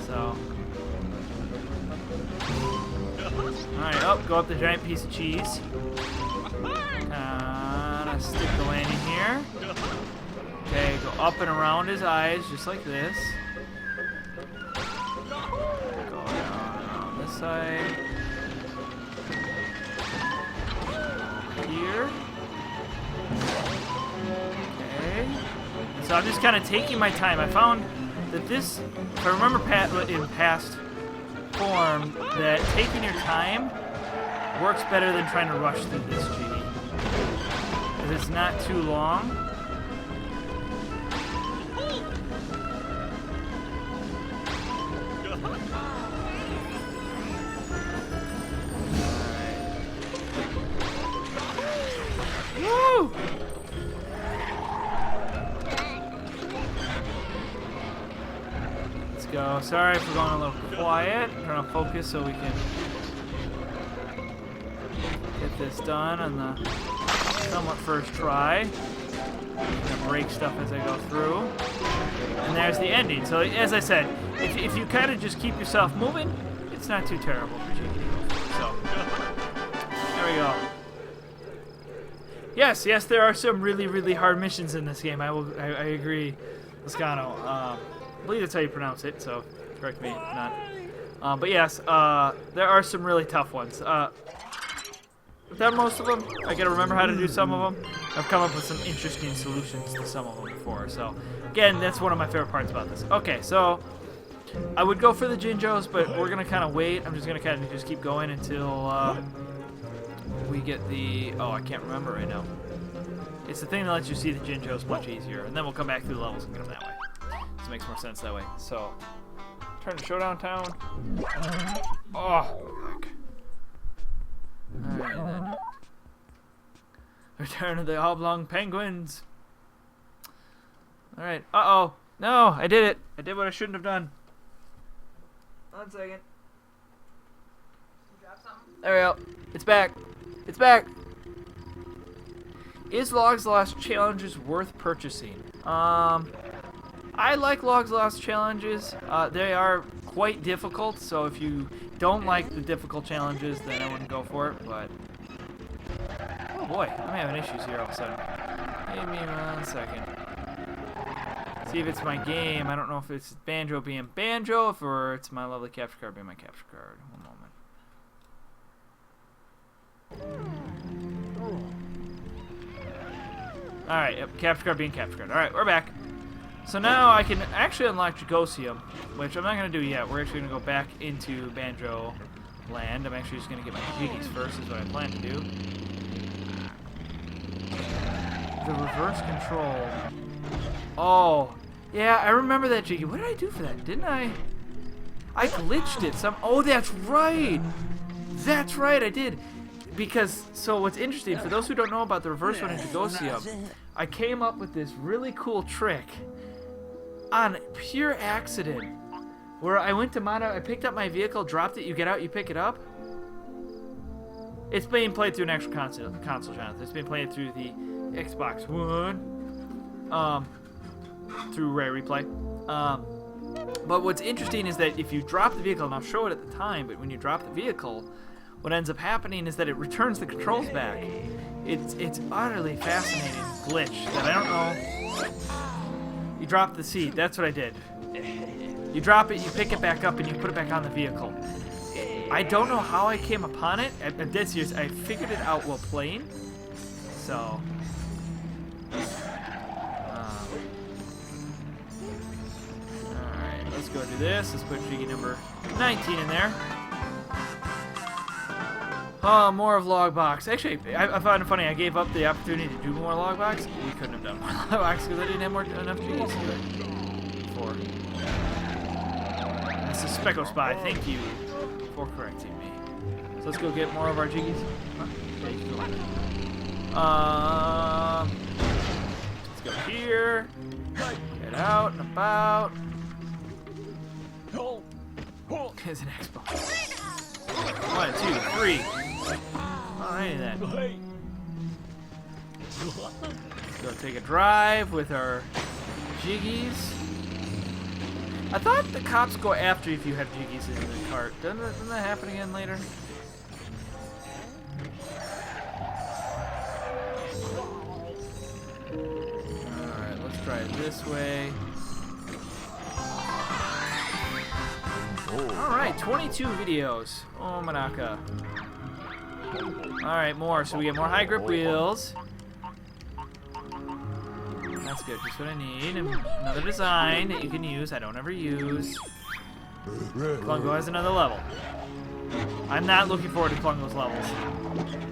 So. Alright, go up the giant piece of cheese. Kinda stick the landing here. Okay, go up and around his eyes, just like this. Go down on this side. Here. Okay. So I'm just kind of taking my time. I found that this, if I remember in past form, that taking your time works better than trying to rush through this genie. Because it's not too long. Woo! Let's go. Sorry for going a little quiet. I'm trying to focus so we can get this done on the somewhat first try. I'm gonna break stuff as I go through. And there's the ending. So as I said, if you kind of just keep yourself moving, it's not too terrible for Jiggy to go through. So there we go. Yes, there are some really, really hard missions in this game. I agree, Lascano. I believe that's how you pronounce it, so correct me if not. But yes, there are some really tough ones. I've done most of them. I gotta remember how to do some of them. I've come up with some interesting solutions to some of them before. So, again, that's one of my favorite parts about this. Okay, so I would go for the Jinjos, but we're gonna kind of wait. I'm just gonna kind of just keep going until we get the... Oh, I can't remember right now. It's the thing that lets you see the Jinjos much easier, and then we'll come back through the levels and get them that way. This makes more sense that way. So, turn to Showdown Town. Oh, fuck. Alright then. Return of the Oblong Penguins. Alright. Uh-oh. No, I did it. I did what I shouldn't have done. 1 second. Drop something? There we go. It's back. It's back. Is Logs Lost challenges worth purchasing? I like Logs Lost challenges. They are quite difficult, so if you don't like the difficult challenges, then I wouldn't go for it, but... Oh boy, I'm having issues here all of a sudden. Give me 1 second. See if it's my game. I don't know if it's Banjo being Banjo, or it's my lovely capture card being my capture card. 1 moment. Alright, yep, capture card being capture card. Alright, we're back. So now I can actually unlock Jagosium, which I'm not going to do yet. We're actually going to go back into Banjo Land. I'm actually just going to get my Jiggies first, is what I plan to do. The reverse control. Oh, yeah, I remember that Jiggy. What did I do for that? Didn't I? I glitched it. Oh, that's right. That's right, I did. Because, so what's interesting, for those who don't know about the reverse one in Jagosium, I came up with this really cool trick on pure accident, where I went to I picked up my vehicle, dropped it, you get out, you pick it up. It's being played through an actual console channel. It's been played through the Xbox One, through Rare Replay. But what's interesting is that if you drop the vehicle, and I'll show it at the time, but when you drop the vehicle, what ends up happening is that it returns the controls back. It's utterly fascinating glitch that I don't know. You drop the seat. That's what I did. You drop it, you pick it back up, and you put it back on the vehicle. I don't know how I came upon it. I'm dead serious. I figured it out while playing. So. Alright, let's go do this. Let's put Jiggy number 19 in there. Oh, more of Logbox. Actually, I found it funny. I gave up the opportunity to do more Logbox. We couldn't have done more Logbox because I didn't have enough Jiggies to do it. Before. This is Speckle Spy. Thank you for correcting me. So let's go get more of our Jiggies. Let's go here. Get out and about. There's an Xbox. 1, 2, 3. Alrighty then. Let's go take a drive with our Jiggies. I thought the cops go after you if you have Jiggies in the cart. Doesn't that happen again later? Alright, let's try it this way. Alright, 22 videos. Oh, Manaka. Alright, more. So we get more high grip wheels. That's good. Just what I need. And another design that you can use. I don't ever use. Klungo has another level. I'm not looking forward to Klungo's levels.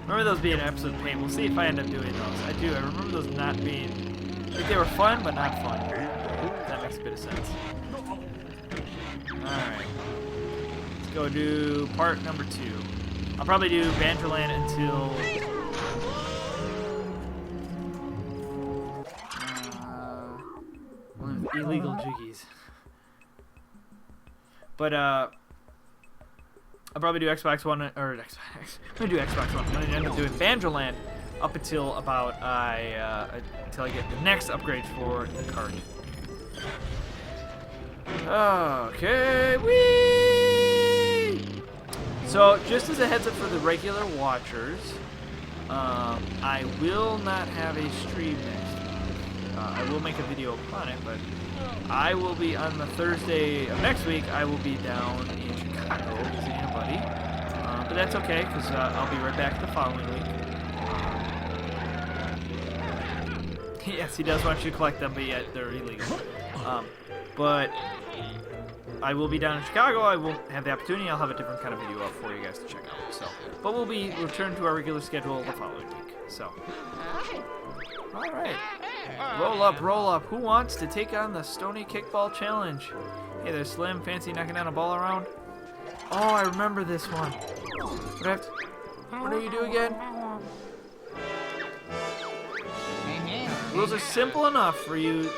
Remember those being an absolute pain. We'll see if I end up doing those. I do. I remember those not being... I think they were fun, but not fun. That makes a bit of sense. Alright. Let's go do part number 2. I'll probably do Banjo Land until... one of the illegal Jiggies. But, I'll probably do Xbox One or Xbox. I'm gonna do Xbox One. I'm gonna end up doing Banjo Land up until about until I get the next upgrade for the cart. Okay, whee! So just as a heads up for the regular watchers, I will not have a stream next week. I will make a video upon it, but I will be on the Thursday of next week. I will be down in Chicago visiting a buddy, but that's okay because I'll be right back the following week. Yes, he does want you to collect them, but yet they're illegal. But I will be down in Chicago. I will have the opportunity. I'll have a different kind of video up for you guys to check out. So, but we'll be returned to our regular schedule the following week. So, all right, roll up, roll up. Who wants to take on the Stony Kickball Challenge? Hey there, Slim. Fancy knocking down a ball around? Oh, I remember this one. What do you do again? Rules are simple enough for you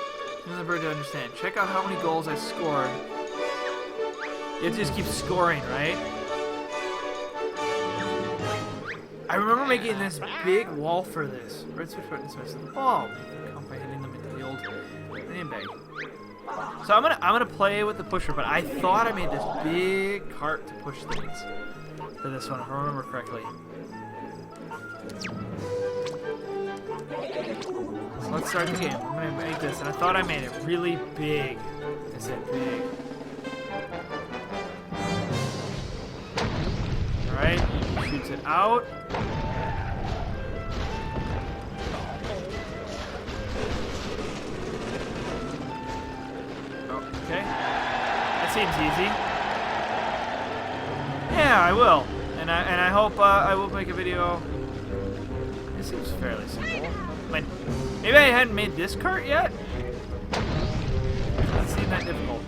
and the bird to understand. Check out how many goals I scored. You have to just keep scoring, right? I remember making this big wall for this. Red switch button switch to the ball. Count by hitting them into the old name bag. So I'm gonna play with the pusher, but I thought I made this big cart to push things for this one, if I remember correctly. So let's start the game. I'm gonna make this, and I thought I made it really big. I said big. Alright, shoots it out. Okay. That seems easy. Yeah, I will. And I hope I will make a video. This seems fairly simple. Maybe I hadn't made this cart yet? Doesn't seem that difficult.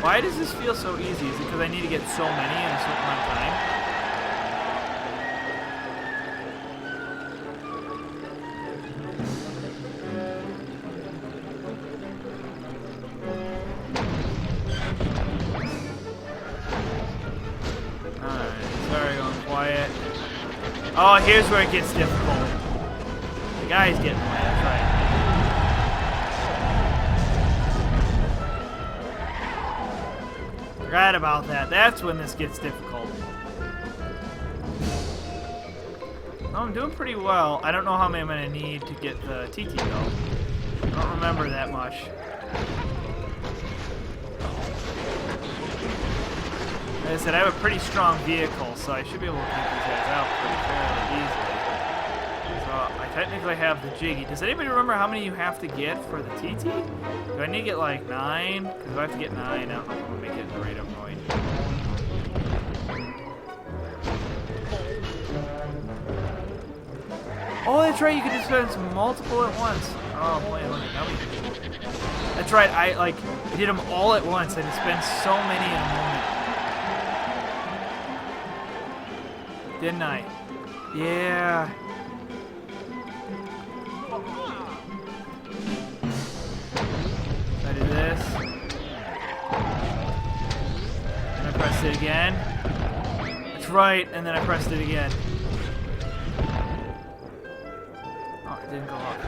Why does this feel so easy? Is it because I need to get so many in a certain amount of time? Oh, here's where it gets difficult. The guy's getting away, that's right. Forgot about that. That's when this gets difficult. Oh, I'm doing pretty well. I don't know how many I'm going to need to get the TT, though. I don't remember that much. Like I said, I have a pretty strong vehicle, so I should be able to take these guys out pretty fairly easily. So I technically have the Jiggy. Does anybody remember how many you have to get for the TT? Do I need to get like 9? Because if I have to get 9, I don't know if I'm going to make it at the rate I'm going. Oh, that's right, you can dispense multiple at once. Oh boy, look at that. That's right, I did them all at once. I dispensed so many in a moment. Didn't I? Yeah. I do this. And I pressed it again. That's right, and then I pressed it again. Oh, it didn't go up.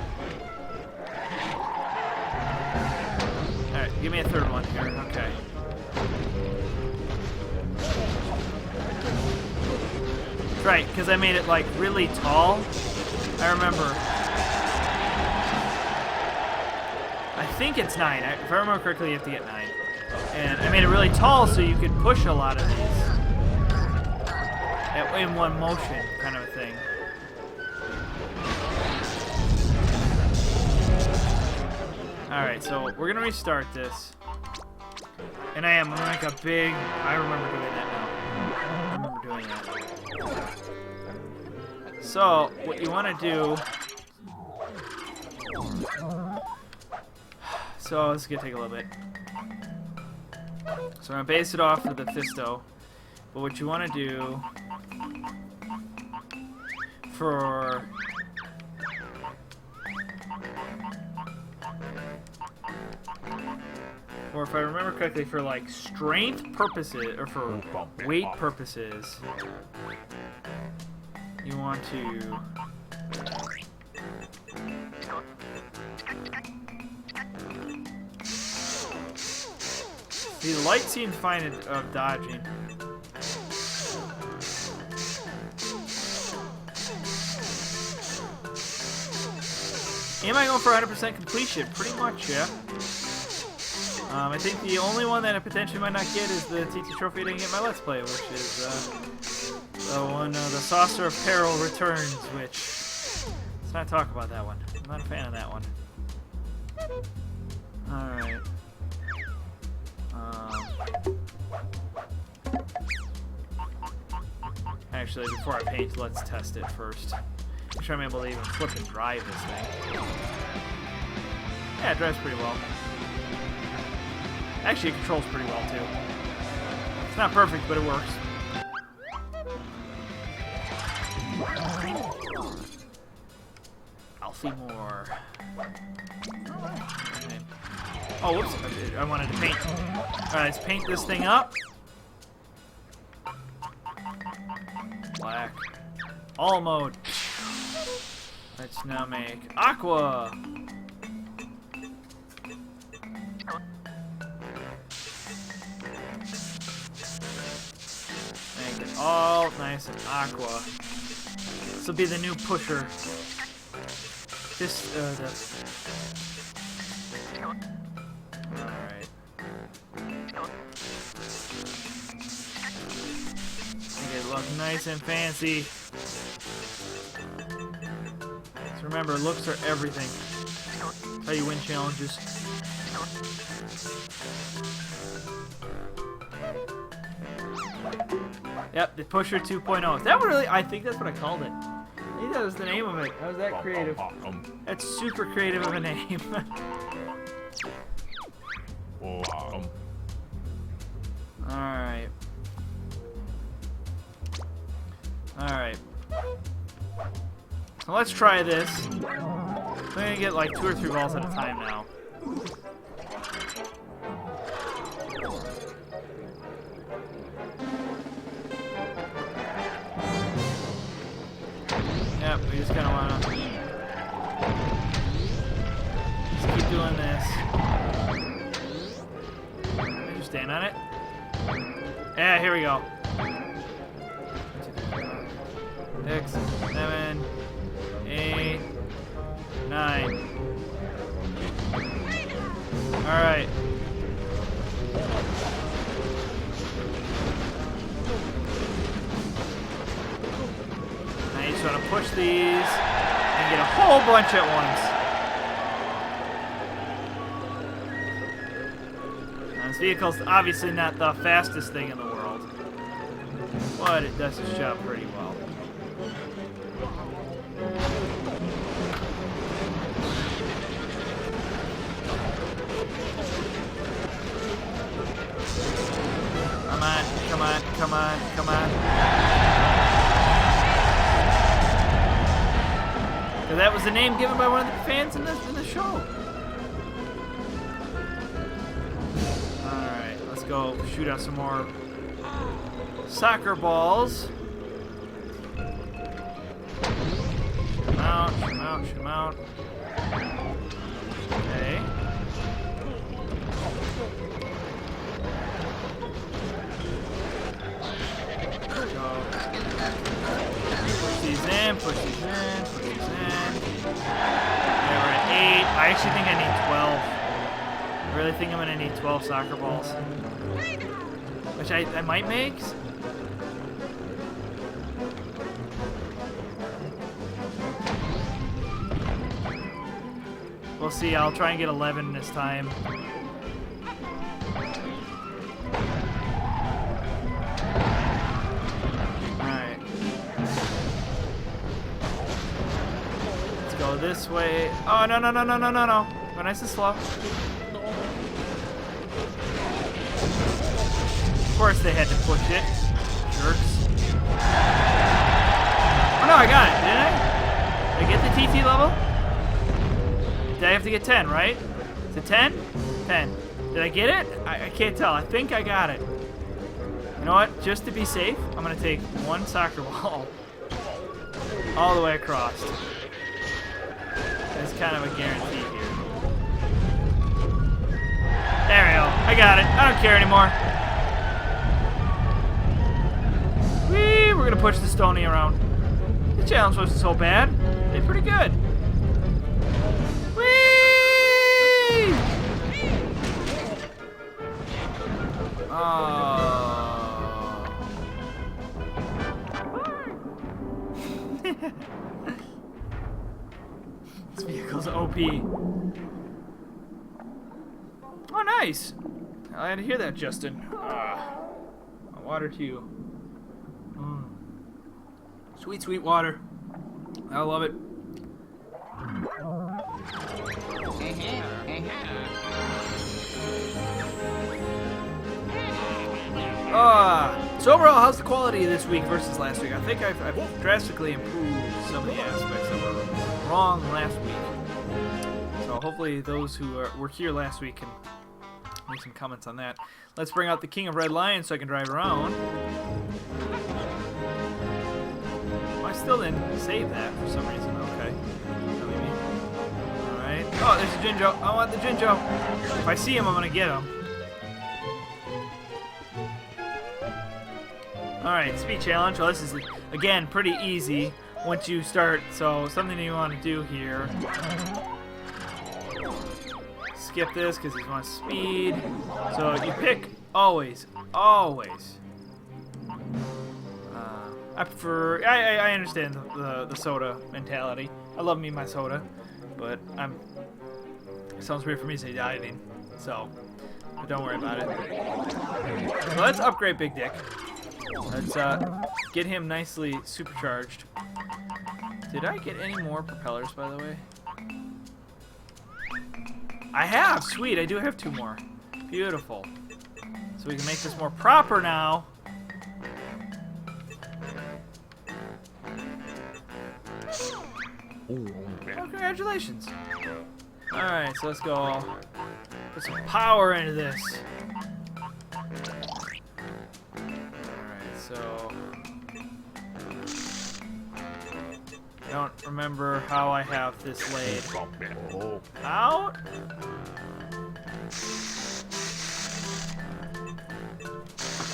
Alright, give me a third one here. Okay. Right, because I made it like really tall. I remember. I think it's 9. If I remember correctly, you have to get 9. And I made it really tall so you could push a lot of these in one motion, kind of a thing. Alright, so we're gonna restart this. And I'm gonna make a big. I remember doing that now. I remember doing that. So, what you want to do... So, this is going to take a little bit. So, I'm going to base it off of the Fisto. But what you want to do... For... or if I remember correctly, for like strength purposes or for weight purposes, you want to. See, the light seems fine of dodging. Am I going for 100% completion? Pretty much, yeah. I think the only one that I potentially might not get is the TT trophy I didn't get my Let's Play, which is the one, the Saucer of Peril Returns, which... Let's not talk about that one. I'm not a fan of that one. Alright. Actually, before I paint, let's test it first. Make sure I'm able to even flip and drive this thing. Yeah, it drives pretty well. Actually, it controls pretty well, too. It's not perfect, but it works. Alfie Moore. Okay. Oh, whoops. I wanted to paint. Alright, let's paint this thing up. Black. All mode. Let's now make aqua. Make it all nice and aqua. This will be the new pusher. This, Alright. Make it look nice and fancy. So remember, looks are everything. That's how you win challenges. Yep, the Pusher 2.0. Is that what really? I think that's what I called it. I think that was the name of it. How was that creative? That's super creative of a name. Alright. Alright. So let's try this. I'm gonna get like 2 or 3 balls at a time now. Yep, we just kinda wanna just keep doing this. Just stand on it. Yeah, here we go. 6, 7, 8, 9. Alright. Now you just want to push these and get a whole bunch at once. Now, this vehicle's obviously not the fastest thing in the world, but it does its job pretty well. Come on, come on, come on, come on. So that was the name given by one of the fans in the show. Alright, let's go shoot out some more soccer balls. Shoot them out, shoot them out, shoot them out. Okay. Push these in, push these in, push these in. Okay, we're at 8. I actually think I need 12. I really think I'm gonna need 12 soccer balls. Which I might make. We'll see, I'll try and get 11 this time. This way. Oh, no, no, no, no, no, no, no. Go nice and slow. Of course they had to push it. Jerks. Oh, no, I got it, didn't I? Did I get the TT level? Did I have to get 10, right? Is it 10? 10. Did I get it? I can't tell. I think I got it. You know what? Just to be safe, I'm going to take one soccer ball all the way across. That's kind of a guarantee here. There we go. I got it. I don't care anymore. Whee! We're going to push the Stony around. The challenge wasn't so bad. Did pretty good. Whee! Oh. This vehicle's OP. Oh, nice. I had to hear that, Justin. Water to you. Sweet, sweet water. I love it. So overall, how's the quality of this week versus last week? I think I've drastically improved some of the aspects that were wrong last week. So hopefully those who were here last week can make some comments on that. Let's bring out the King of Red Lion so I can drive around. I still didn't save that for some reason. Okay. Alright. Oh, there's a Jinjo. I want the Jinjo. If I see him, I'm going to get him. Alright, speed challenge. Well, this is, again, pretty easy once you start. So, something you want to do here. Skip this because he wants speed. So, you pick always. I prefer. I understand the soda mentality. I love me my soda, but it sounds weird for me to say dieting, so but don't worry about it. So let's upgrade Big Dick. Let's get him nicely supercharged. Did I get any more propellers, by the way? I have. Sweet. I do have 2 more. Beautiful. So we can make this more proper now. Oh, congratulations. Alright, so let's go put some power into this. Alright, so I don't remember how I have this laid out.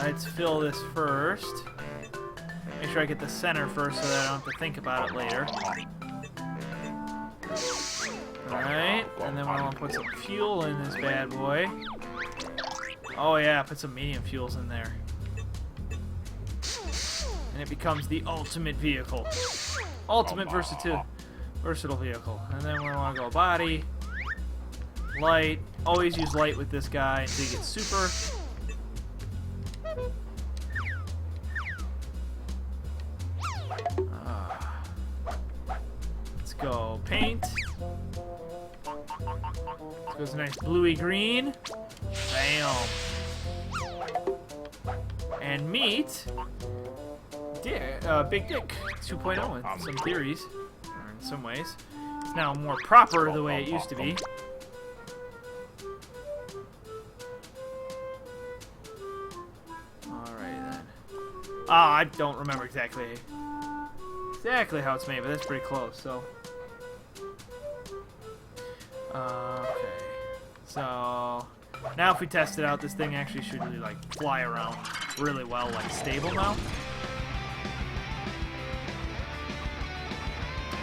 Let's fill this first. Make sure I get the center first so that I don't have to think about it later. Alright, and then we want to put some fuel in this bad boy. Oh yeah, put some medium fuels in there. And it becomes the ultimate vehicle. Ultimate versatile vehicle. And then we want to go body, light. Always use light with this guy until you get super. Let's go paint. Goes a nice bluey green. Bam. And meat. Big Dick 2.0 in some theories, or in some ways. It's now more proper the way it used to be. Alright then. I don't remember exactly how it's made, but that's pretty close, so. Okay. So now if we test it out, this thing actually should really like fly around really well, like stable now.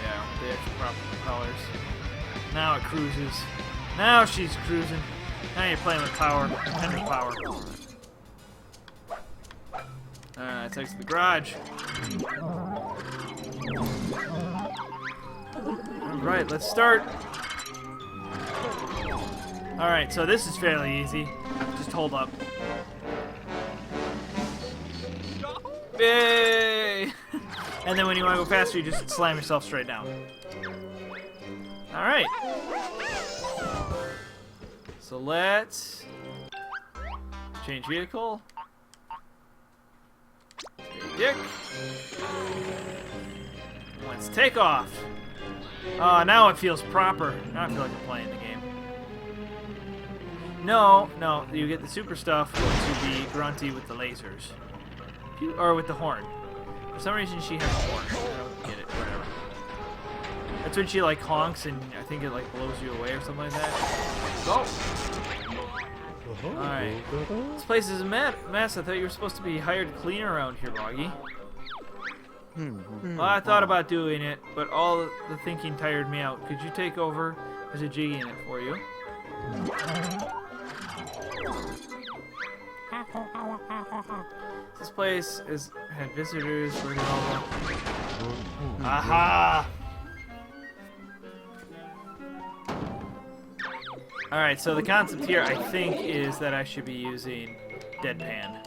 Yeah, with the extra proper propellers. Now it cruises. Now she's cruising. Now you're playing with power, engine power. It takes the garage. Alright, let's start. Alright, so this is fairly easy. Just hold up. Yay! And then when you want to go faster, you just slam yourself straight down. Alright. So let's change vehicle. Dick. Let's take off. Now it feels proper. Now I feel like I'm playing the game. No, you get the super stuff once you be grunty with the lasers. Or with the horn. For some reason she has a horn. I don't get it, whatever. That's when she like honks and I think it like blows you away or something like that. Go! Alright. This place is a mess. I thought you were supposed to be hired cleaner around here, Boggy. Well, I thought about doing it, but all the thinking tired me out. Could you take over? There's a jiggy in it for you. This place had visitors. Where did all go? Aha! Alright, so the concept here, I think, is that I should be using Deadpan.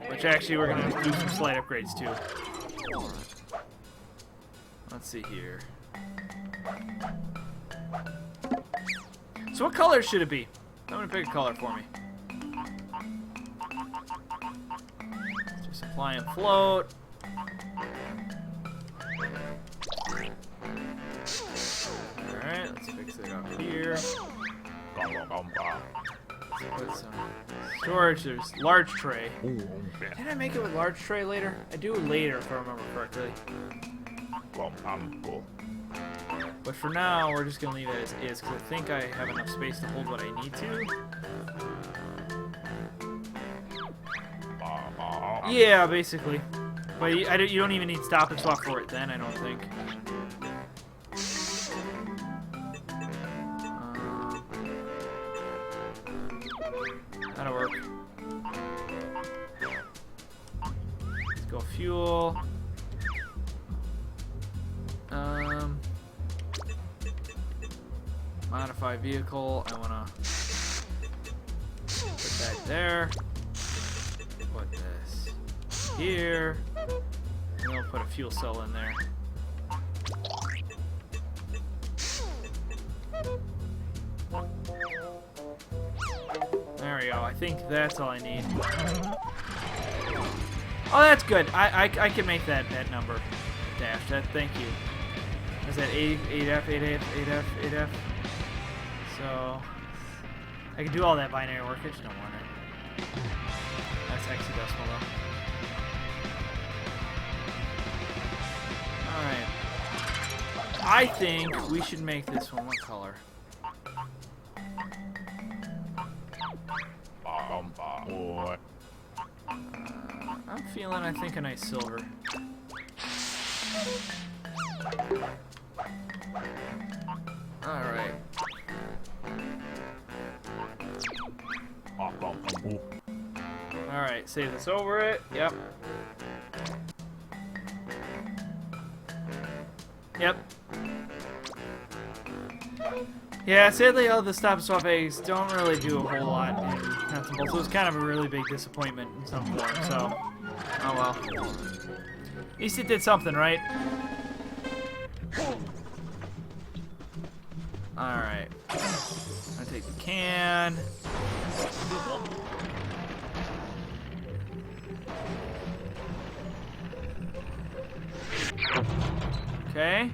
Which actually we're going to do some slight upgrades too. Let's see here. So what color should it be? I'm going to pick a color for me. Just apply and float. Alright, let's fix it up here. Put some storage. There's large tray. Can I make it with large tray later? I do later if I remember correctly. But for now, we're just gonna leave it as is because I think I have enough space to hold what I need to. Yeah, basically. But you don't even need stop and swap for it then, I don't think. That'll work. Let's go fuel. Modify vehicle. I wanna put that there. Put this here. And we'll put a fuel cell in there. There we go. I think that's all I need. Oh, that's good. I can make that number dash. Thank you. Is that 8F? So I can do all that binary work. I just don't want it. That's hexadecimal though. All right. I think we should make this one. What color? I'm feeling, I think, a nice silver. Alright. Alright, save this over it. Yep. Yep. Yeah, sadly all the stop and swap eggs don't really do a whole lot in nuts and bolts. It was kind of a really big disappointment in some form, so oh well. At least it did something, right? Alright. I'm gonna take the can. Okay.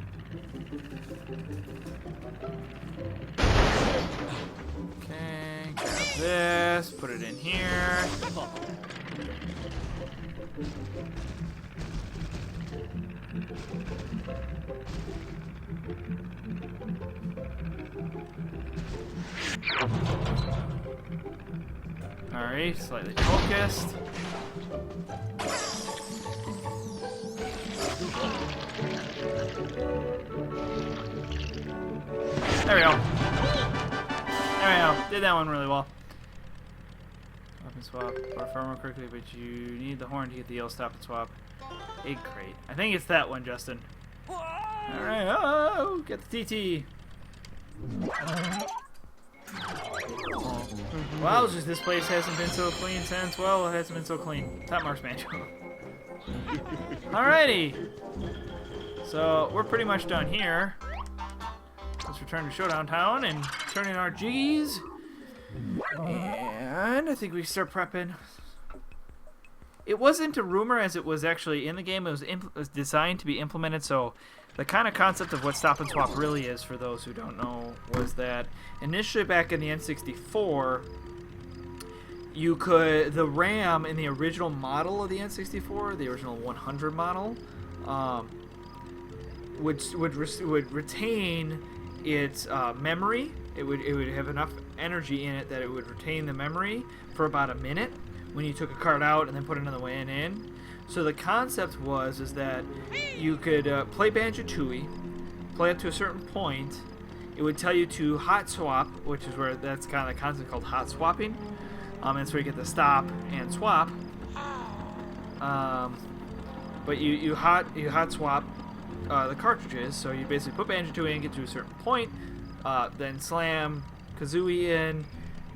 Okay, grab this, put it in here. Alright, slightly focused. There we go. There we go. Did that one really well. Weapon swap or farmer quickly, but you need the horn to get the yellow stop and swap. Egg crate. I think it's that one, Justin. Alright, oh, get the TT. Wowzers, this place hasn't been so clean since, well, it hasn't been so clean. Top marks, Banjo. Alrighty. So, we're pretty much done here. Let's return to Showdown Town and turn in our G's. And I think we can start prepping. It wasn't a rumor as it was actually in the game. It was designed to be implemented, so the kind of concept of what stop and swap really is, for those who don't know, was that initially back in the N64, the RAM in the original model of the N64, the original 100 model, would retain its memory. It would have enough energy in it that it would retain the memory for about a minute when you took a card out and then put another one in. So the concept is that you could play Banjo Kazooie, play up to a certain point. It would tell you to hot swap, which is where that's kind of the concept called hot swapping. That's where you get the stop and swap. But you hot swap the cartridges. So you basically put Banjo Kazooie in, get to a certain point, then slam Kazooie in,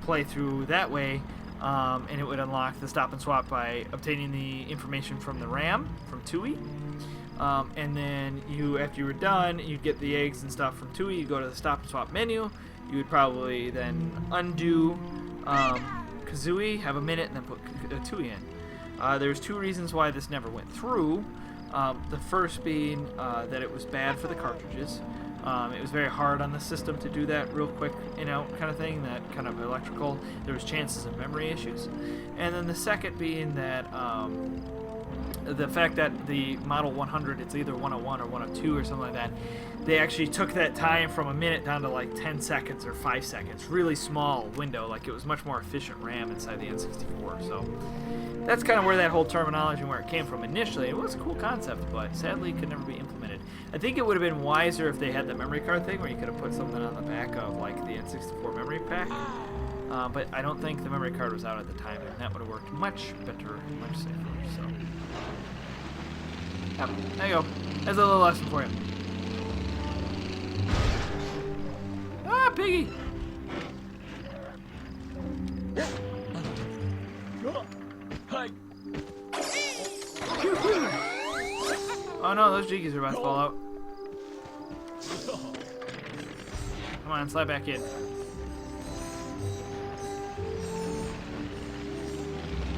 play through that way. And it would unlock the stop and swap by obtaining the information from the RAM, from Tooie. And then after you were done, you'd get the eggs and stuff from Tooie. You go to the stop and swap menu. You would probably then undo Kazooie, have a minute, and then put Tooie in. There's two reasons why this never went through. The first being that it was bad for the cartridges. It was very hard on the system to do that real quick, kind of thing, that kind of electrical. There was chances of memory issues. And then the second being that the fact that the Model 100, it's either 101 or 102 or something like that, they actually took that time from a minute down to like 10 seconds or 5 seconds. Really small window. Like, it was much more efficient RAM inside the N64. So that's kind of where that whole terminology and where it came from initially. It was a cool concept, but sadly it could never be implemented. I think it would have been wiser if they had the memory card thing where you could have put something on the back of like the N64 memory pack. But I don't think the memory card was out at the time, and that would have worked much better, much safer. So, yep, there you go. There's a little lesson for you. Ah, piggy! Oh no, those jiggies are about to fall out. Come on, slide back in.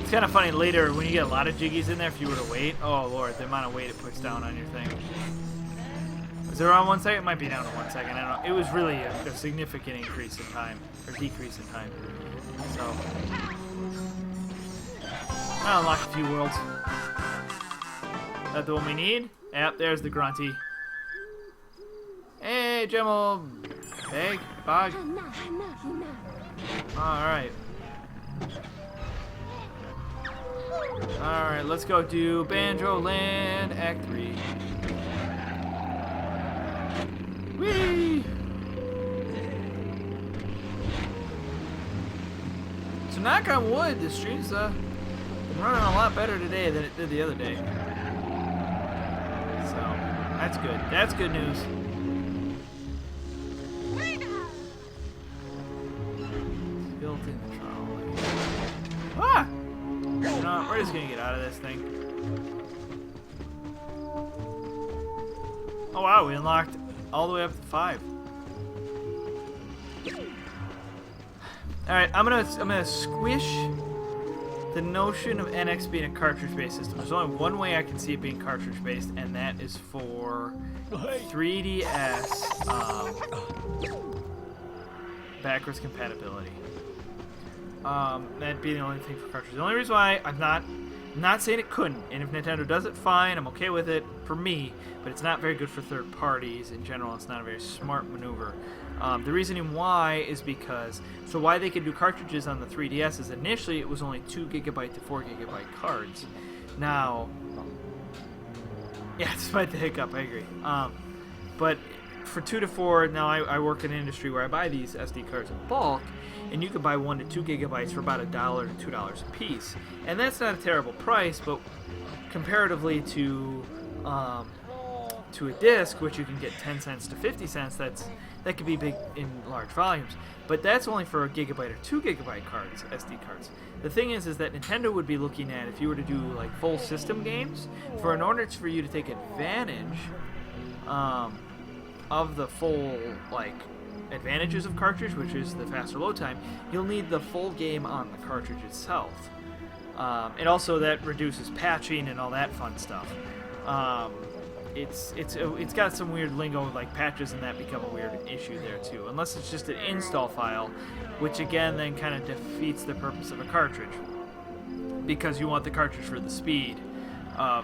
It's kind of funny later when you get a lot of jiggies in there, if you were to wait. Oh lord, the amount of weight it puts down on your thing. Is it around 1 second? It might be down to 1 second. I don't know. It was really a significant increase in time, or decrease in time. So, I'll unlock a few worlds. Is that the one we need? Yep, there's the grunty. Hey, Gemmel. Bag? Bog? Alright. Alright, let's go do Banjo Land Act 3. Whee! So knock on wood, the stream's been running a lot better today than it did the other day. So, that's good. That's good news. Built in the trolley. Ah! You know, we're just gonna get out of this thing. Oh wow, we unlocked all the way up to 5. Alright, I'm gonna squish the notion of NX being a cartridge-based system. There's only one way I can see it being cartridge-based, and that is for 3DS backwards compatibility. That'd be the only thing for cartridges. The only reason why I'm not saying it couldn't, and if Nintendo does it, fine, I'm okay with it for me, but it's not very good for third parties in general. It's not a very smart maneuver. The reasoning why is because, so why they could do cartridges on the 3DS is initially it was only 2 GB to 4 GB cards. Now, yeah, despite the hiccup, I agree. But for 2 to 4, now I work in an industry where I buy these SD cards in bulk, and you can buy 1 to 2 gigabytes for about $1 to $2 a piece. And that's not a terrible price, but comparatively to a disc, which you can get 10 cents to 50 cents, that could be big in large volumes. But that's only for 1 gigabyte or 2 gigabyte cards, SD cards. The thing is that Nintendo would be looking at, if you were to do like full system games, in order for you to take advantage of the full advantages of cartridge, which is the faster load time, you'll need the full game on the cartridge itself. And also that reduces patching and all that fun stuff. it's got some weird lingo, like patches and that become a weird issue there too. Unless it's just an install file, which again then kind of defeats the purpose of a cartridge, because you want the cartridge for the speed,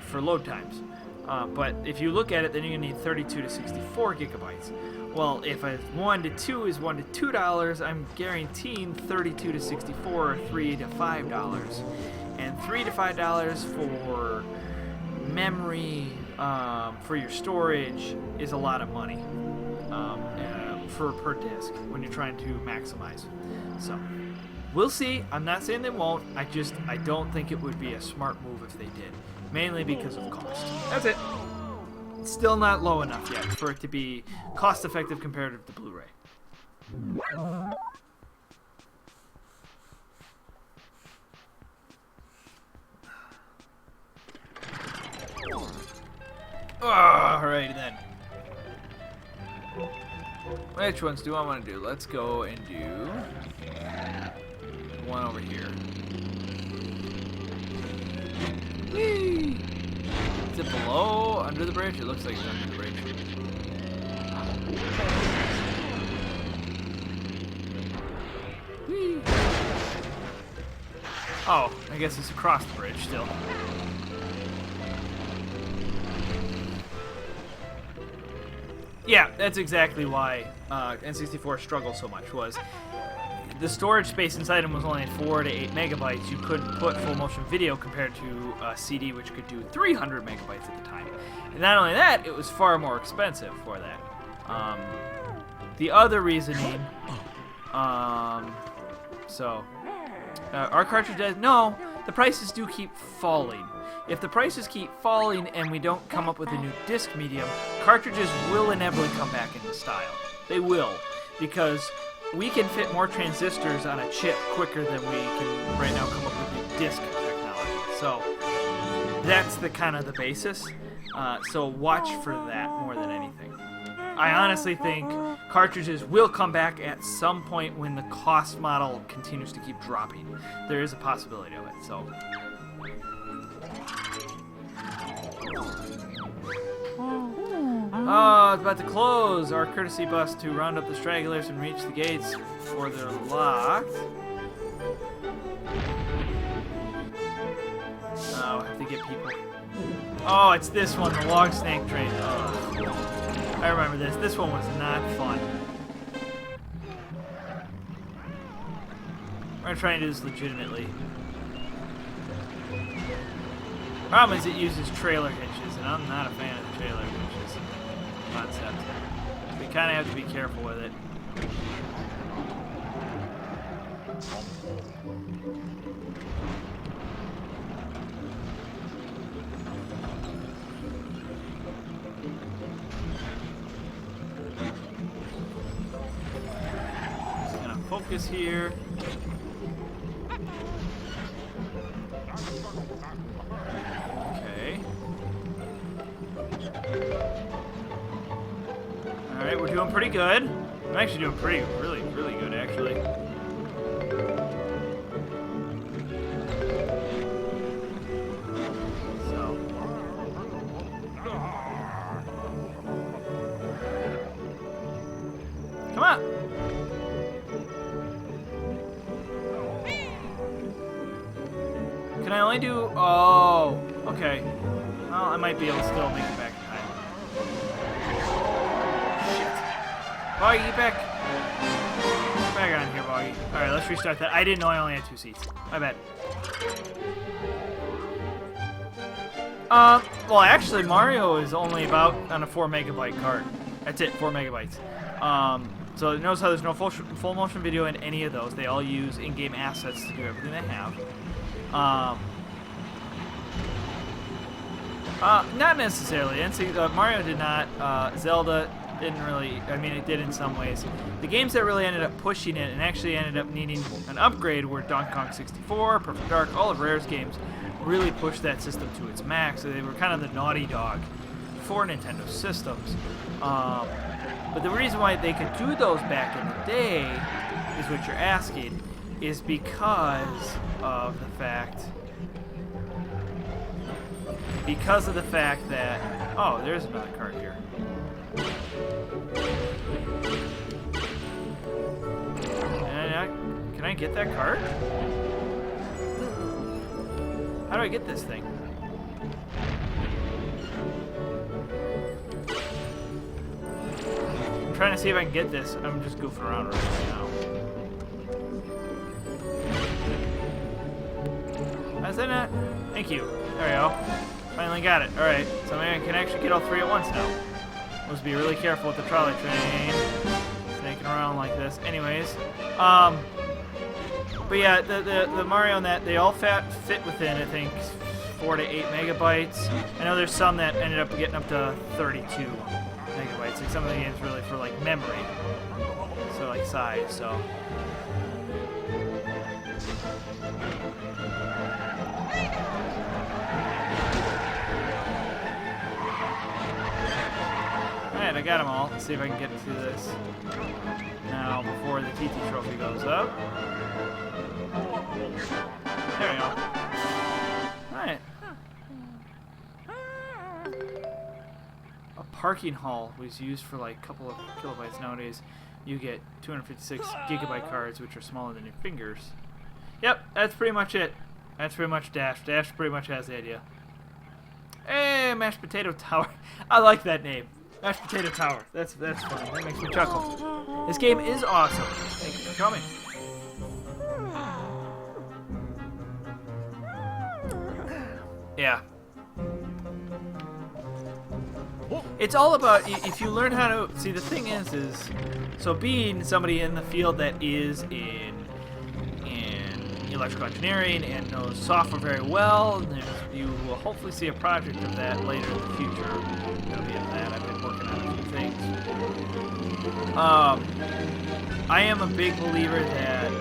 for load times. But if you look at it, then you're gonna need 32 to 64 gigabytes. Well, if a 1 to 2 is $1 to $2, I'm guaranteeing 32 to 64 are $3 to $5, and $3 to $5 for memory, for your storage is a lot of money per disc when you're trying to maximize. So we'll see. I'm not saying they won't. I don't think it would be a smart move if they did, mainly because of cost. That's it. It's still not low enough yet for it to be cost effective comparative to Blu-ray. Alrighty then. Which ones do I want to do? Let's go and do one over here. Whee! Is it below, under the bridge? It looks like it's under the bridge. Whee! Oh, I guess it's across the bridge still. Yeah, that's exactly why N64 struggled so much, was the storage space inside them was only 4 to 8 megabytes. You couldn't put full motion video compared to a CD, which could do 300 megabytes at the time. And not only that, it was far more expensive for that. The other reasoning, our cartridge does, no, the prices do keep falling. If the prices keep falling and we don't come up with a new disc medium, cartridges will inevitably come back into style. They will, because we can fit more transistors on a chip quicker than we can right now come up with new disc technology. So that's the kind of the basis. So watch for that more than anything. I honestly think cartridges will come back at some point when the cost model continues to keep dropping. There is a possibility of it. So. Oh, it's about to close. Our courtesy bus to round up the stragglers and reach the gates before they're locked. Oh, I have to get people. Oh, it's this one, the log snake train. Oh. I remember this. This one was not fun. We're gonna try and do this legitimately. Problem is it uses trailer hitches, and I'm not a fan of the trailer hitches concept. We kind of have to be careful with it. Just gonna focus here. Okay. Alright, we're doing pretty good. I'm actually doing really good, actually. So. Come on! Can I only do... Oh, okay. Well, I might be able to still make it back in time. Shit. Boggy, get back. Get back on here, Boggy. Alright, let's restart that. I didn't know I only had 2 seats. My bad. Well, actually, Mario is only about on a 4 megabyte card. That's it, 4 megabytes. So notice how there's no full motion video in any of those. They all use in-game assets to do everything they have. Not necessarily. Mario did not. Zelda didn't really. I mean, it did in some ways. The games that really ended up pushing it and actually ended up needing an upgrade were Donkey Kong 64, Perfect Dark, all of Rare's games really pushed that system to its max. So they were kind of the naughty dog for Nintendo systems. But the reason why they could do those back in the day, is what you're asking, is because of the fact because of the fact that... Oh, there's another card here. Can I get that card? How do I get this thing? I'm trying to see if I can get this. I'm just goofing around right now. How's that not? Thank you. There we go. Finally got it. Alright, so maybe I can actually get all three at once now. Must be really careful with the trolley train. Snaking around like this. Anyways, but yeah, the Mario and that, they all fit within, I think, 4 to 8 megabytes. I know there's some that ended up getting up to 32 megabytes. Like some of the games really for like memory, so like size. So. Alright, I got them all. Let's see if I can get to this now before the TT trophy goes up. There we go. Alright. A parking hall was used for like a couple of kilobytes. Nowadays, you get 256 gigabyte cards, which are smaller than your fingers. Yep, that's pretty much it. That's pretty much Dash. Dash pretty much has the idea. Hey, Mashed Potato Tower. I like that name. Mashed Potato Tower. That's funny. That makes me chuckle. This game is awesome. Thank you for coming. Yeah. It's all about, if you learn how to, see the thing is, so being somebody in the field that is in electrical engineering and knows software very well, you will hopefully see a project of that later in the future. That'll be in that. I've been working on a few things. I am a big believer that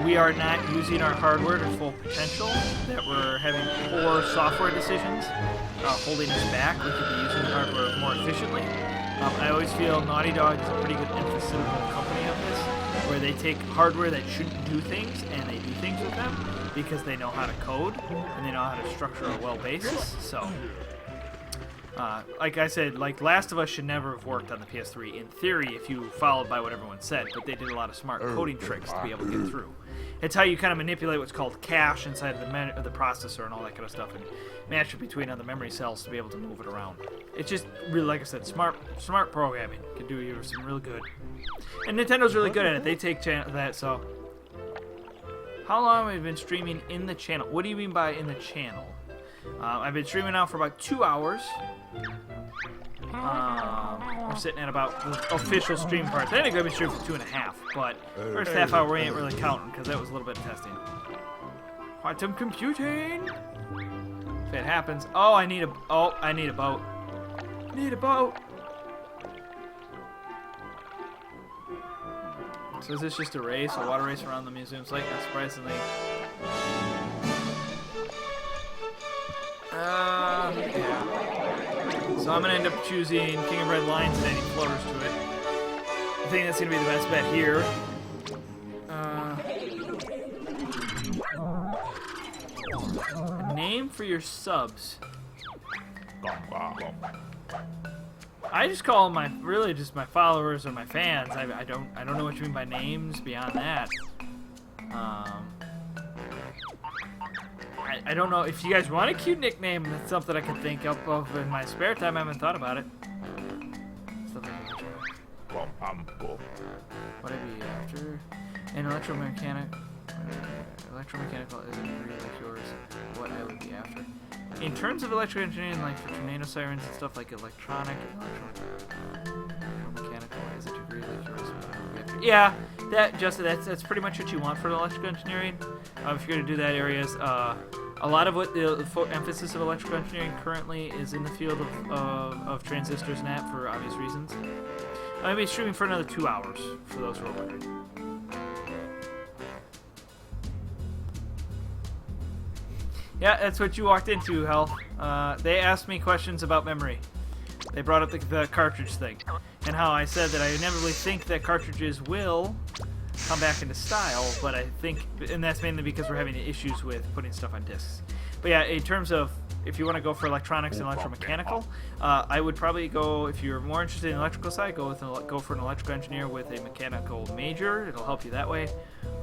we are not using our hardware to full potential, that we're having poor software decisions holding us back. We could be using the hardware more efficiently. I always feel Naughty Dog is a pretty good infrastructural company of this, where they take hardware that shouldn't do things and they do things with them because they know how to code and they know how to structure a well basis. So, like I said, like Last of Us should never have worked on the PS3 in theory if you followed by what everyone said, but they did a lot of smart coding tricks to be able to get through. It's how you kind of manipulate what's called cache inside of the processor and all that kind of stuff, and match it between other memory cells to be able to move it around. It's just really, like I said, smart programming can do you some real good. And Nintendo's really good at it. They take that. So, how long have we been streaming in the channel? What do you mean by in the channel? I've been streaming now for about 2 hours. We're sitting at about the official stream part. Then I'm going to be streaming for 2.5, but first half hour we ain't really counting because that was a little bit of testing. Quantum computing. If it happens, I need a boat. Need a boat. So is this just a race, a water race around the museum site? Not surprisingly. Yeah. So I'm gonna end up choosing King of Red Lions and adding floaters to it. I think that's gonna be the best bet here. A name for your subs. I just call them really just my followers or my fans. I don't know what you mean by names beyond that. I don't know if you guys want a cute nickname. That's something I can think of in my spare time. I haven't thought about it. What I'd be after? An electromechanical is a degree like yours. What I would be after. In terms of electrical engineering, like for tornado sirens and stuff like electronic and electromechanical is a degree like yours. What I would be after. Yeah, that's pretty much what you want for electrical engineering. If you're going to do that areas, a lot of what the emphasis of electrical engineering currently is in the field of transistors and that for obvious reasons. I'm going to be streaming for another 2 hours for those who are wondering. Yeah, that's what you walked into, Hell. They asked me questions about memory. They brought up the cartridge thing. And how I said that I inevitably think that cartridges will come back into style, but I think, and that's mainly because we're having issues with putting stuff on discs. But yeah, in terms of if you want to go for electronics and electromechanical, I would probably go, if you're more interested in the electrical side, go for an electrical engineer with a mechanical major. It'll help you that way,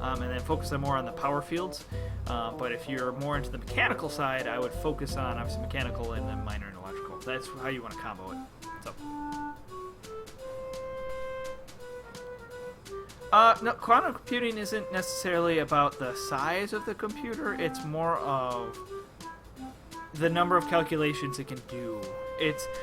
and then focus more on the power fields. But if you're more into the mechanical side, I would focus on obviously mechanical and then minor in electrical. That's how you want to combo it. So. No, quantum computing isn't necessarily about the size of the computer. It's more of the number of calculations it can do.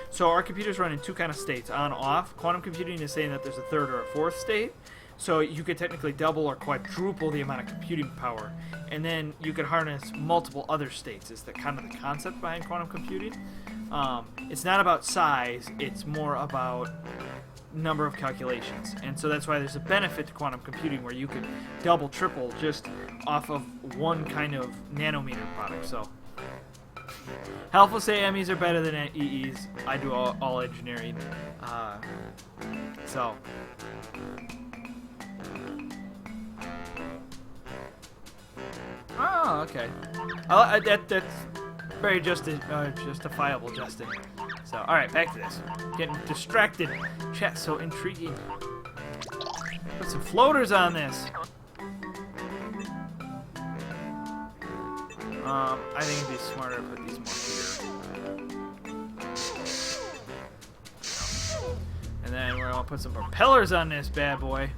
So our computers run in two kind of states, on, off. Quantum computing is saying that there's a third or a fourth state. So you could technically double or quadruple the amount of computing power. And then you could harness multiple other states is the kind of the concept behind quantum computing. It's not about size. It's more about number of calculations, and so that's why there's a benefit to quantum computing where you could double, triple just off of one kind of nanometer product. So helpful say MEs are better than EEs. I do all engineering, so oh, okay. That's very justifiable, Justin. So, alright, back to this. Getting distracted. Chat's so intriguing. Put some floaters on this. I think it'd be smarter to put these more here. And then we're gonna put some propellers on this bad boy.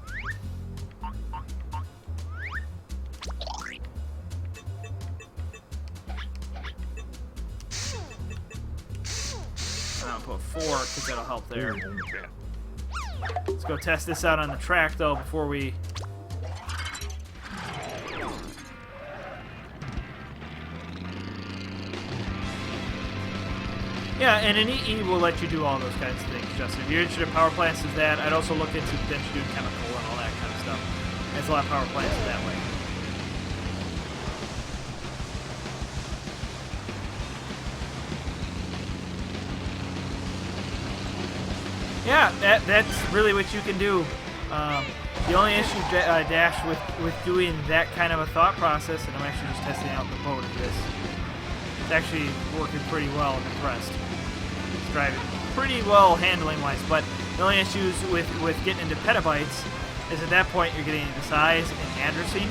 Put 4 because that'll help there. Let's go test this out on the track though before we. Yeah, and an EE will let you do all those kinds of things, Justin. If you're interested in power plants, is that I'd also look into potentially doing chemical and all that kind of stuff. There's a lot of power plants that way. Yeah, that's really what you can do. The only issue, Dash, with doing that kind of a thought process, and I'm actually just testing out the boat of this, it's actually working pretty well. I'm impressed. It's driving pretty well handling-wise, but the only issues with getting into petabytes is at that point you're getting into size and addressing.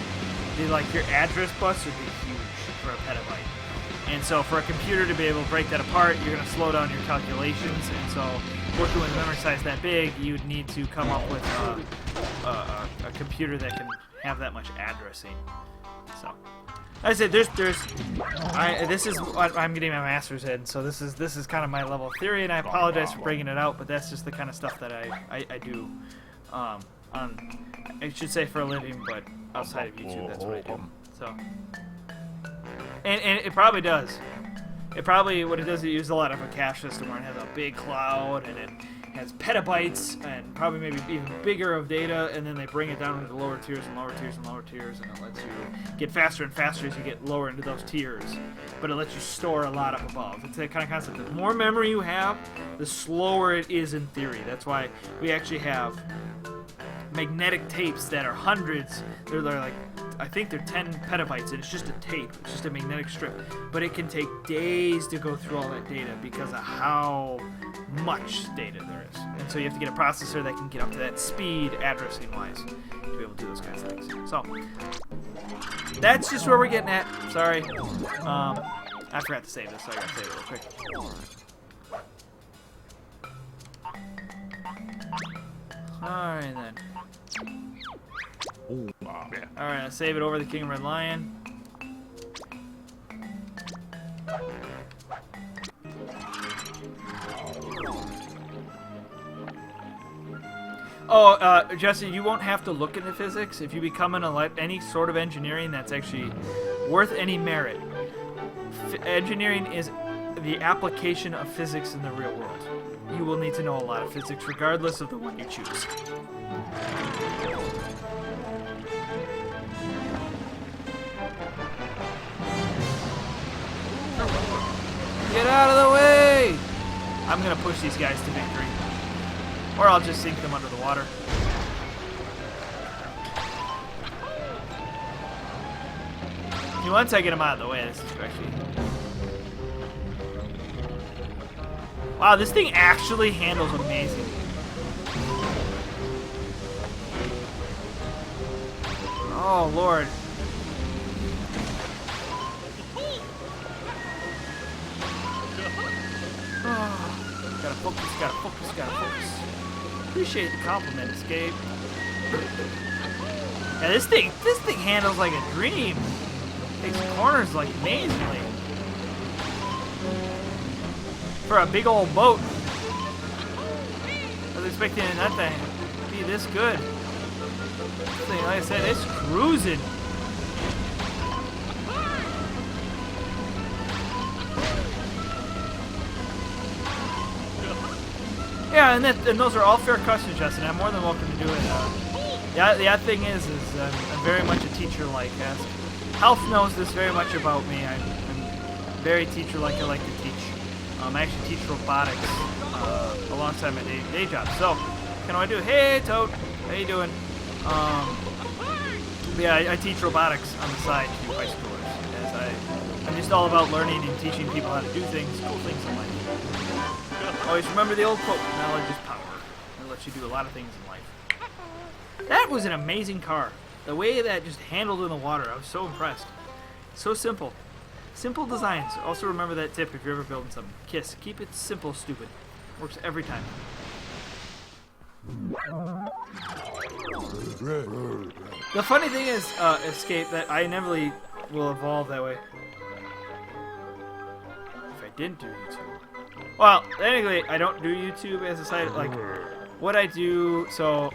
Like your address bus would be huge for a petabyte. And so for a computer to be able to break that apart, you're going to slow down your calculations, and so working with a memory size that big, you'd need to come up with a computer that can have that much addressing. So, I said, this is what I'm getting my master's in. So this is kind of my level of theory, and I apologize for bringing it out, but that's just the kind of stuff that I do. I should say for a living, but outside of YouTube, that's what I do. So, and it probably does. It probably, what it does, it uses a lot of a cache system where it has a big cloud and it has petabytes and probably maybe even bigger of data, and then they bring it down into lower tiers and lower tiers and lower tiers, and it lets you get faster and faster as you get lower into those tiers. But it lets you store a lot up above. It's that kind of concept. The more memory you have, the slower it is in theory. That's why we actually have magnetic tapes that are hundreds. They're like, I think they're 10 petabytes, and it's just a tape. It's just a magnetic strip. But it can take days to go through all that data because of how much data there is. And so you have to get a processor that can get up to that speed, addressing-wise, to be able to do those kinds of things. So, that's just where we're getting at. Sorry. I forgot to save this, so I gotta save it real quick. Alright, then. Alright, I'll save it over the King Red Lion. Oh, Jesse, you won't have to look into physics if you become any sort of engineering that's actually worth any merit. Engineering is the application of physics in the real world. You will need to know a lot of physics regardless of the one you choose. Get out of the way! I'm gonna push these guys to victory. Or I'll just sink them under the water. See, once I get them out of the way, this is actually... Wow, this thing actually handles amazing. Oh, Lord. Oh, gotta focus, gotta focus, gotta focus. Appreciate the compliment, Escape. Yeah, this thing handles like a dream. Takes corners like amazingly. For a big old boat. I was expecting that to be this good. This thing, like I said, it's cruising. Yeah, and those are all fair questions, Justin. I'm more than welcome to do it. The odd thing is I'm very much a teacher-like. Health knows this very much about me. I'm very teacher-like. I like to teach. I actually teach robotics alongside my day job. So, what can I do? Hey, Toad. How you doing? Yeah, I teach robotics on the side to high schoolers. As I'm just all about learning and teaching people how to do things, cool things in life. Always remember the old quote, knowledge is power. It lets you do a lot of things in life. That was an amazing car. The way that just handled in the water, I was so impressed. So simple. Simple designs. Also remember that tip if you're ever building something. KISS. Keep it simple, stupid. Works every time. The funny thing is, Escape, that I never will evolve that way. If I didn't do YouTube. Well, technically, I don't do YouTube as a side. Like, what I do, so...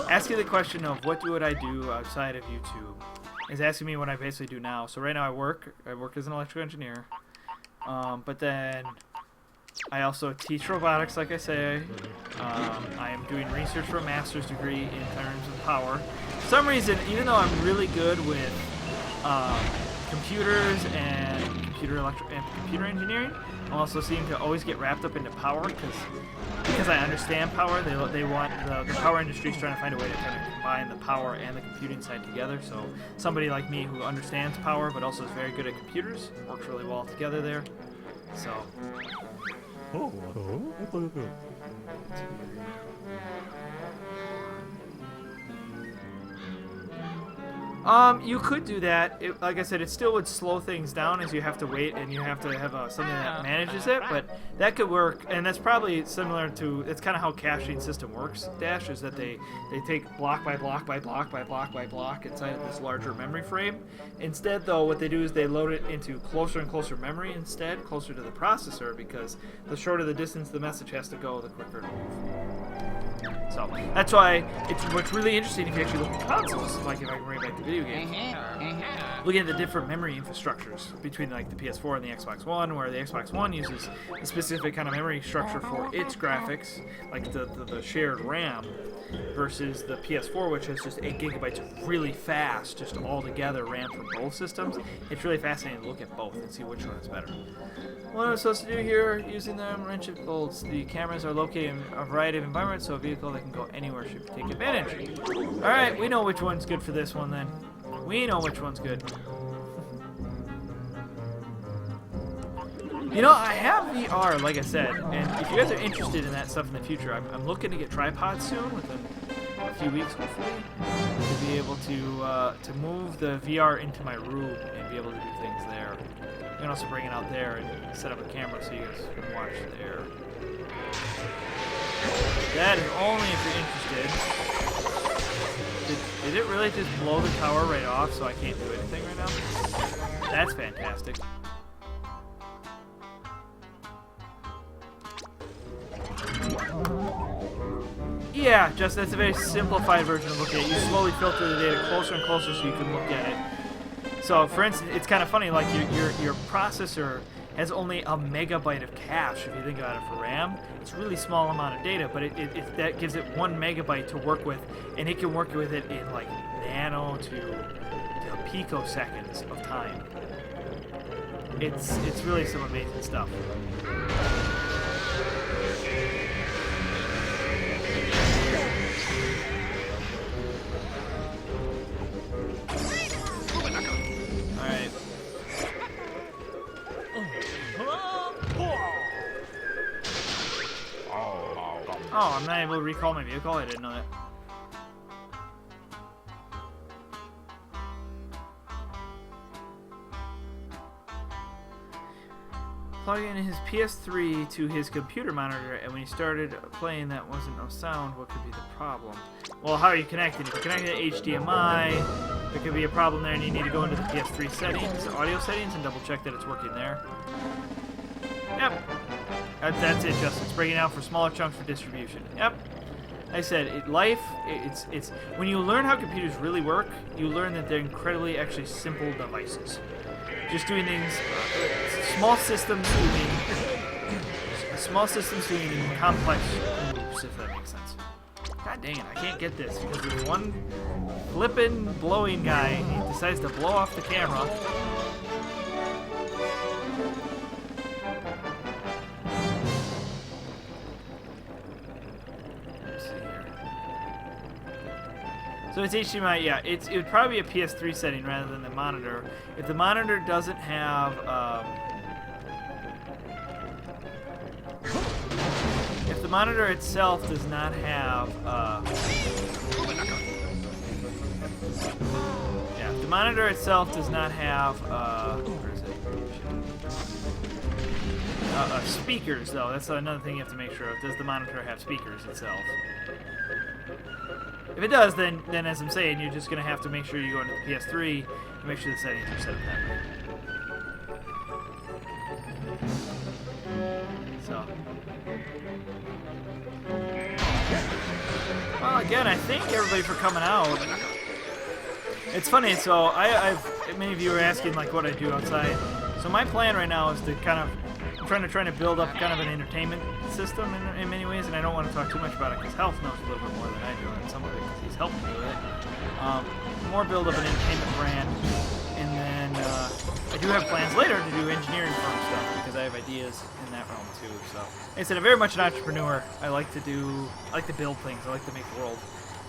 Asking the question of what would I do outside of YouTube is asking me what I basically do now. So right now I work as an electrical engineer, but then I also teach robotics, like I say. I am doing research for a master's degree in terms of power. For some reason, even though I'm really good with computers and computer engineering, I also seem to always get wrapped up into power because I understand power. They want the power industry is trying to find a way to kind of combine the power and the computing side together. So somebody like me who understands power but also is very good at computers works really well together there. So. You could do that. Like I said, it still would slow things down as you have to wait and you have to have something that manages it, but that could work, and that's probably similar to, it's kind of how caching system works, Dash, is that they take block by block by block by block by block inside of this larger memory frame. Instead, though, what they do is they load it into closer and closer memory instead, closer to the processor, because the shorter the distance the message has to go, the quicker it'll move. So, that's why what's really interesting if you actually look at consoles, like if I can bring back the video games, looking at the different memory infrastructures between like the PS4 and the Xbox One, where the Xbox One uses a specific kind of memory structure for its graphics, like the shared RAM, versus the PS4, which has just 8 gigabytes of really fast, just all together RAM for both systems. It's really fascinating to look at both and see which one is better. What I'm supposed to do here, using them wrench bolts, the cameras are located in a variety of environments, so a vehicle that can go anywhere should take advantage. Alright, we know which one's good for this one then. We know which one's good. You know, I have VR, like I said, and if you guys are interested in that stuff in the future, I'm looking to get tripods soon, within a few weeks hopefully, to be able to move the VR into my room and be able to do things there. You can also bring it out there and set up a camera so you guys can watch there. That is only if you're interested. Did it really just blow the tower right off so I can't do anything right now? That's fantastic. Yeah, just that's a very simplified version of looking at it. You slowly filter the data closer and closer so you can look at it. So, for instance, it's kind of funny, like your processor has only a megabyte of cache, if you think about it, for RAM. It's a really small amount of data, but that gives it 1 megabyte to work with, and it can work with it in like nano to picoseconds of time. It's really some amazing stuff. Oh, I'm not able to recall my vehicle? I didn't know that. Plug in his PS3 to his computer monitor, and when he started playing that wasn't no sound. What could be the problem? Well, how are you connected? If you're connected to HDMI, there could be a problem there, and you need to go into the PS3 settings, audio settings, and double check that it's working there. Yep. That's it, Justin. It's breaking out for smaller chunks for distribution. Yep. I said, it's when you learn how computers really work, you learn that they're incredibly, actually simple devices. Just doing things, small systems doing complex moves, if that makes sense. God dang it, I can't get this because there's one flippin' blowing guy. He decides to blow off the camera. So it's HDMI, yeah. It would probably be a PS3 setting rather than the monitor. If the monitor doesn't have, if the monitor itself does not have, yeah, if the monitor itself does not have, where is it? Speakers, though. That's another thing you have to make sure of. Does the monitor have speakers itself? If it does, then as I'm saying, you're just going to have to make sure you go into the PS3 and make sure the settings are set up that way. So. Well, again, I thank everybody for coming out. It's funny, so many of you are asking like what I do outside. So my plan right now is to kind of, I'm trying to build up kind of an entertainment system in many ways, and I don't want to talk too much about it because Health knows a little bit more than I do, and some of it because he's helping me with it. More build up an entertainment brand, and then I do have plans later to do engineering firm stuff because I have ideas in that realm too. So, like I said, I'm very much an entrepreneur. I like to build things. I like to make the world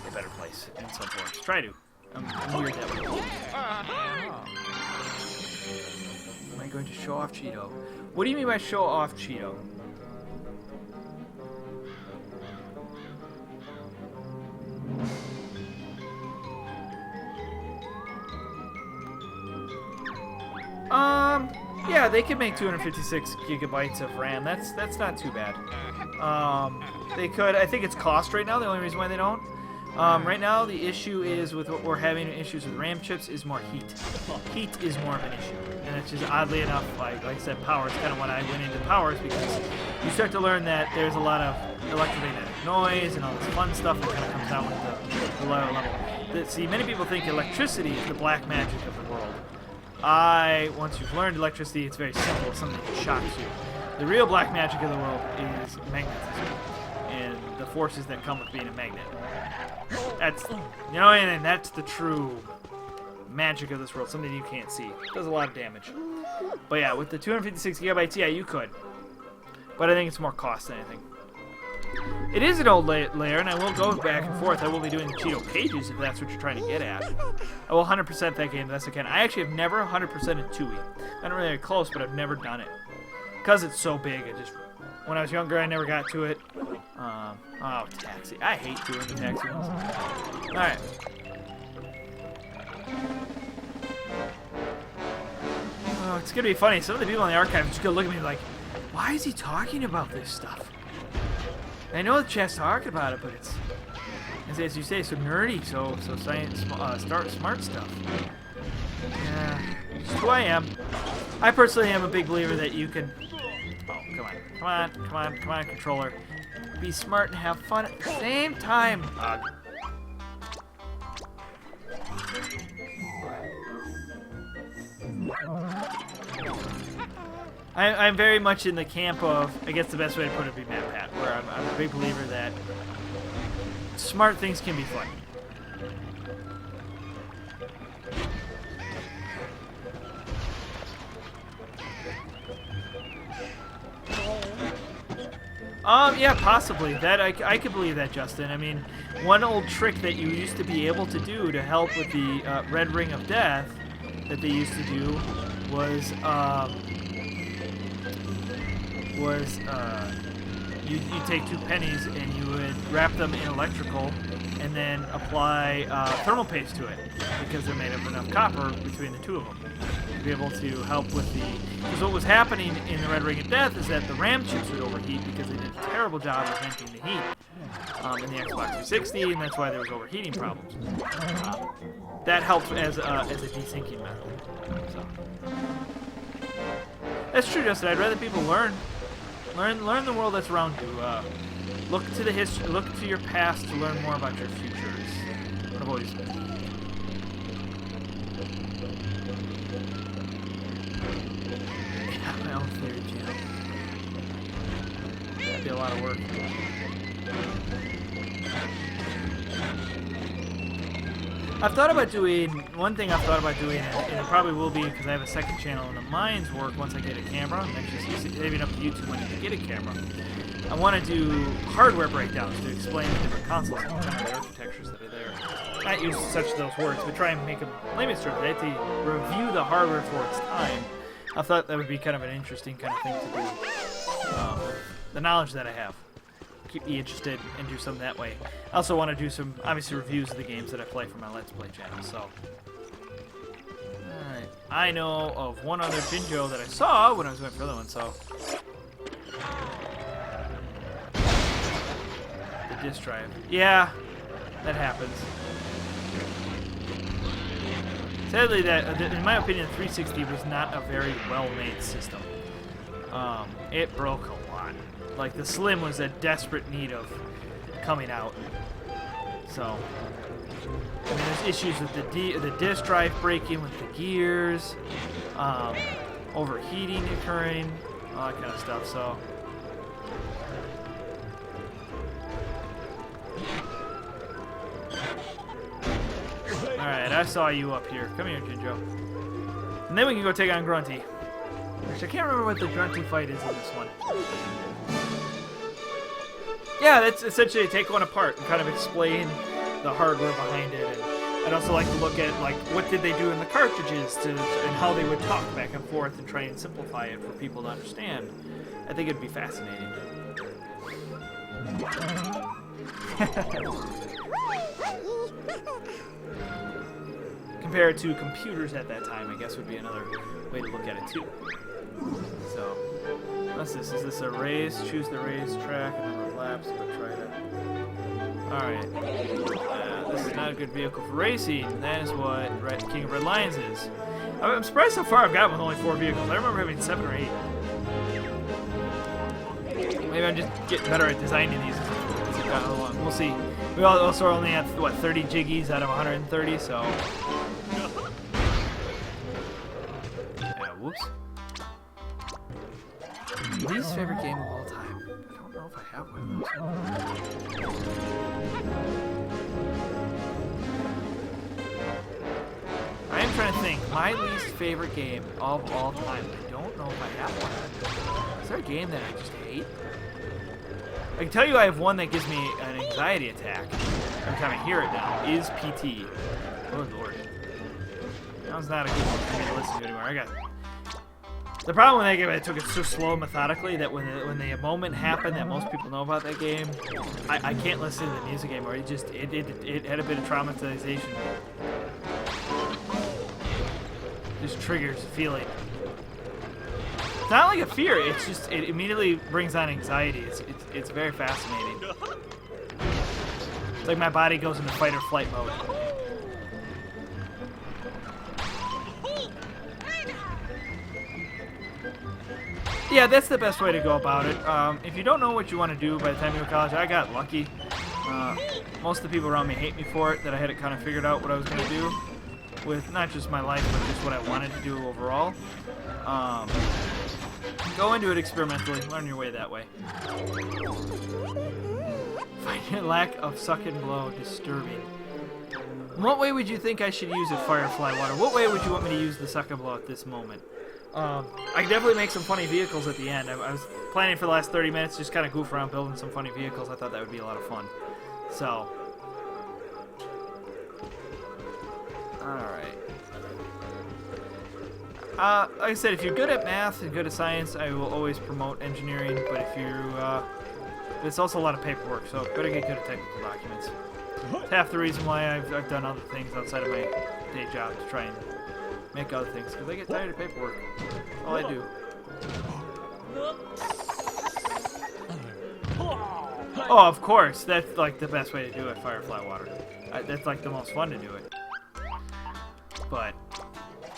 a better place in some forms. Try to. I'm weird that way. Am I going to show off Cheeto? What do you mean by show off Cheeto? Yeah, they can make 256 gigabytes of RAM. That's not too bad. They could. I think it's cost right now. The only reason why they don't. Right now, the issue is with what we're having issues with RAM chips is more heat. Heat is more of an issue, and it's just oddly enough, like I said, power is kind of what I went into power is because you start to learn that there's a lot of electromagnetic noise and all this fun stuff that kind of comes out with the lower level. See, many people think electricity is the black magic of the world. Once you've learned electricity, it's very simple. It's something that shocks you. The real black magic of the world is magnetism and the forces that come with being a magnet. That's, and that's the true magic of this world, something you can't see. It does a lot of damage. But yeah, with the 256 gigabytes, yeah, you could. But I think it's more cost than anything. It is an old layer, and I will go back and forth. I will be doing the Cheeto pages if that's what you're trying to get at. I will 100% that game the best I can. I actually have never 100%ed Tui. I don't really get close, but I've never done it. Because it's so big, when I was younger, I never got to it. Oh, taxi. I hate doing the taxi ones. Alright. Oh, it's going to be funny. Some of the people in the archive are just going to look at me like, why is he talking about this stuff? I know the chat's talking about it, but it's, as you say, so nerdy, so science, smart stuff. Yeah, it's who I am. I personally am a big believer that you can... Oh, come on, controller. Be smart and have fun at the same time. I'm very much in the camp of, I guess the best way to put it would be Matt Pat, where I'm a big believer that smart things can be fun. Yeah, possibly. That I could believe that, Justin. I mean, one old trick that you used to be able to do to help with the Red Ring of Death that they used to do was you take 2 pennies and you would wrap them in electrical and then apply thermal paste to it because they're made of enough copper between the 2 of them to be able to help with the... Because what was happening in the Red Ring of Death is that the RAM chips would overheat because they did a terrible job of venting the heat in the Xbox 360, and that's why there was overheating problems. That helped as a desynking method. So. That's true, Justin. I'd rather people learn the world that's around you. Look to the history. Look to your past to learn more about your futures. What I've always been. Yeah, my own theory channel. That'd be a lot of work. I've thought about doing, one thing I've thought about doing, and it probably will be because I have a second channel in the mines work once I get a camera. I'm actually saving up the YouTube money to get a camera. I want to do hardware breakdowns to explain the different consoles and kind of the architectures that are there. Not use such those words, but try and make them layman's terms, right? To review the hardware for its time. I thought that would be kind of an interesting kind of thing to do. The knowledge that I have. Keep me interested and do something that way. I also want to do some, obviously, reviews of the games that I play for my Let's Play channel, so. Alright. I know of one other Jinjo that I saw when I was going for the other one, so. The disk drive. Yeah, that happens. Sadly, in my opinion, 360 was not a very well-made system. It broke a lot. Like, the Slim was a desperate need of coming out. So, I mean, there's issues with the disk drive breaking with the gears, overheating occurring, all that kind of stuff, so. Alright, I saw you up here. Come here, Jinjo. And then we can go take on Grunty. Which I can't remember what the Grunty fight is in this one. Yeah, that's essentially take one apart and kind of explain the hardware behind it. And I'd also like to look at, like, what did they do in the cartridges and how they would talk back and forth and try and simplify it for people to understand. I think it'd be fascinating. Compared to computers at that time, I guess would be another way to look at it too. So, what's this? Is this a race? Choose the race track and number of laps. But try it. Alright. This is not a good vehicle for racing. That is what King of Red Lions is. I'm surprised how far I've got with only 4 vehicles. I remember having 7 or 8. Maybe I'm just getting better at designing these as I've gotten along. We'll see. We also only have, what, 30 jiggies out of 130, so... Yeah, whoops. Least favorite game of all time. I don't know if I have one of those. I am trying to think. My least favorite game of all time. I don't know if I have one. Is there a game that I just hate? I can tell you I have one that gives me an anxiety attack every time I hear it now. Is PT. Oh lord. That was not a good one for me to listen to anymore. The problem with that game, I took it so slow and methodically that when the moment happened that most people know about that game, I can't listen to the music anymore. It just it had a bit of traumatization. Just triggers a feeling. It's not like a fear. It's just it immediately brings on anxiety. It's very fascinating. It's like my body goes into fight or flight mode. Yeah, that's the best way to go about it. If you don't know what you want to do by the time you go to college, I got lucky. Most of the people around me hate me for it, that I had it kind of figured out what I was going to do with not just my life, but just what I wanted to do overall. Go into it experimentally, learn your way that way. Find your lack of suck and blow disturbing. In what way would you think I should use it, Firefly Water? What way would you want me to use the suck and blow at this moment? I can definitely make some funny vehicles at the end. I was planning for the last 30 minutes, just kind of goof around building some funny vehicles. I thought that would be a lot of fun. So, alright. Like I said, if you're good at math and good at science, I will always promote engineering. But if you It's also a lot of paperwork, so better get good at technical documents. It's half the reason why I've done other things outside of my day job to try and make other things, because I get tired of paperwork. That's all I do. Oh, of course. That's like the best way to do it, Firefly Water. That's like the most fun to do it. But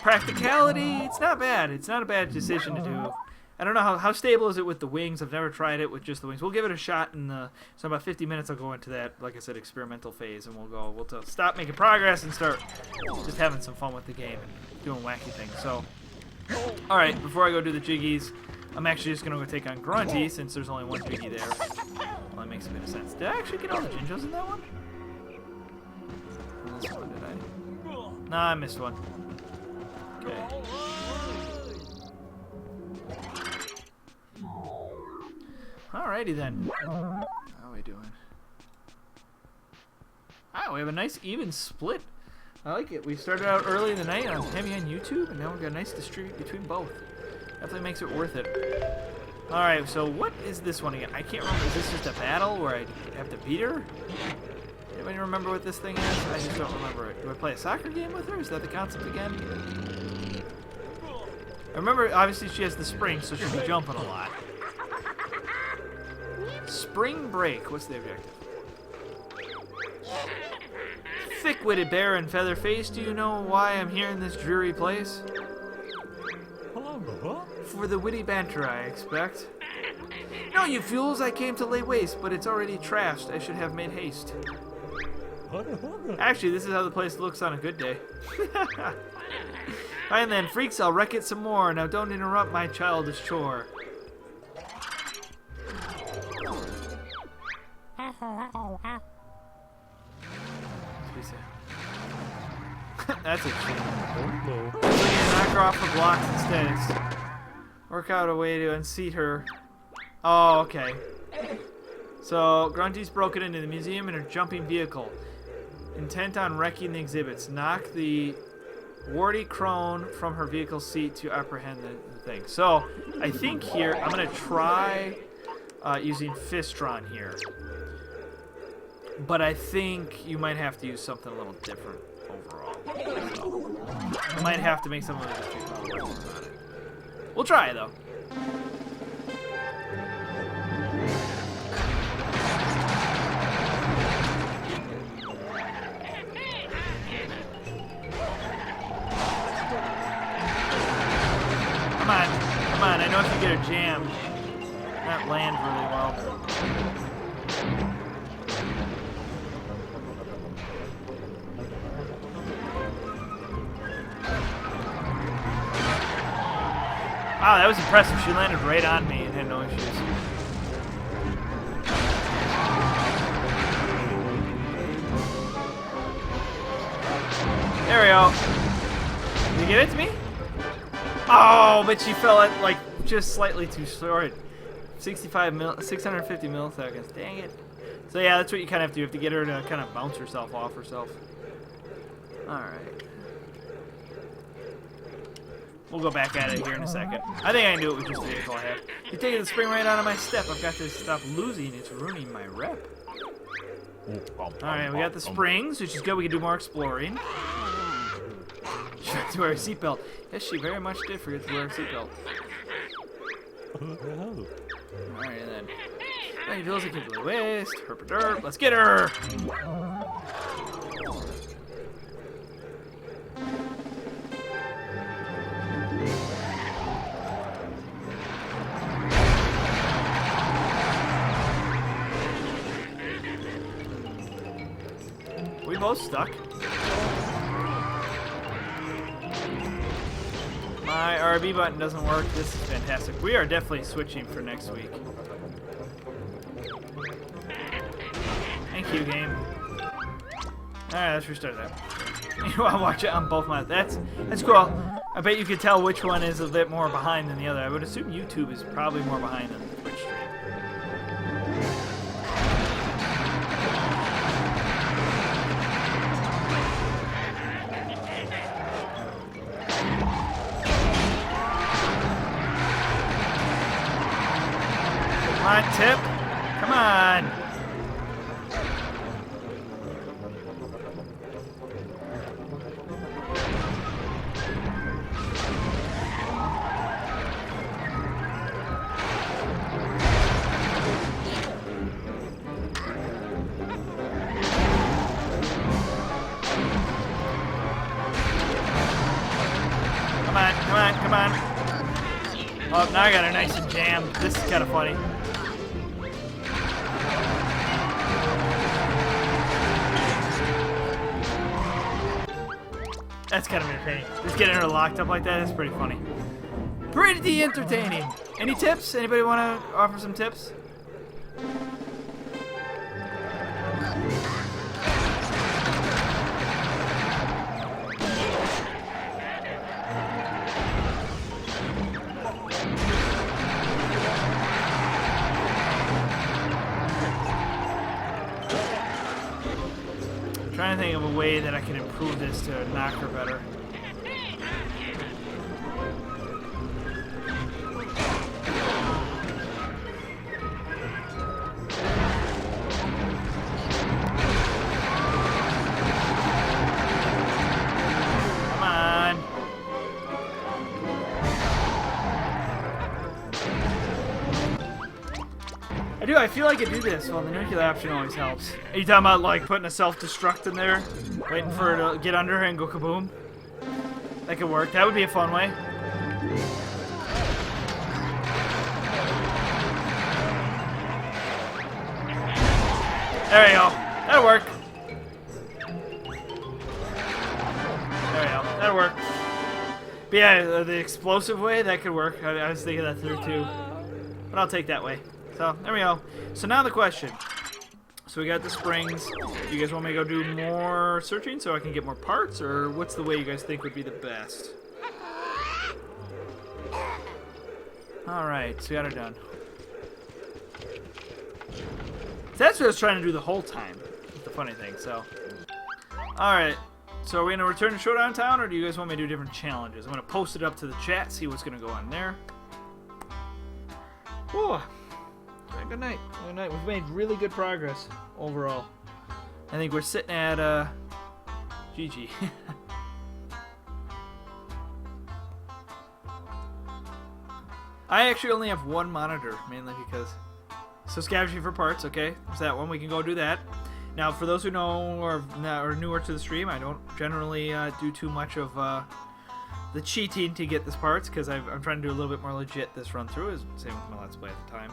practicality, it's not bad. It's not a bad decision to do. I don't know how stable is it with the wings. I've never tried it with just the wings. We'll give it a shot in so in about 50 minutes I'll go into that, like I said, experimental phase, and we'll stop making progress and start just having some fun with the game and doing wacky things. So, all right, before I go do the jiggies, I'm actually just gonna go take on Grunty since there's only one jiggy there. Well, that makes a bit of sense. Did I actually get all the Jinjos in that one? This one, did I? Nah, I missed one. Okay. Alrighty then. How are we doing? Oh, we have a nice even split. I like it. We started out early in the night on heavy on YouTube, and now we've got a nice distribute between both. Definitely makes it worth it. Alright, so what is this one again? I can't remember. Is this just a battle where I have to beat her? Anybody remember what this thing is? I just don't remember it. Do I play a soccer game with her? Is that the concept again? I remember, obviously, she has the spring, so she'll be jumping a lot. Spring break. What's the objective? Thick-witted bear and feather face, do you know why I'm here in this dreary place? For the witty banter, I expect. No, you fools, I came to lay waste, but it's already trashed. I should have made haste. Actually, this is how the place looks on a good day. Fine then, freaks, I'll wreck it some more. Now don't interrupt my childish chore. That's a shame. Knock her off the blocks instead. Work out a way to unseat her. Oh, okay. So, Grunty's broken into the museum in her jumping vehicle. Intent on wrecking the exhibits. Knock the warty crone from her vehicle seat to apprehend the thing. So, I think here, I'm going to try using Fistron here. But I think you might have to use something a little different overall. So, you might have to make something a little different. We'll try it, though. Come on, I know if you get her jammed, that lands really well. Wow, that was impressive. She landed right on me and had no issues. There we go. Did you get it to me? Oh, but she fell at, like, just slightly too short. 650 milliseconds. Dang it. So, yeah, that's what you kind of have to do. You have to get her to kind of bounce herself off herself. Alright. We'll go back at it here in a second. I think I can do it with just the vehicle I have. You're taking the spring right out of my step. I've got to stop losing. It's ruining my rep. Alright, we got the springs, which is good. We can do more exploring. She forgot to wear a seatbelt. Yes, she very much did forget to wear a seatbelt. Alright, then. Hey, feels like a waste. Herp-a-derp. Let's get her! We both stuck. My RB button doesn't work. This is fantastic. We are definitely switching for next week. Thank you, game. Alright, let's restart that. You want to watch it on both my... That's cool. I bet you could tell which one is a bit more behind than the other. I would assume YouTube is probably more behind than the Twitch stream. Come on, Tip. Come on. on. Oh, now I got her nice and jammed. This is kind of funny. That's kind of entertaining. Just getting her locked up like that is pretty funny. Pretty entertaining. Any tips? Anybody want to offer some tips? I'm trying to think of a way that I can improve this to knock her better. Come on. I feel like I do this. Well, the nuclear option always helps. Are you talking about like putting a self-destruct in there? Waiting for her to get under her and go kaboom? That could work. That would be a fun way. There you go. That'll work. There you go. That'll work. But yeah, the explosive way, that could work. I was thinking that through too. But I'll take that way. So, there we go. So now the question. So we got the springs. Do you guys want me to go do more searching so I can get more parts? Or what's the way you guys think would be the best? Alright, so we got her done. That's what I was trying to do the whole time. That's the funny thing, so. Alright, so are we going to return to Showdown Town, or do you guys want me to do different challenges? I'm going to post it up to the chat, see what's going to go on there. Whew. Good night. Good night. We've made really good progress overall. I think we're sitting at, GG. I actually only have one monitor, mainly because... So scavenging for parts, okay. There's that one. We can go do that. Now, for those who know or are newer to the stream, I don't generally do too much of the cheating to get these parts, because I'm trying to do a little bit more legit this run through. Same with my Let's Play at the time.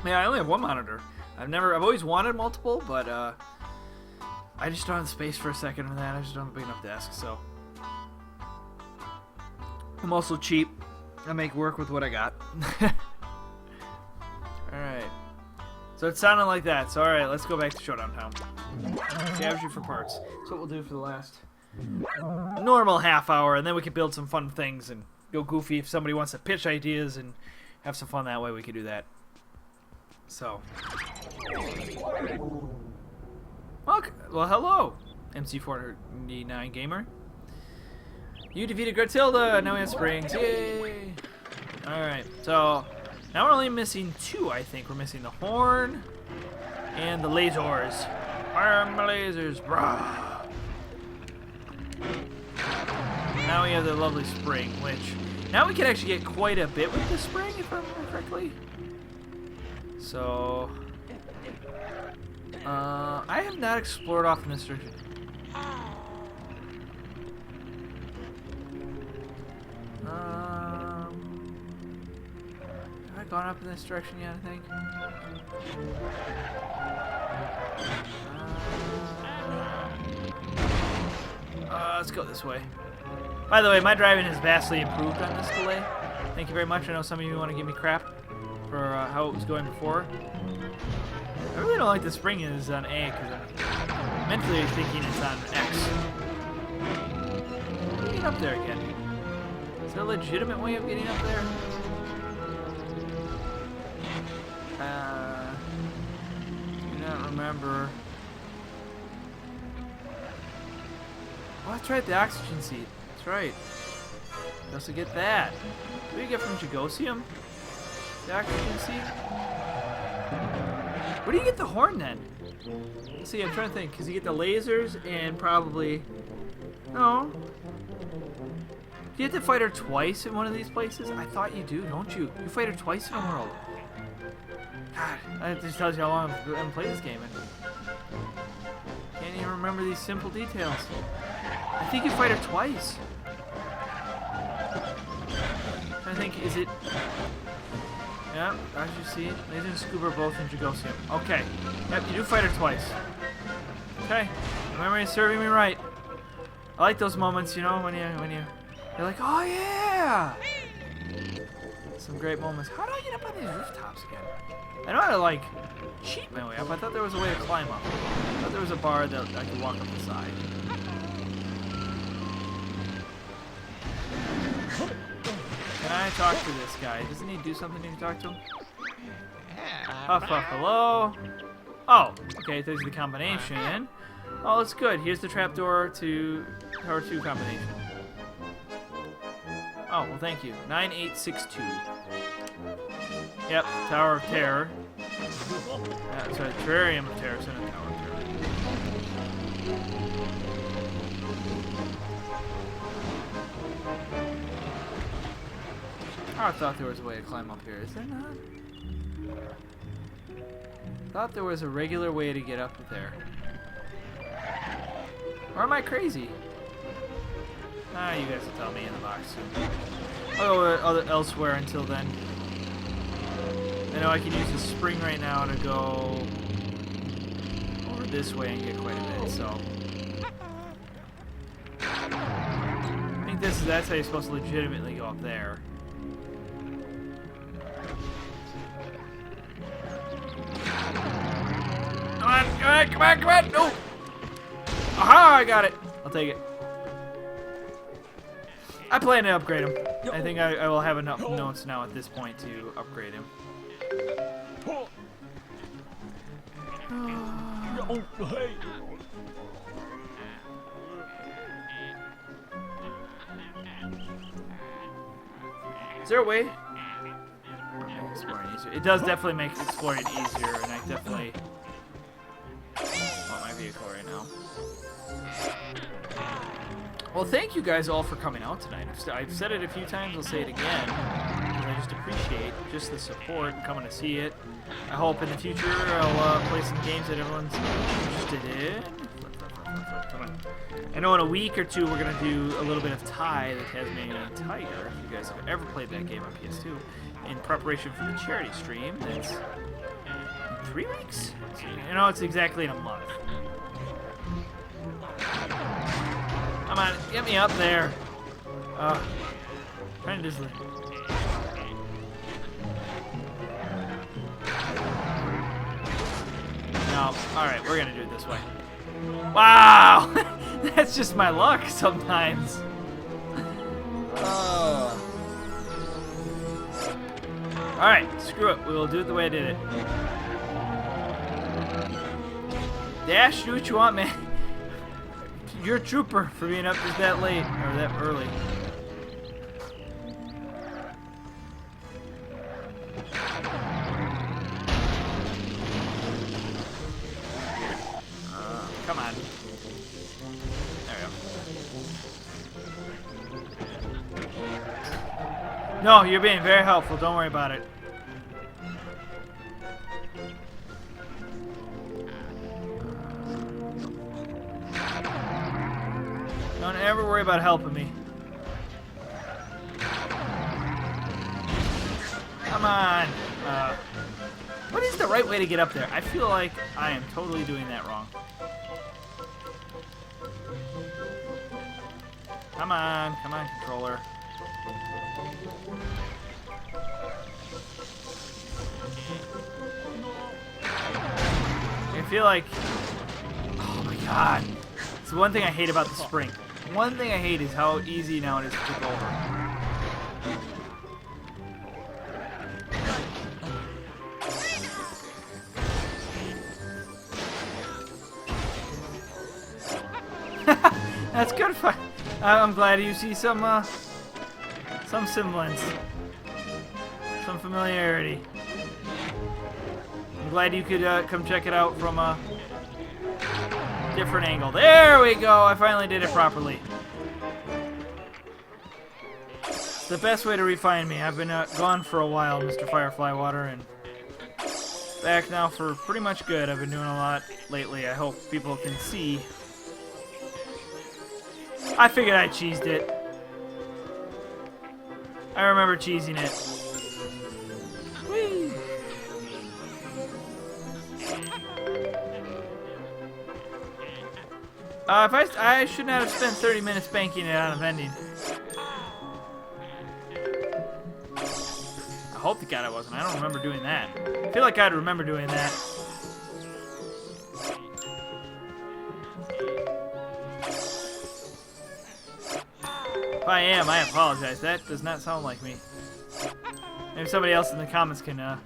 Yeah, I only have one monitor. I've always wanted multiple, but I just don't have the space for a second for that. I just don't have a big enough desk, so. I'm also cheap. I make work with what I got. Alright. So it sounded like that. So alright, let's go back to Showdown Town. Scavenging for parts. That's what we'll do for the last normal half hour, and then we can build some fun things and go goofy. If somebody wants to pitch ideas and have some fun that way, we can do that. So. Okay. Well, hello, MC499 Gamer. You defeated Gratilda. Now we have springs. Yay! Alright, so now we're only missing two, I think. We're missing the horn and the lasers. Fire my lasers, brah! Now we have the lovely spring, which now we can actually get quite a bit with the spring, if I remember correctly. So, I have not explored off in this direction. Have I gone up in this direction yet, I think? Let's go this way. By the way, my driving has vastly improved on this delay. Thank you very much. I know some of you want to give me crap for how it was going before. I really don't like the spring is on A, because I'm mentally thinking it's on X. How do you get up there again? Is there a legitimate way of getting up there? Do not remember. Oh, that's right, the oxygen seat. That's right. You also get that. What do you get from Jagosium? The oxygen seat? Where do you get the horn then? Let's see, I'm trying to think. Because you get the lasers and probably... No. Do you have to fight her twice in one of these places? I thought you do, don't you? You fight her twice in a world. God, that just tells you how long I haven't played this game. Can't even remember these simple details. I think you fight her twice. think, is it... Yep, as you see, Laser and Scuba are both in Jagosium. Okay. Yep, you do fight her twice. Okay. The memory is serving me right. I like those moments, you know, when you're like, oh yeah! Some great moments. How do I get up on these rooftops again? I know how to, like, cheat my way up. I thought there was a way to climb up. I thought there was a bar that I could walk up the side. Can I talk to this guy? Doesn't he do something to talk to him? Huff, huff, hello? Oh, okay, there's the combination. Oh, that's good. Here's the trapdoor to Tower 2 combination. Oh, well, thank you. 9862. Yep, Tower of Terror. Sorry, Terrarium of Terror, so not Tower of Terror. I thought there was a way to climb up here. Is there not? Thought there was a regular way to get up there. Or am I crazy? Ah, you guys will tell me in the box soon. I'll go elsewhere until then. I know I can use the spring right now to go over this way and get quite a bit, so. I think that's how you're supposed to legitimately go up there. Come on, come on, come on, come on! No! Aha, I got it. I'll take it. I plan to upgrade him. I think I will have enough notes now at this point to upgrade him. Is there a way? Exploring easier. It does definitely make exploring easier, and I definitely want my vehicle right now. Well, thank you guys all for coming out tonight. I've said it a few times, I'll say it again, because I just appreciate just the support and coming to see it. I hope in the future I'll play some games that everyone's interested in. Come on. I know in a week or two we're going to do a little bit of Ty, the Tasmanian Tiger, if you guys have ever played that game on PS2, in preparation for the charity stream. That's in 3 weeks? You know, it's exactly in a month. Come on, get me up there. Trying to just... No, alright, we're gonna do it this way. Wow! That's just my luck sometimes. Alright, screw it. We will do it the way I did it. Dash, do what you want, man. You're a trooper for being up just that late, or that early. Come on. There we go. No, you're being very helpful. Don't worry about it. Don't ever worry about helping me. Come on. What is the right way to get up there? I feel like I am totally doing that wrong. Come on, controller. I feel like... Oh my god. It's one thing I hate about the spring. One thing I hate is how easy now it is to tip over. That's good fun. I'm glad you see some semblance, some familiarity. I'm glad you could come check it out from a different angle. There we go. I finally did it properly. It's the best way to refine me. I've been gone for a while, Mr. Firefly Water, and back now for pretty much good. I've been doing a lot lately. I hope people can see. I figured I cheesed it. I remember cheesing it. Whee! I should not have spent 30 minutes banking it on a vending. I hope to God I wasn't. I don't remember doing that. I feel like I'd remember doing that. If I am, I apologize. That does not sound like me. Maybe somebody else in the comments can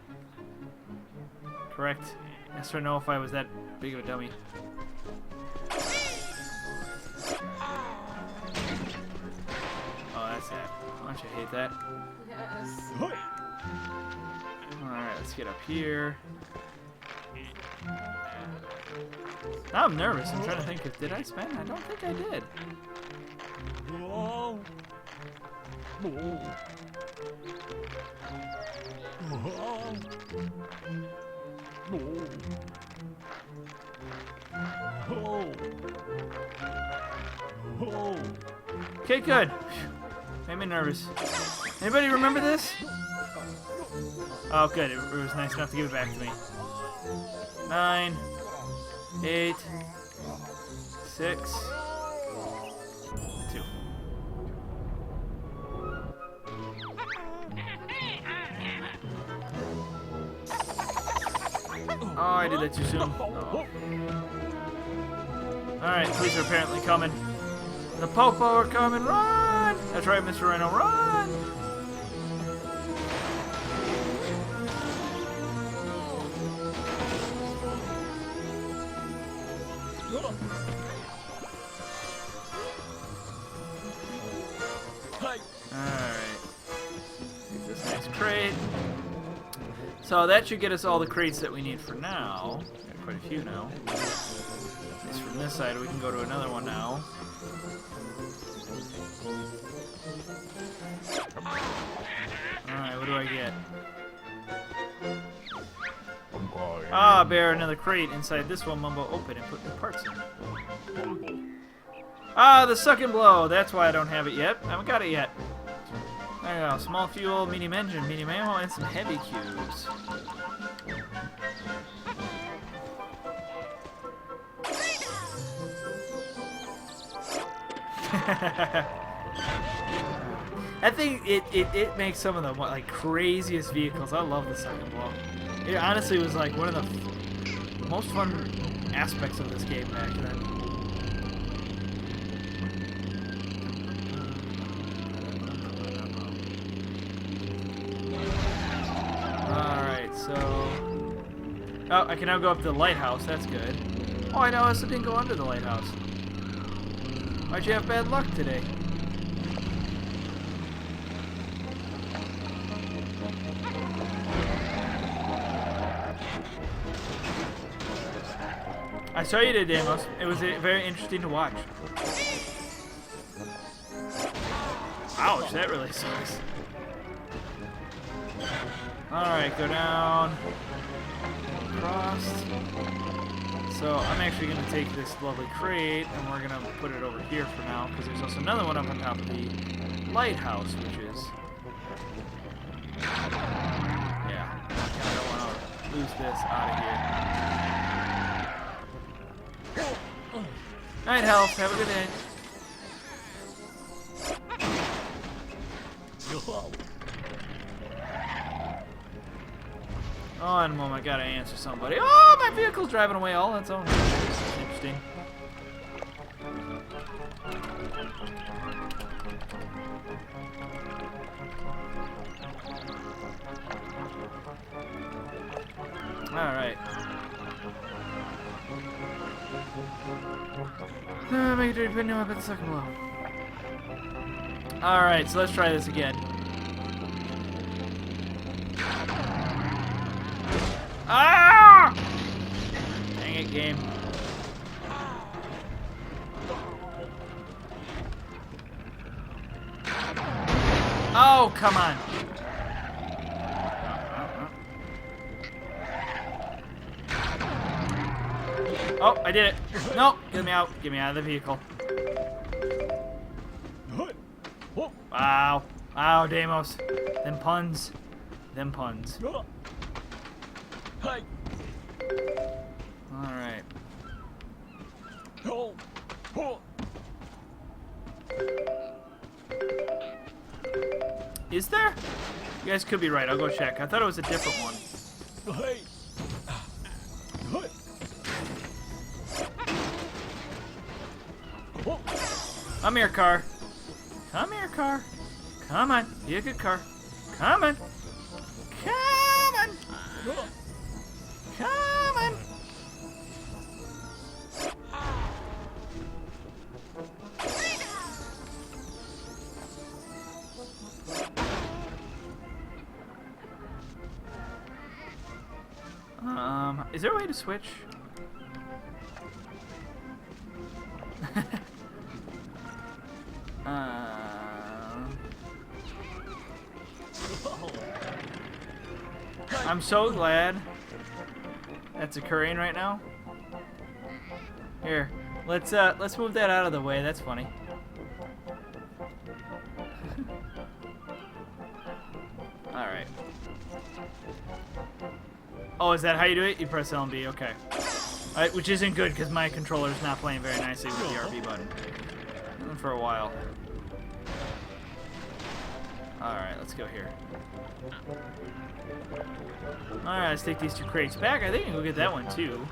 correct. Yes or no if I was that big of a dummy. Oh, that's sad. Don't you hate that? Yes. Alright, let's get up here. Now I'm nervous. I'm trying to think if did I spend? I don't think I did. Okay, good. Made me nervous. Anybody remember this? Oh, good. It was nice enough to give it back to me. 9, 8, 6, 2. Oh, I did that too soon. Oh. Alright, police are apparently coming. The Popo are coming. Run! That's right, Mr. Rhino. Run! Alright. Get this nice crate. So that should get us all the crates that we need for now. Got quite a few now. At least from this side, we can go to another one now. Alright, what do I get? Ah, bear, another crate inside this one. Mumbo, open and put the parts in. Ah, the suck and blow. That's why I don't have it yet. I haven't got it yet. There you go. Small fuel, medium engine, medium ammo, and some heavy cubes. I think it makes some of the like craziest vehicles. I love the suck and blow. It honestly was like one of the most fun aspects of this game back then. Alright, so... Oh, I can now go up to the lighthouse. That's good. Oh, I know, I also didn't go under the lighthouse. Why'd you have bad luck today? I saw you today, Amos. It was very interesting to watch. Ouch, that really sucks. Alright, go down. Across. So I'm actually going to take this lovely crate and we're going to put it over here for now because there's also another one up on top of the lighthouse, which is... Yeah, I don't want to lose this out of here. Night, Health. Have a good day. Oh, in a moment, I gotta answer somebody. Oh, my vehicle's driving away all on its own. Interesting. Alright. Make sure you put him up at the second blow. Alright, so let's try this again. Ah! Dang it, game. Oh, come on. Oh, I did it. No, get me out. Get me out of the vehicle. Wow. Wow, Deimos. Them puns. Them puns. Alright. Is there? You guys could be right. I'll go check. I thought it was a different one. Come here, car. Come here, car. Come on. Be a good car. Come on. Come on. Come on. Is there a way to switch? I'm so glad that's occurring right now. Here, let's move that out of the way. That's funny. All right. Oh, is that how you do it? You press L and B. Okay. All right, which isn't good because my controller's not playing very nicely with the RB button. For a while. Alright, let's go here. Alright, let's take these two crates back. I think I can go get that one too.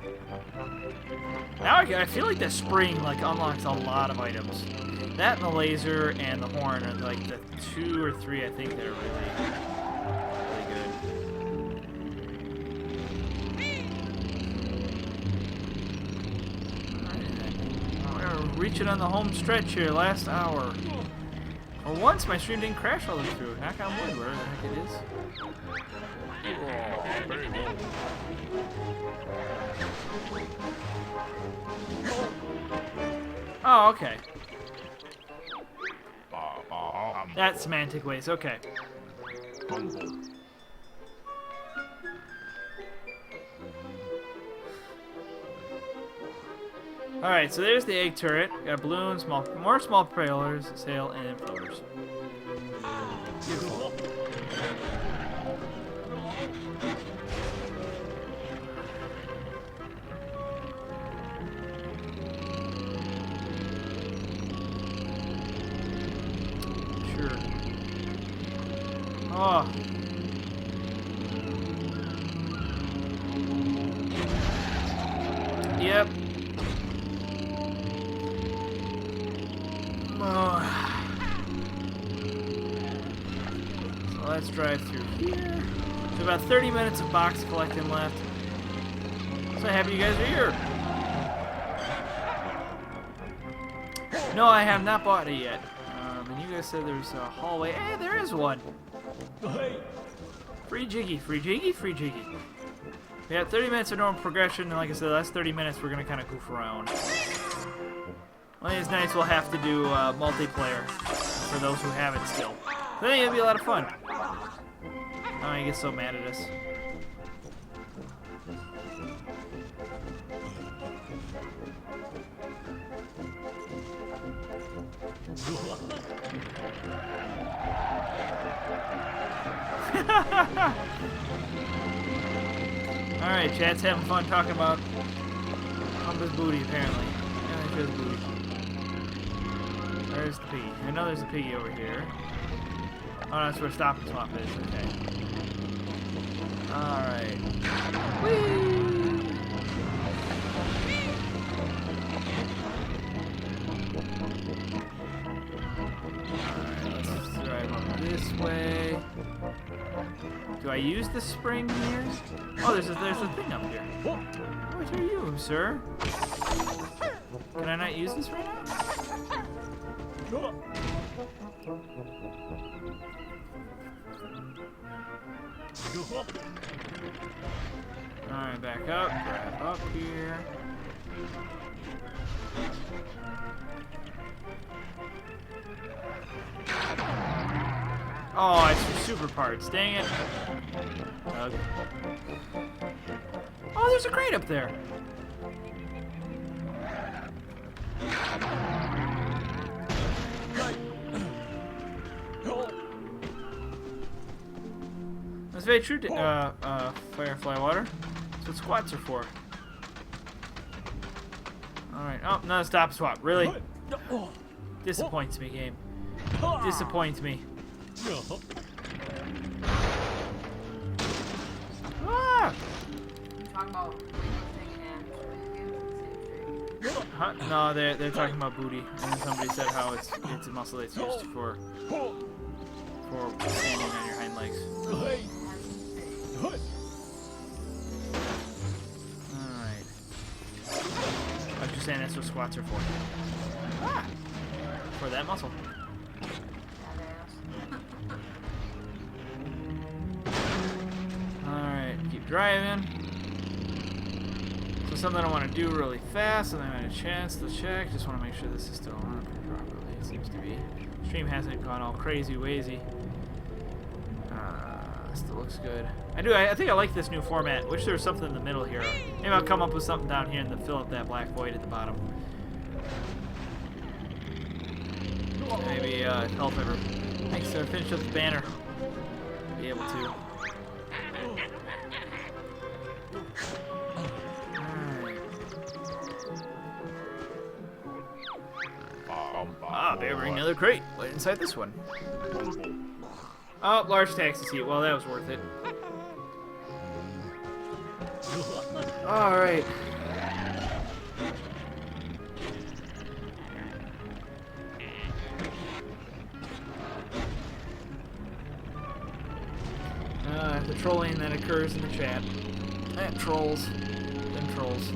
Now I feel like the spring like unlocks a lot of items. That and the laser and the horn are like the 2 or 3 I think that are really good. Reaching on the home stretch here, last hour. For once, my stream didn't crash all the way through. Knock on wood, where the heck it is. Oh, okay. That's semantic ways, okay. Alright, so there's the egg turret. Got balloons, more small propellers, sail, and floaters. Beautiful. Sure. Oh. Yep. So let's drive through here. So about 30 minutes of box collecting left. So happy you guys are here. No, I have not bought it yet. And you guys said there's a hallway. Hey, there is one. Free Jiggy, free Jiggy, free Jiggy. We got 30 minutes of normal progression, and like I said, the last 30 minutes we're gonna kind of goof around. One of these nights we'll have to do multiplayer for those who haven't still. I think it'll be a lot of fun. Oh, he gets so mad at us. Alright, chat's having fun talking about Humba's booty, apparently. Yeah, there's his booty. There's the piggy. I know there's a piggy over here. Oh, that's where Stop and Swap is. Okay. Alright. Whee! Alright, let's drive up this way. Do I use the spring here? Oh, there's a thing up here. What are you, sir? Can I not use this right now? Alright, back up, grab up here. Oh, it's for super parts, dang it. Okay. Oh, there's a crate up there. That's very true, Firefly Water. That's what squats are for. Alright. Oh, another stop swap. Really? Disappoints me, game. Disappoints me. Ah! Talking about Huh? No, they're talking about booty, and somebody said how it's a muscle that's used for standing on your hind legs. Alright. I was just saying that's what squats are for. Ah! For that muscle. Alright, keep driving. So something I want to do really fast, and I had a chance to check. Just want to make sure this is still on properly. It seems to be. Stream hasn't gone all crazy wazy. Still looks good. I think I like this new format. Wish there was something in the middle here. Maybe I'll come up with something down here and then fill up that black void at the bottom. Maybe help ever. Thanks to finish up the banner. Be able to. Ah, better bring another crate. Wait inside this one. Oh, large taxi seat. Well, that was worth it. Alright. The trolling that occurs in the chat. Trolls. Them trolls.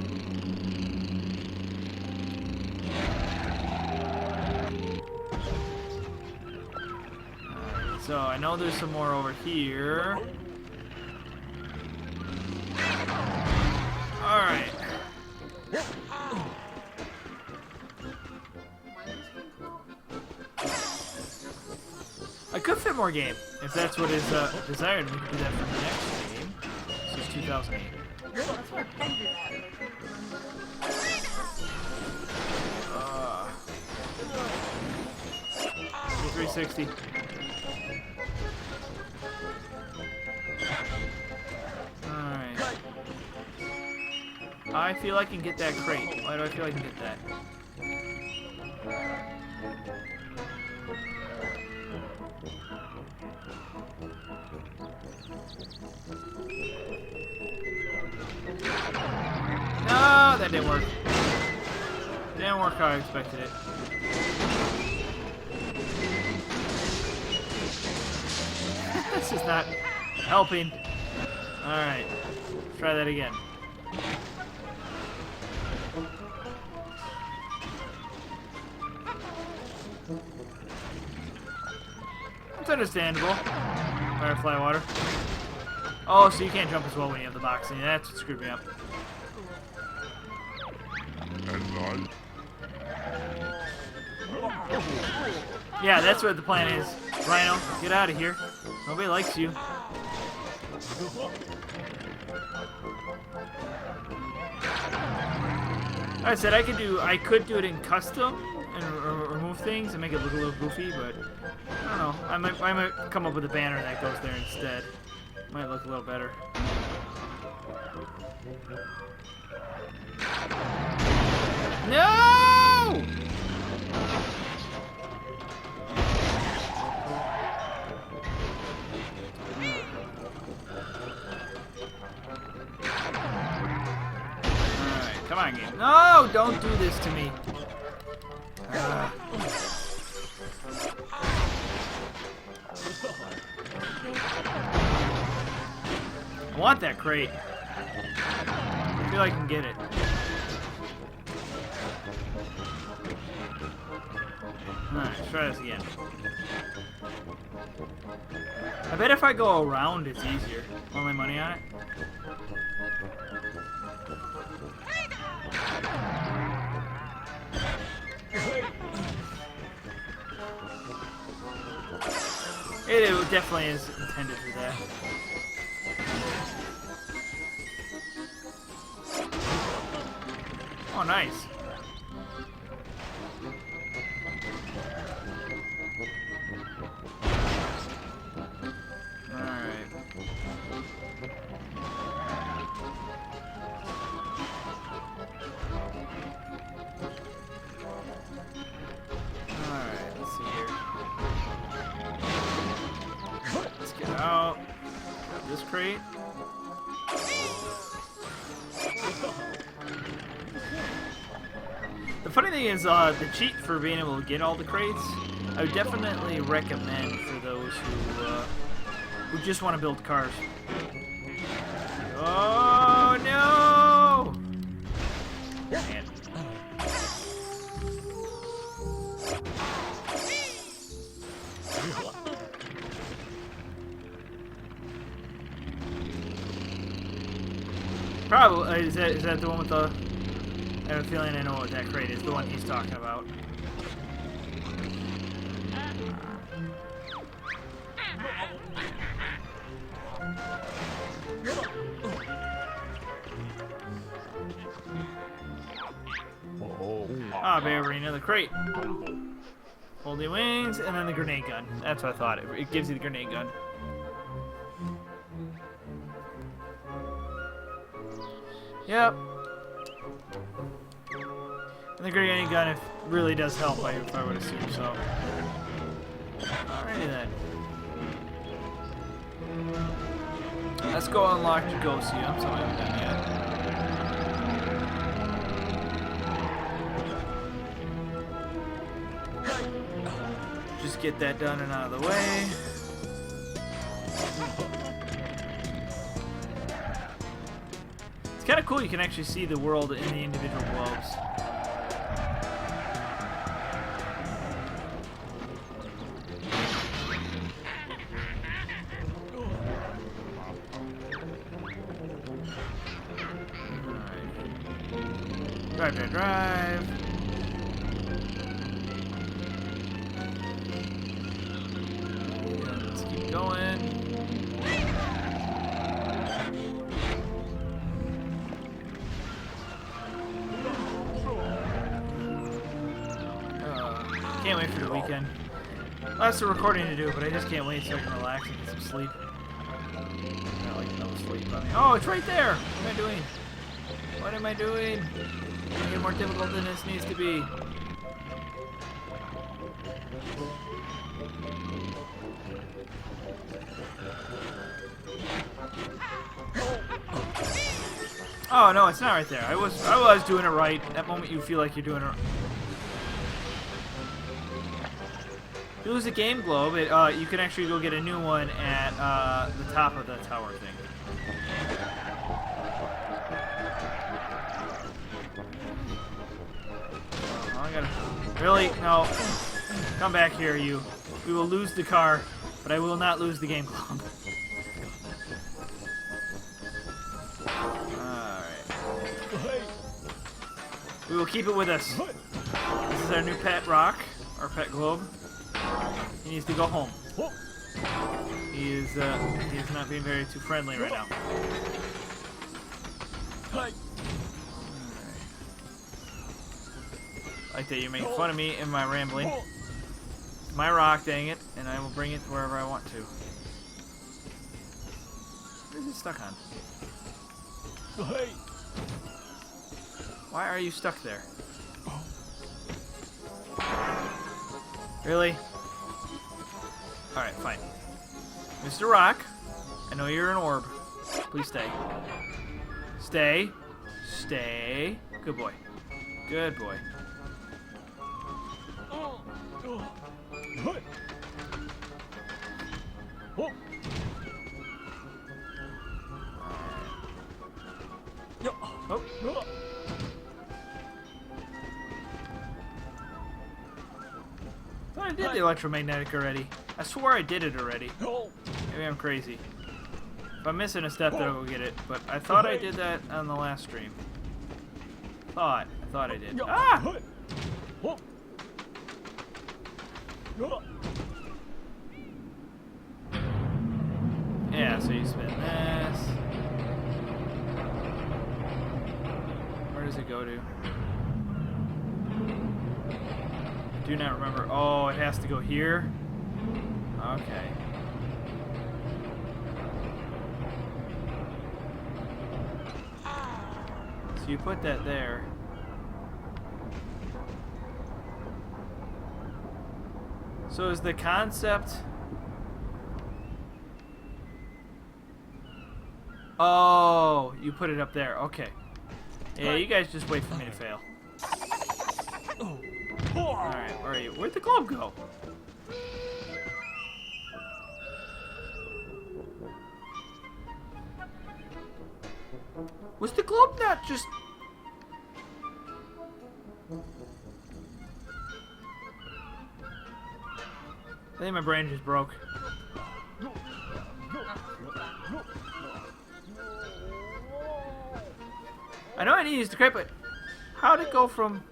So, I know there's some more over here. Alright. I could fit more game, if that's what is desired. We could do that for the next game. This is 2008. That's what I figured at. 360. Alright. I feel I can get that crate. Why do I feel I can get that? No, that didn't work. Didn't work how I expected it. This is not helping. Alright. Let's try that again. It's understandable. Firefly water. Oh, so you can't jump as well when you have the boxing. That's what screwed me up. Yeah, that's what the plan is. Rhino, get out of here. Nobody likes you. I said I could do it in custom and remove things and make it look a little goofy, but I don't know. I might come up with a banner that goes there instead. Might look a little better. No! Alright, come on, game. No, don't do this to me. I want that crate. I feel like I can get it. Alright, let's try this again. I bet if I go around, it's easier. Want my money on it? It definitely is intended for that. Oh, nice. Alright. out. Grab this crate. The funny thing is, the cheat for being able to get all the crates, I would definitely recommend for those who just want to build cars. Oh no! Man. Probably is that the one with the? I have a feeling I know what that crate is. The one he's talking about. Ah, baby, another crate. Holding wings, and then the grenade gun. That's what I thought. It gives you the grenade gun. Yep. And the grenade gun really does help, if I would assume so. Alrighty then. Let's go unlock Kazooie. I'm sorry I haven't done yet. Just get that done and out of the way. It's kind of cool. You can actually see the world in the individual globes. Drive, drive, drive. Yeah, let's keep going. Can't wait for the weekend. Lots of recording to do, but I just can't wait so I can relax and get some sleep. Not like no sleep on me. Oh, it's right there! What am I doing? What am I doing? Making it more difficult than this needs to be. Oh no, it's not right there. I was doing it right. That moment you feel like you're doing it right. If you lose a game globe, you can actually go get a new one at the top of the tower thing. Oh, I gotta... Really? No. Come back here, you. We will lose the car, but I will not lose the game globe. We will keep it with us. This is our new pet rock, our pet globe. He needs to go home. He is not being very too friendly right now. Right. Like that you're making fun of me and my rambling. It's my rock, dang it, and I will bring it wherever I want to. What is it stuck on? Why are you stuck there? Really? Alright, fine. Mr. Rock, I know you're an orb. Please stay. Stay. Stay. Good boy. Good boy. Oh. I thought I did the electromagnetic already. I swore I did it already. Maybe I'm crazy. If I'm missing a step, then I'll go get it. But I thought I did that on the last stream. I thought I did. Ah! Yeah, so you spin this. Where does it go to? Do not remember. Oh, it has to go here? Okay. So you put that there. So is the concept... Oh, you put it up there. Okay. Yeah, you guys just wait for me to fail. Alright, where are you? Where'd the globe go? Was the globe not just... I think my brain just broke. I know I need to use the crate, but how'd it go from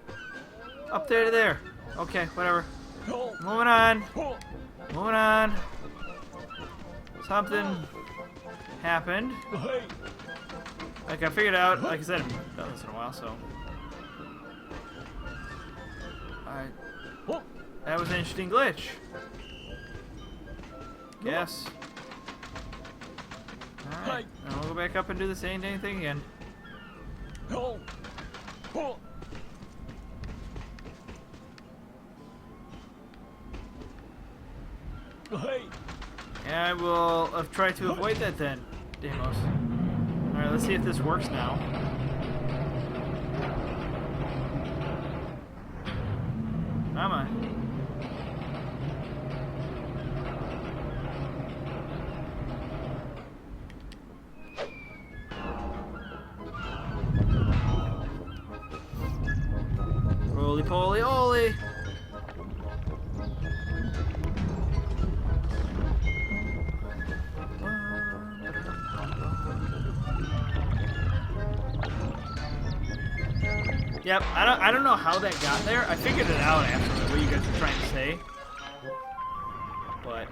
up there to there? Okay, whatever. Moving on. Moving on. Something happened. Like, I figured out, like I said, I haven't done this in a while, so. That was an interesting glitch. Guess. Alright, and we'll go back up and do the same dang thing again. Yeah, I will have tried to avoid that then, Demos. Alright, let's see if this works now. Come on. Roly poly oly! Yep, I don't know how that got there. I figured it out after what you guys were trying to say. But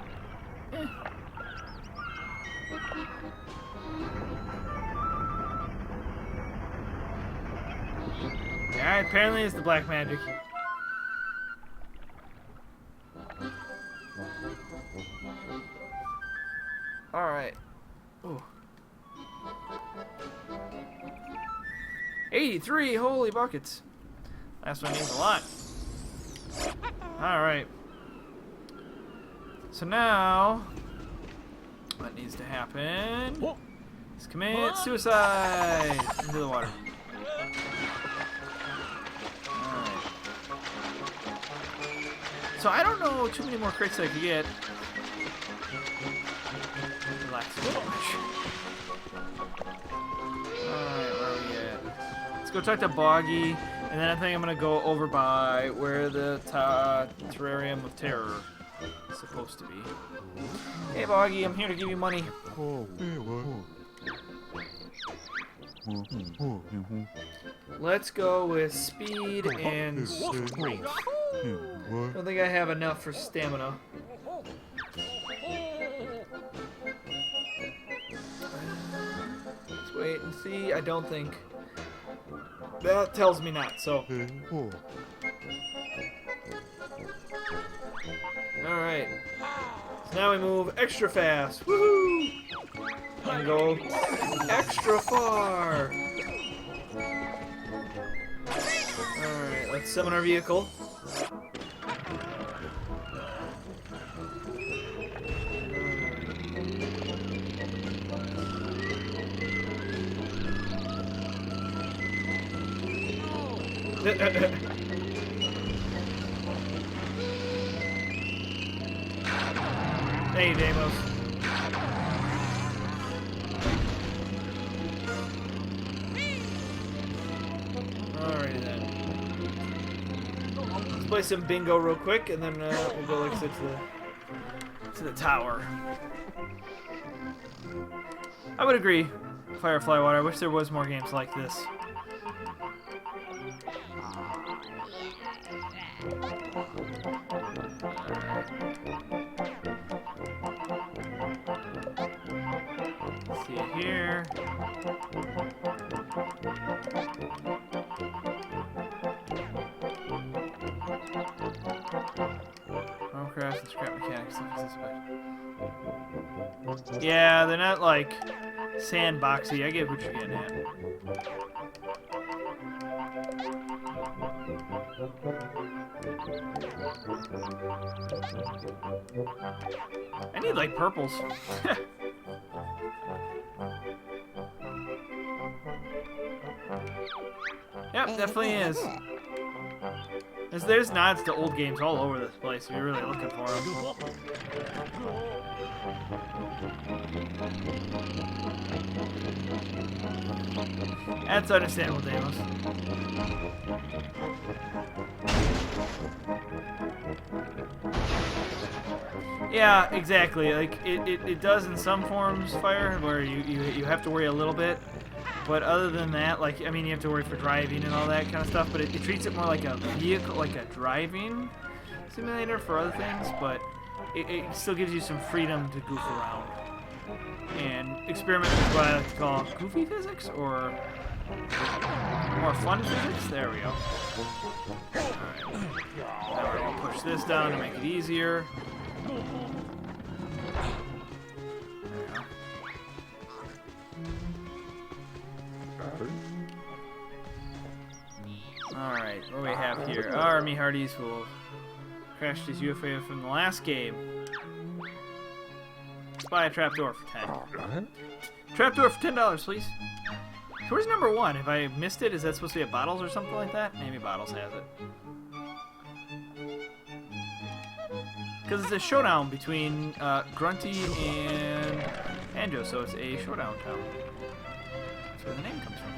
Alright, apparently it's the black magic. Alright. Ooh. 83 holy buckets. Last one needs a lot. Alright. So now, what needs to happen is commit suicide into the water. Alright. So I don't know too many more crates I could get. Relax so much. Alright, where are we at? Let's go talk to Boggy, and then I think I'm gonna go over by where the Terrarium of Terror is supposed to be. Hey Boggy, I'm here to give you money. Let's go with speed and strength. Don't think I have enough for stamina. Let's wait and see. I don't think. That tells me not, so. Alright. So now we move extra fast. Woohoo! And go extra far. Alright, let's summon our vehicle. Hey, Deimos. Alrighty then. Let's play some bingo real quick, and then we'll go like I said to the tower. I would agree, Firefly Water. I wish there was more games like this. See it here. Crash and scrap mechanics. Yeah, they're not like sandboxy. I get what you're getting at. I need like purples. Yep, definitely is. There's nods to old games all over this place if you're really looking for them. That's understandable, Damos. Yeah, exactly. Like it does in some forms, Fire, where you have to worry a little bit. But other than that, like, I mean, you have to worry for driving and all that kind of stuff, but it treats it more like a vehicle, like a driving simulator for other things, but it still gives you some freedom to goof around and experiment with what I like to call goofy physics, or more fun physics. There we go. Alright. Now we're going to push this down to make it easier. Alright, what do we have here? Army Hardies will crash this UFO from the last game. Let's buy a trapdoor for 10. Trapdoor for $10, please. So where's number 1? If I missed it, is that supposed to be at Bottles or something like that? Maybe Bottles has it. Because it's a showdown between Grunty and Banjo, so it's a showdown town. That's where the name comes from.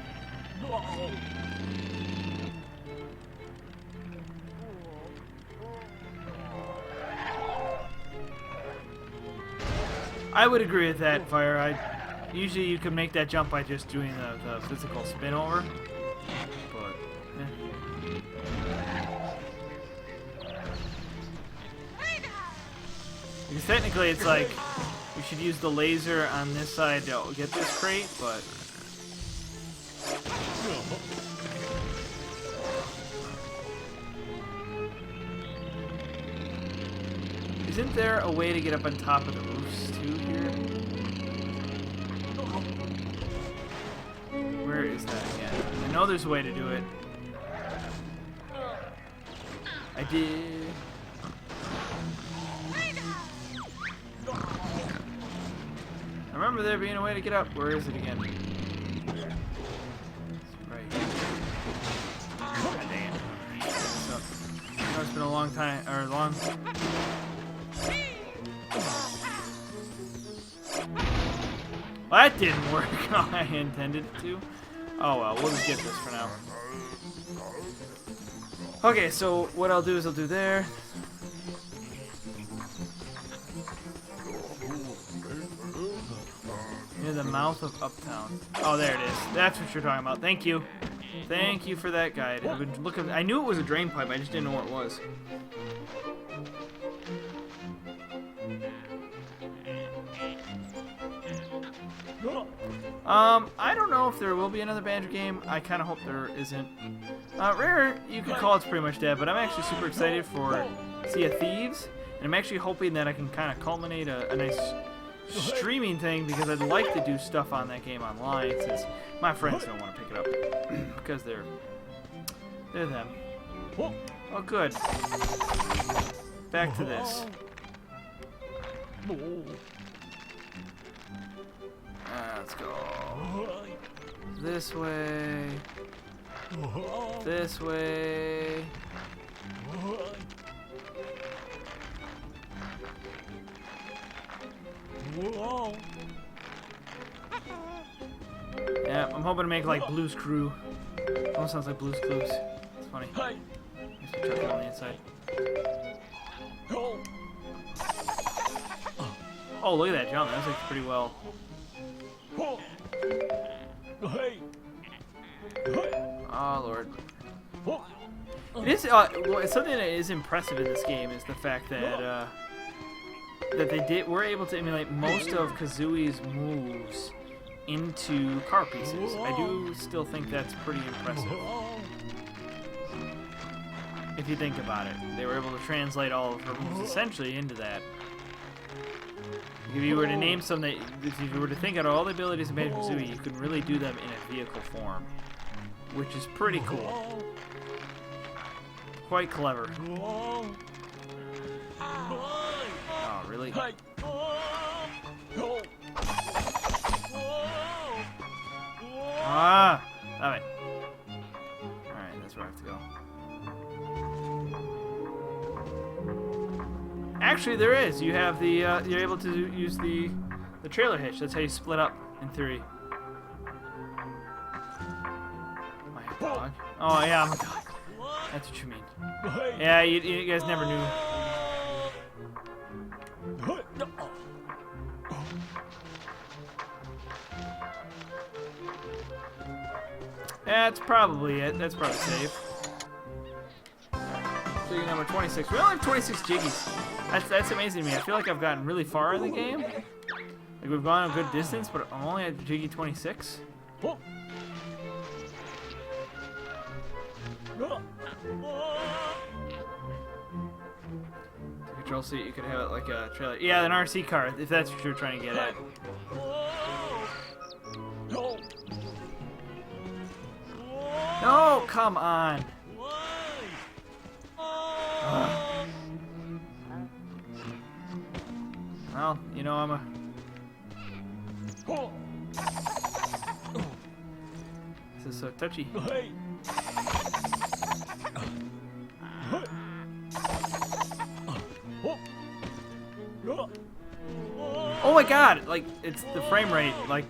I would agree with that, Fire. Usually you can make that jump by just doing the physical spin over. But, because technically it's like we should use the laser on this side to get this crate, but isn't there a way to get up on top of the roofs too here? Where is that again? I know there's a way to do it. I did. I remember there being a way to get up. Where is it again? Right. God dang it. So, I know it's been a long time, or long. Well, that didn't work how I intended it to. Oh well, we'll just get this for now. Okay, so what I'll do is I'll do there. Near the mouth of Uptown. Oh, there it is. That's what you're talking about. Thank you. Thank you for that guide. I've been looking. I knew it was a drain pipe. I just didn't know what it was. I don't know if there will be another Banjo game. I kind of hope there isn't. Rare, you could call it's pretty much dead, but I'm actually super excited for Sea of Thieves, and I'm actually hoping that I can kind of culminate a nice streaming thing, because I'd like to do stuff on that game online, since my friends don't want to pick it up because they're them. Oh, good. Back to this. Let's go this way. This way. Yeah, I'm hoping to make like Blue's Crew. Almost sounds like Blue's Clues. It's funny. Makes me chuckle on the inside. Oh, look at that jump. That was like pretty well. Oh Lord. It is something that is impressive in this game is the fact that that we're able to emulate most of Kazooie's moves into car pieces. I do still think that's pretty impressive. If you think about it, they were able to translate all of her moves essentially into that. If you were to name some that, if you were to think out all the abilities in Banjo Kazooie, you could really do them in a vehicle form, which is pretty cool. Quite clever. Oh, really? Ah! Stop it. Alright. Actually, there is. You have the you're able to use the trailer hitch. That's how you split up in theory. My dog. Oh yeah, I'm a dog. That's what you mean. Yeah, you guys never knew. That's probably it. That's probably safe. Jiggy number 26. We only have 26 jiggies. That's amazing to me. I feel like I've gotten really far in the game. Like we've gone a good distance, but I'm only at jiggy 26. The control seat, you could have it like a trailer. Yeah, an RC car, if that's what you're trying to get at. No, come on. Well, you know, I'm a... This is so touchy. Oh my god! Like, it's the frame rate. Like,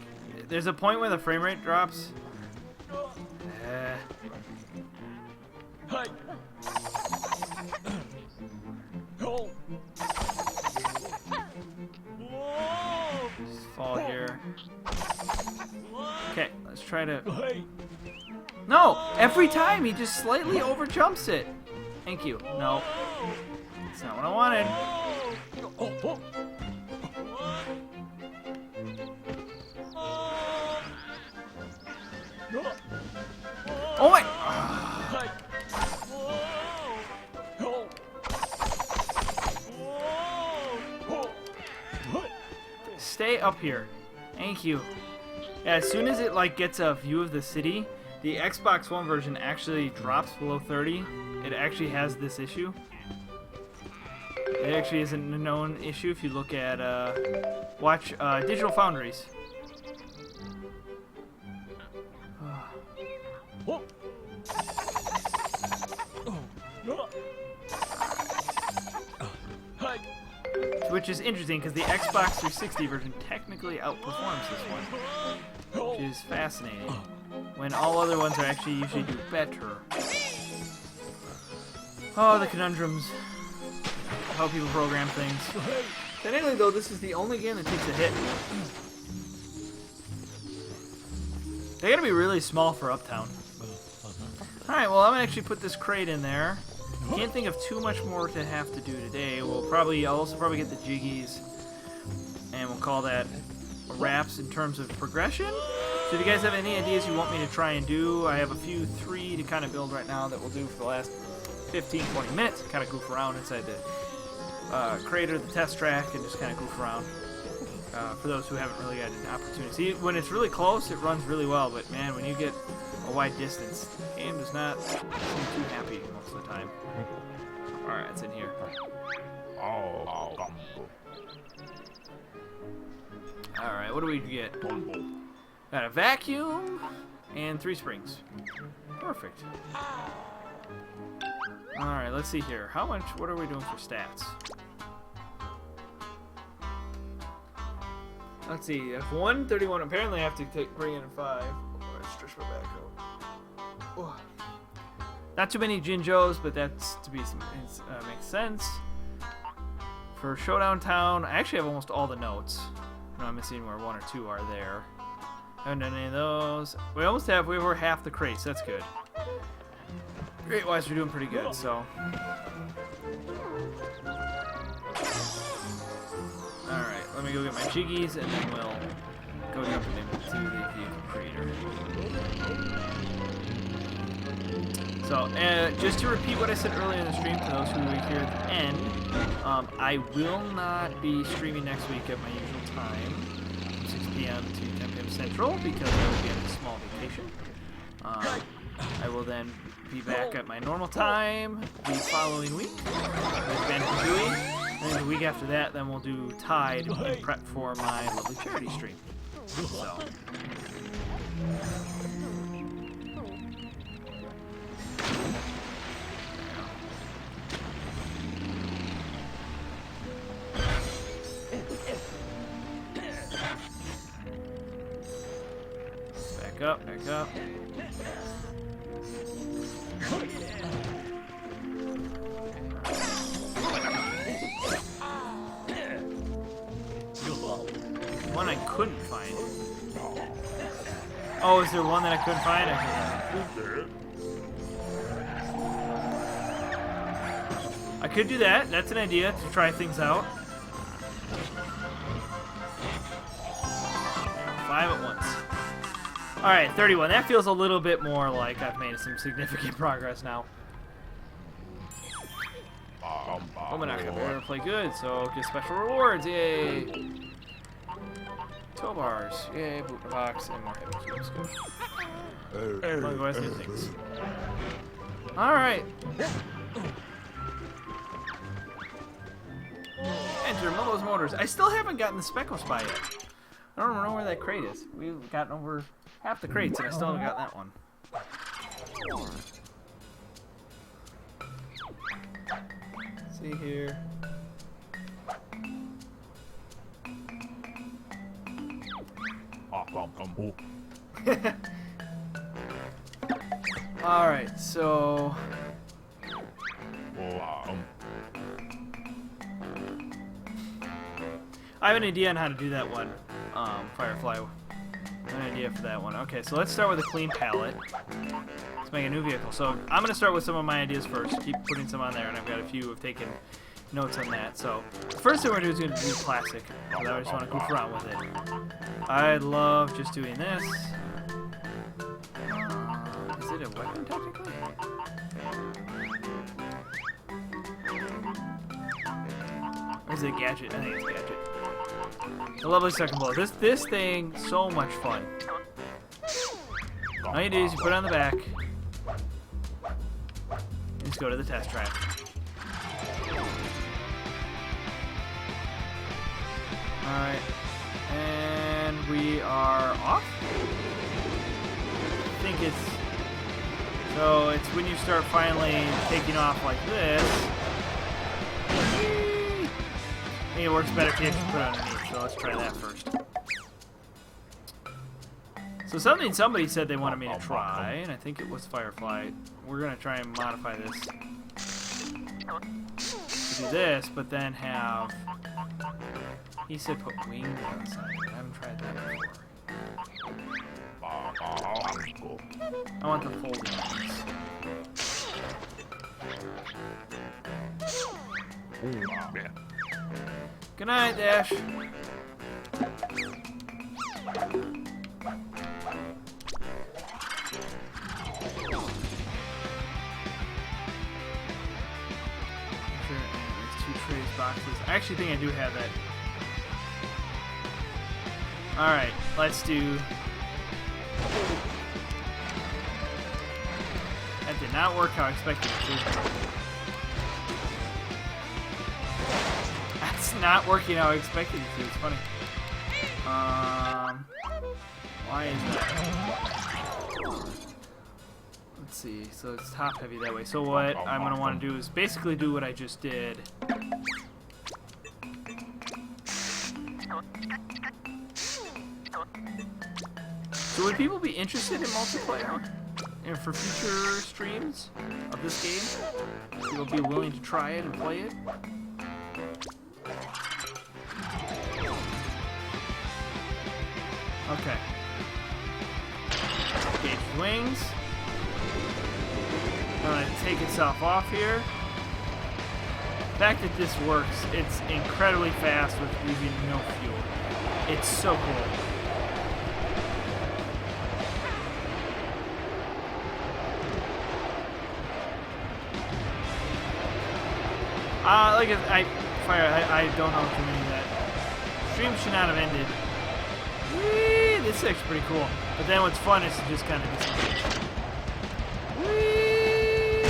there's a point where the frame rate drops. Just fall here. Okay, let's try to... No! Every time he just slightly overjumps it. Thank you. No. That's not what I wanted. Oh my... Stay up here. Thank you. Yeah, as soon as it like gets a view of the city, the Xbox One version actually drops below 30. It actually has this issue. It actually isn't a known issue if you look at watch Digital Foundries. Which is interesting because the Xbox 360 version technically outperforms this one, which is fascinating. When all other ones are actually usually do better. Oh, the conundrums. How people program things. Technically, though, this is the only game that takes a hit. They gotta be really small for Uptown. Alright, well, I'm gonna actually put this crate in there. Can't think of too much more to have to do today. I'll also probably get the jiggies, and we'll call that wraps in terms of progression. So if you guys have any ideas you want me to try and do, I have a few 3 to kind of build right now that we'll do for the last 15-20 minutes. Kind of goof around inside the crater, the test track, and just kind of goof around. For those who haven't really got an opportunity. See, when it's really close, it runs really well, but man, when you get a wide distance, the game does not seem too happy most of the time. Alright, it's in here. Alright, what do we get? Got a vacuum and 3 springs. Perfect. Alright, let's see here. What are we doing for stats? Let's see, if 131, apparently I have to bring in 5. Stretch my back out. Oh. Not too many Jinjos, but that's makes sense. For Showdown Town, I actually have almost all the notes. No, I'm missing where 1 or 2 are there. Haven't done any of those. We're half the crates, that's good. Crate-wise, we're doing pretty good, so. Alright, let me go get my jiggies, and then we'll go jump into the vehicle creator. So, just to repeat what I said earlier in the stream, for those who were here at the end, I will not be streaming next week at my usual time, from 6 p.m. to 10 p.m. Central, because I will be on a small vacation. I will then be back at my normal time the following week with Banjo Kazooie. And then the week after that, then we'll do Tide and prep for my lovely charity stream. So. Back up, back up. One I couldn't find. Oh, is there one that I couldn't find? I could do that. That's an idea to try things out. 5 at once. Alright, 31. That feels a little bit more like I've made some significant progress now. Oh, we're not going to be able to play good, so get special rewards. Yay! Tow bars. Yay, boot in a box, and more heavy cubes. Good. Otherwise, new things. Alright. Enter Mullo's Motors. I still haven't gotten the Speckle Spy yet. I don't know where that crate is. We've gotten over half the crates, and I still haven't got that one. Let's see here. Alright, so... I have an idea on how to do that one, Firefly. I have an idea for that one. Okay, so let's start with a clean palette. Let's make a new vehicle. So I'm going to start with some of my ideas first. Keep putting some on there, and I've got a few I've taken notes on that. So the first thing we're going to do is going to do classic. I just want to goof around with it. I love just doing this. Is it a weapon, technically? Or is it a gadget? I think it's a gadget. The lovely second bullet. This thing, so much fun. All you do is you put it on the back. And just go to the test track. Alright. And we are off? I think it's... So it's when you start finally taking off like this. I think it works better if you actually put it underneath, so let's try that first. So somebody said they wanted me to try, and I think it was Firefly. We're going to try and modify this to do this, but then have... He said put wings on the side. I haven't tried that before. I want the folding ones. Good night, Dash. Boxes. I actually think I do have that. Alright, let's do... That did not work how I expected it to. That's not working how I expected it to. It's funny. Why is that? Let's see. So it's top heavy that way. So what I'm going to want to do is basically do what I just did. So would people be interested in multiplayer? And for future streams of this game? People be willing to try it and play it? Okay. Engage wings. I'm going to take itself off here. The fact that this works, it's incredibly fast with using no fuel. It's so cool. Like I don't know too many of that. Stream should not have ended. Whee! This looks pretty cool. But then what's fun is to just kind of disengage. Whee!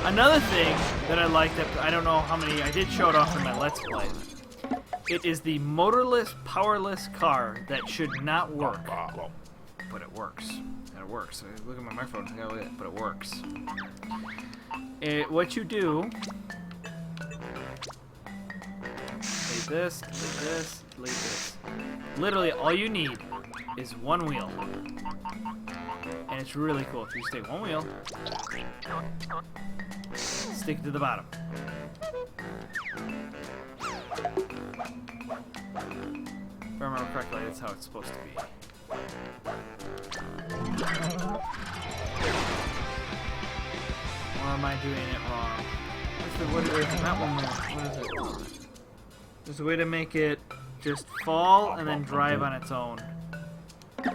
Another thing that I like that I don't know how many I did show it off in my Let's Play. It is the motorless, powerless car that should not work, but it works. It works. Look at my microphone. But it works. What you do is this, delete this, delete this. Literally, all you need is one wheel. And it's really cool. If you just take one wheel, stick it to the bottom. If I remember correctly, that's how it's supposed to be. Or am I doing it wrong? What is that one? What is it? There's a way to make it just fall and then drive on its own. Oh,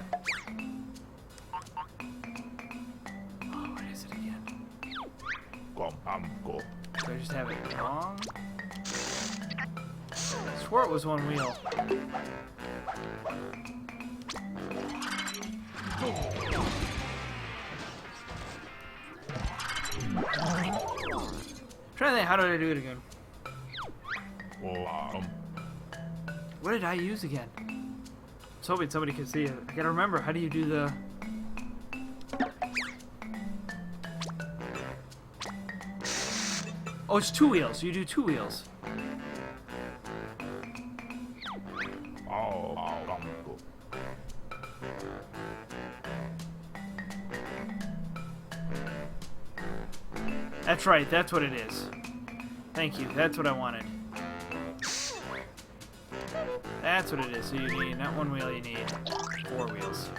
what is it again? Do I just have it wrong? I swore it was one wheel. Trying to think, how did I do it again? What did I use again? I was hoping somebody could see it. I gotta remember, how do you do the... Oh, it's two wheels. You do two wheels. That's right, that's what it is. Thank you, that's what I wanted. That's what it is. So you need not one wheel, you need four wheels.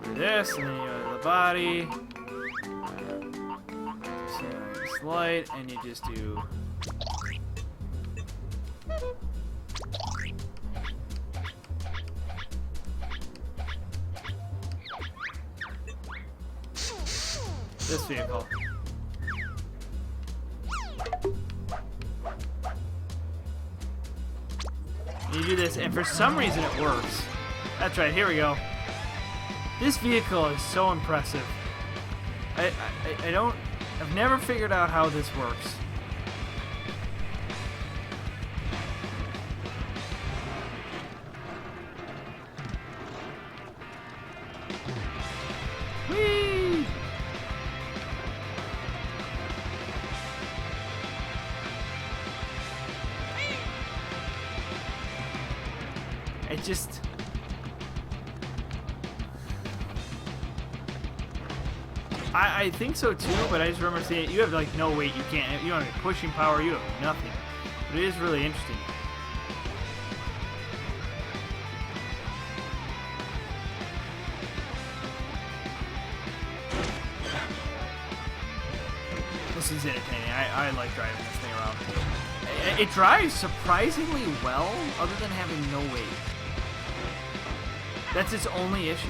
You do this, and then you go to the body. Slide, and you just do... this vehicle. You do this, and for some reason it works. That's right, here we go. This vehicle is so impressive. I've never figured out how this works. Whee! It just... I think so too, but I just remember seeing it. You have like no weight, you don't have any pushing power, you have nothing. But it is really interesting. This is entertaining. I like driving this thing around. It drives surprisingly well, other than having no weight. That's its only issue.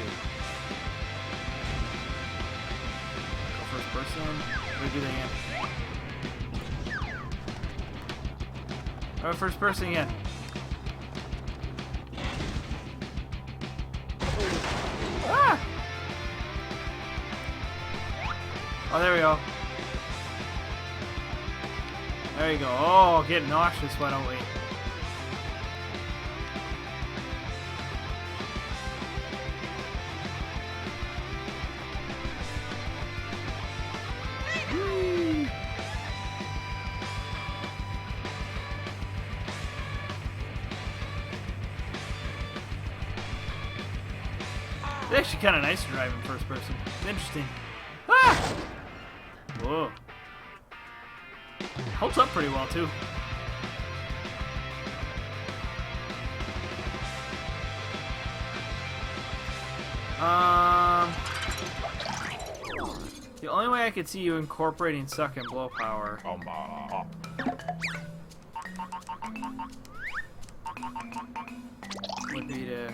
Go first person. We'll do that again. Alright, first person again. Ah! Oh, there we go. There you go. Oh, getting nauseous, why don't we? It's actually kind of nice to drive in first person. It's interesting. Ah! Whoa. Holds up pretty well, too. The only way I could see you incorporating suck and blow power would be to...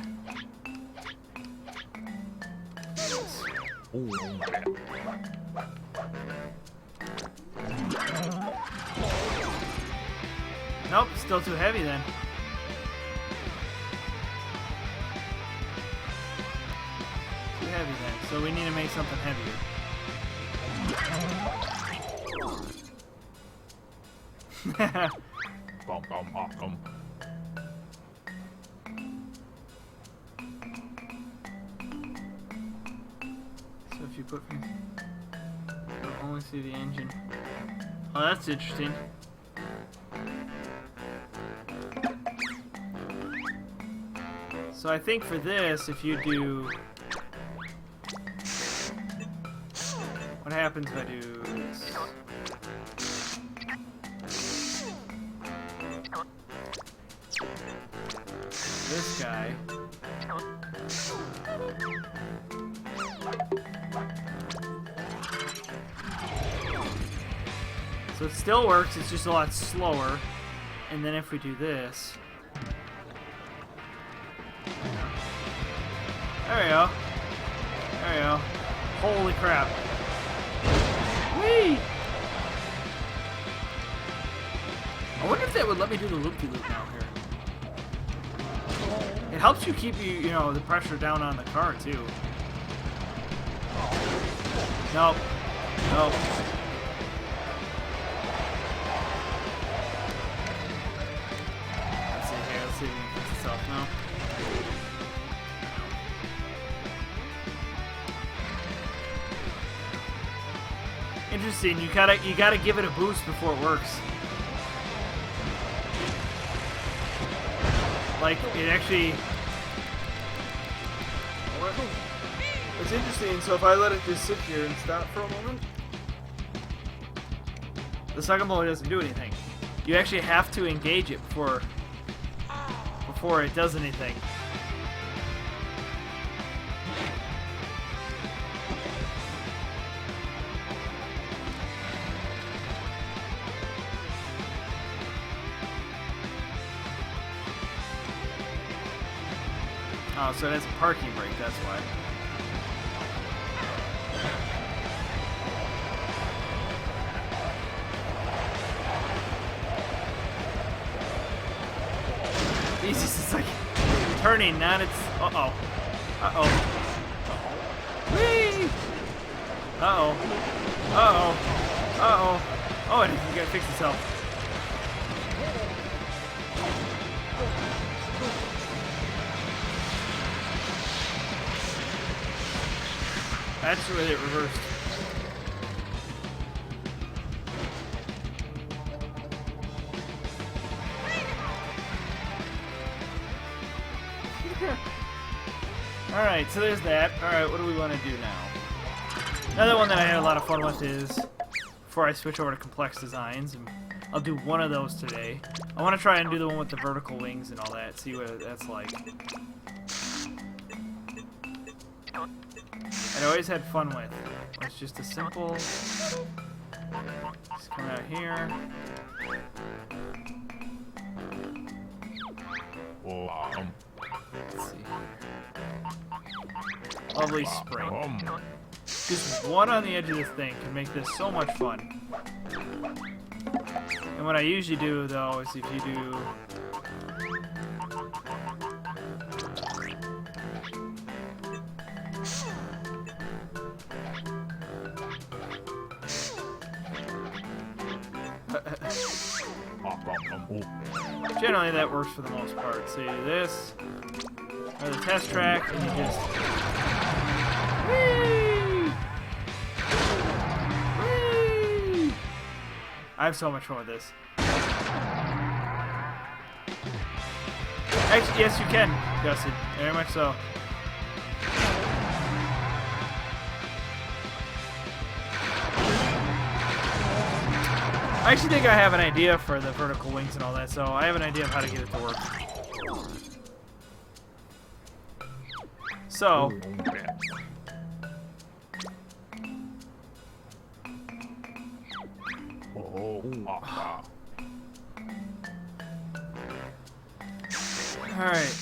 Nope, still too heavy then. Too heavy then, so we need to make something heavier. if you put... You'll only see the engine. Oh, that's interesting. So I think for this, if you do... What happens if I do this? This guy. So it still works, it's just a lot slower. And then if we do this... There we go. There we go. Holy crap. Whee! I wonder if that would let me do the loop-de-loop now here. It helps you keep you know, the pressure down on the car too. Nope. Nope. Let's see here. Let's see if we can fix this up now. Interesting. You gotta give it a boost before it works. Like it actually. It's interesting. So if I let it just sit here and stop for a moment, The second blow doesn't do anything. You actually have to engage it before it does anything. Oh, so that's a parking brake, that's why. Jesus, it's like turning, not it's... Uh-oh. Uh-oh. Whee! Uh-oh. Uh-oh. Uh-oh. Oh, and you gotta fix itself. That's really it reversed. Alright, so there's that. Alright, what do we want to do now? Another one that I had a lot of fun with is, before I switch over to complex designs, and I'll do one of those today. I want to try and do the one with the vertical wings and all that, see what that's like. I'd always had fun with. It's just a simple... Just come out here. Let's see here. Lovely spring. Just one on the edge of this thing can make this so much fun. And what I usually do, though, is if you do... Generally, that works for the most part. So you do this, or the test track, and you just... Whee! Whee! I have so much fun with this. Actually, yes, you can, Justin. Very much so. I actually think I have an idea for the vertical wings and all that, so I have an idea of how to get it to work. So... Alright.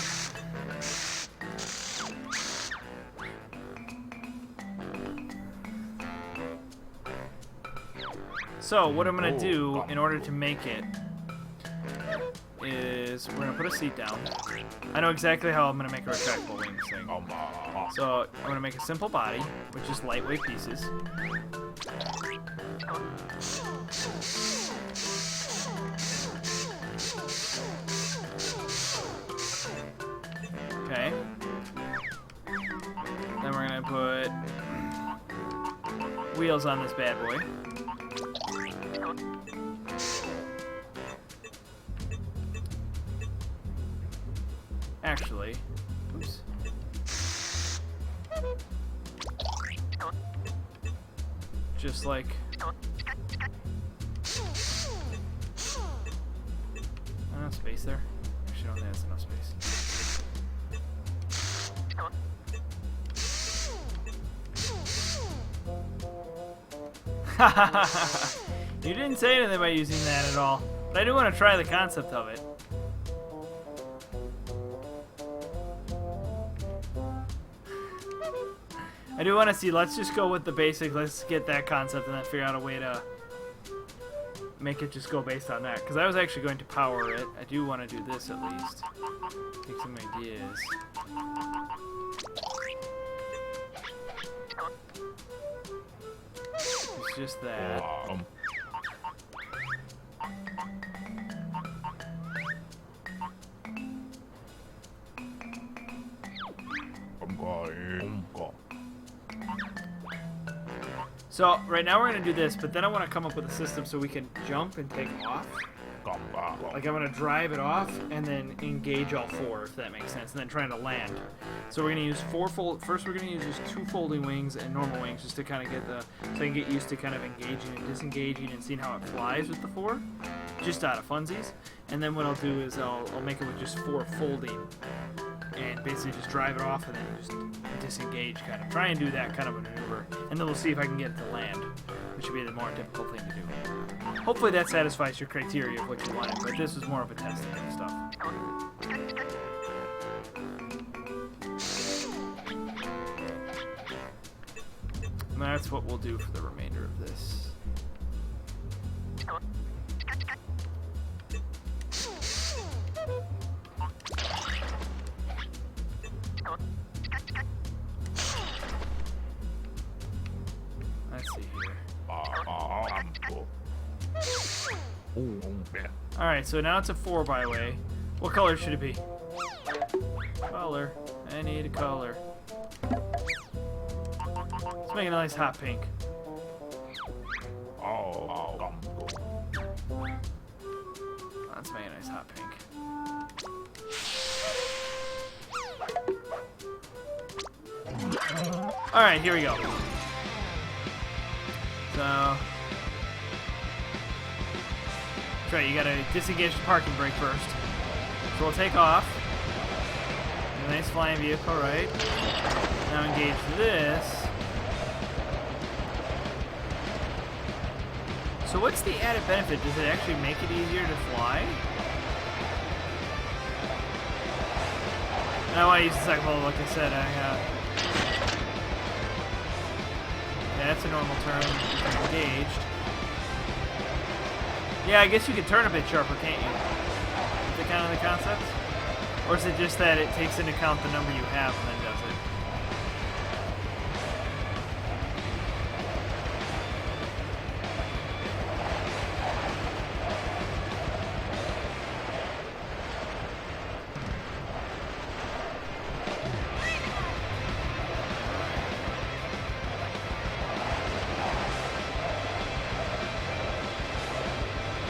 So, what I'm going to do in order to make it is we're going to put a seat down. I know exactly how I'm going to make a retractable wings thing. So, I'm going to make a simple body, which is lightweight pieces. Okay. Then we're going to put wheels on this bad boy. Actually, oops. Just like enough space there. Actually, I don't think that's enough space. You didn't say anything about using that at all, but I do want to try the concept of it. I do want to see, let's just go with the basic, let's get that concept and then figure out a way to make it just go based on that. Because I was actually going to power it. I do want to do this at least. Take some ideas. It's just that. So, right now we're going to do this, but then I want to come up with a system so we can jump and take off. Like, I want to drive it off and then engage all four, if that makes sense, and then trying to land. So we're going to use first we're going to use just 2 folding wings and normal wings just to kind of get so I can get used to kind of engaging and disengaging and seeing how it flies with the 4, just out of funsies. And then what I'll do is I'll make it with just 4 folding and basically just drive it off and then just disengage, kind of try and do that kind of a maneuver, and then we'll see if I can get it to land, which would be the more difficult thing to do. Hopefully that satisfies your criteria of what you wanted, but this was more of a testing of stuff. And that's what we'll do for the remainder of this. Let's see here. Alright, so now it's a 4 by way. What color should it be? Color. I need a color. Let's make it a nice hot pink. Let's make it a nice hot pink. Alright, here we go. So, that's right, you gotta disengage the parking brake first. So we'll take off. A nice flying vehicle, right? Now engage this. So what's the added benefit? Does it actually make it easier to fly? No, I use the second level, like I said, yeah, that's a normal turn. Engaged. Yeah, I guess you could turn a bit sharper, can't you? Is that kind of the concept? Or is it just that it takes into account the number you have and then does it?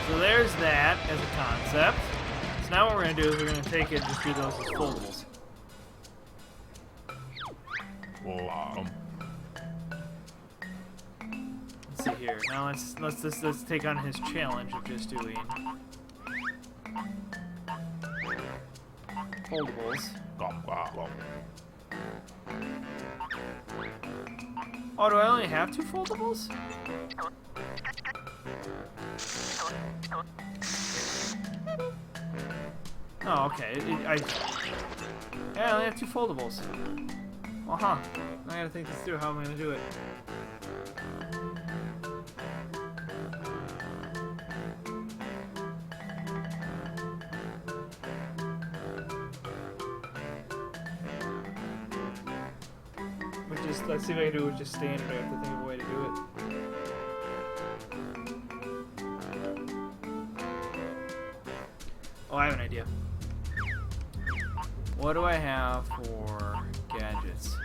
So there's that as a concept. So now what we're going to do is we're going to take it and just do those as foldables. Let's see here. Now let's take on his challenge of just doing foldables. Oh, do I only have 2 foldables? Oh, okay. Yeah, I only have 2 foldables. Well, huh. I gotta think this through. How am I gonna do it? Let's see if I can do it just standard. I have to think of a way to do it. Oh, I have an idea. What do I have for gadgets?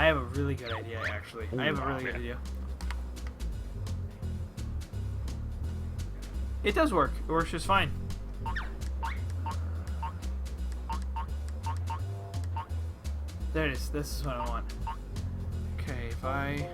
I have a really good idea, actually. I have a really good idea. It does work. It works just fine. There it is. This is what I want. Okay, if I...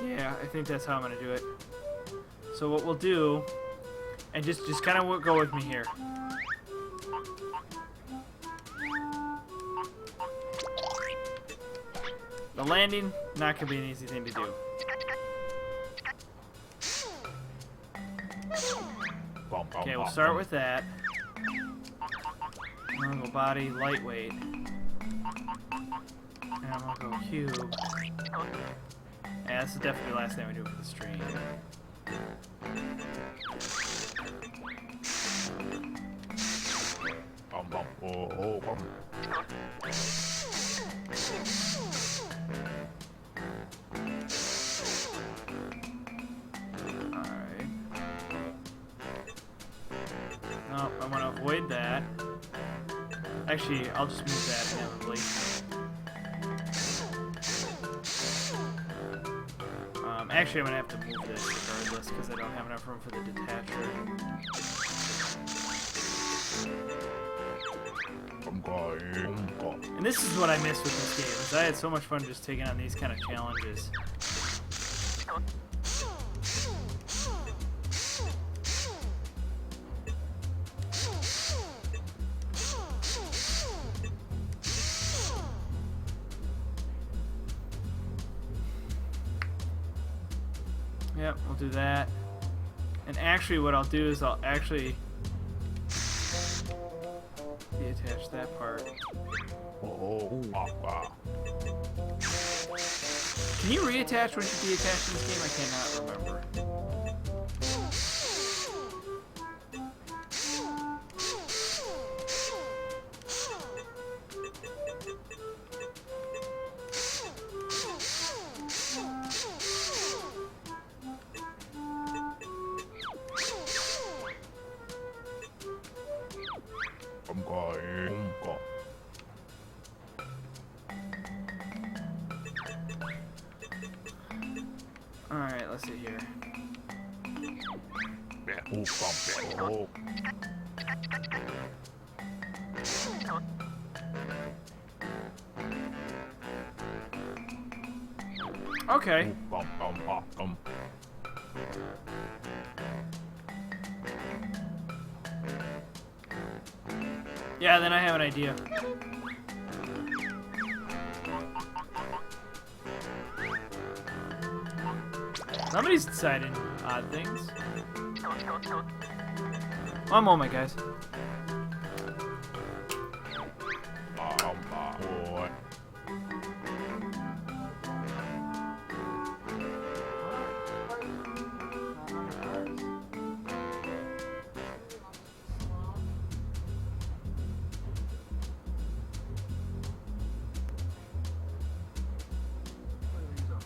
Yeah, I think that's how I'm gonna do it. So what we'll do, and just kind of go with me here. The landing, not gonna be an easy thing to do. Okay, we'll start with that. I'm gonna go body, lightweight. And I'm gonna go cube. Yeah, this is definitely the last thing we do for the stream. Alright. No, I want to avoid that. Actually, I'll just move that inevitably. Actually, I'm going to have to move this regardless because I don't have enough room for the detacher. And this is what I miss with this game, is I had so much fun just taking on these kind of challenges. Yep, we'll do that. And actually what I'll do is I'll actually deattach that part. Can you reattach when you deattach in this game? I cannot remember. Alright, let's see here. Okay. Yeah, then I have an idea. Somebody's deciding odd things. One moment, guys.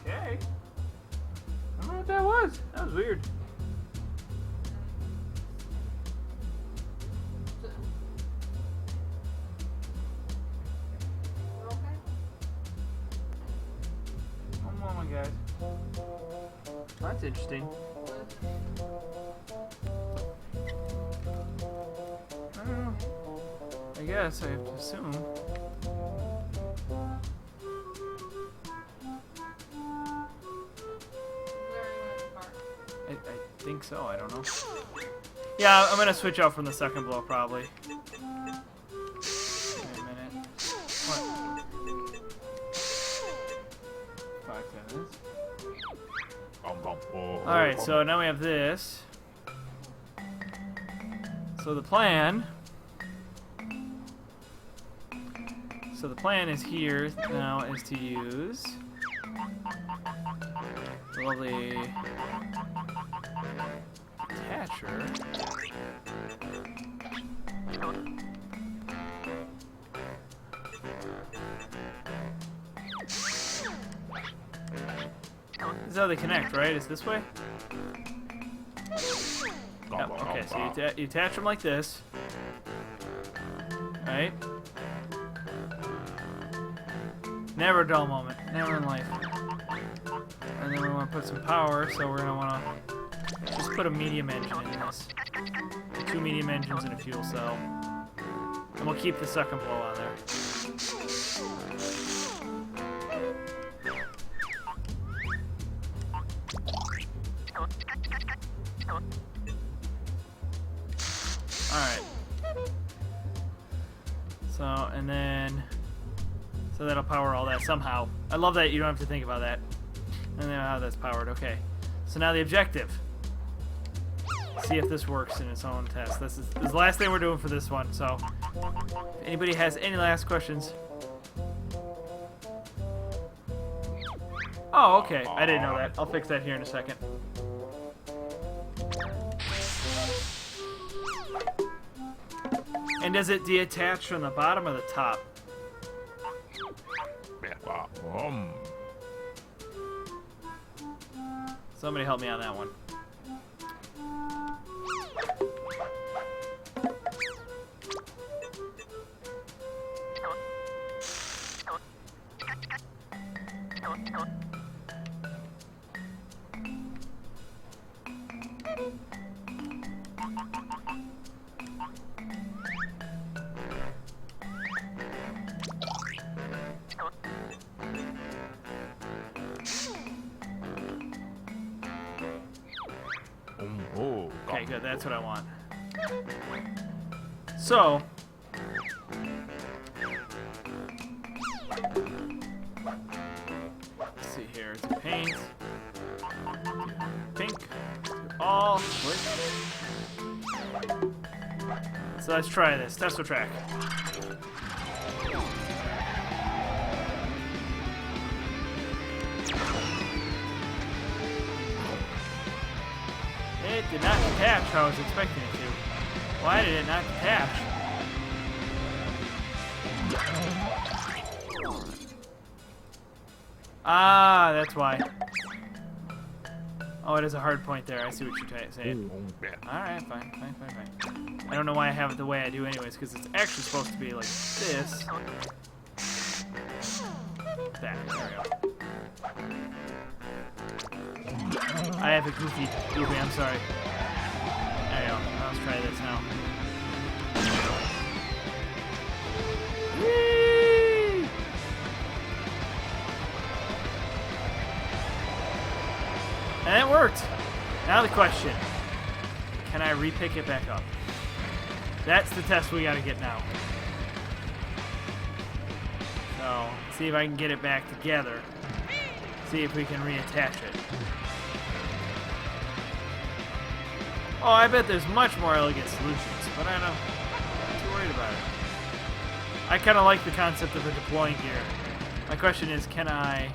Okay. I don't know what that was. That was weird. One moment, guys. That's interesting. I don't know. I guess I have to assume. I think so, I don't know. Yeah, I'm gonna switch out from the second blow probably. Wait a minute. What? 5 minutes. Alright, so now we have this. So the plan is here now is to use the lovely detacher. how they connect, right? It's this way? Yep, okay, so you attach them like this. Right? Never a dull moment. Never in life. And then we want to put some power, so we're going to want to just put a medium engine in this. 2 medium engines and a fuel cell. And we'll keep the suck and blow on there. Alright. So, and then... So that'll power all that somehow. I love that you don't have to think about that. And then how that's powered. Okay. So now the objective. See if this works in its own test. This is the last thing we're doing for this one. So, if anybody has any last questions? Oh, okay. I didn't know that. I'll fix that here in a second. And does it detach from the bottom or the top? Somebody help me on that one. Okay, good. That's what I want. So, let's see here. It's paint. Pink. All. So let's try this. Testo track. It did not detach how I was expecting it to. Why did it not detach? Ah, that's why. Oh, it is a hard point there. I see what you're saying. Alright, fine. I don't know why I have it the way I do anyways, because it's actually supposed to be like this. That, there we go. I have a goofy, I'm sorry. There you go. Let's try this now. Whee! And it worked. Now the question. Can I re-pick it back up? That's the test we gotta get now. So, see if I can get it back together. See if we can reattach it. Oh, I bet there's much more elegant solutions, but I'm not too worried about it. I kind of like the concept of a deploying gear. My question is, can I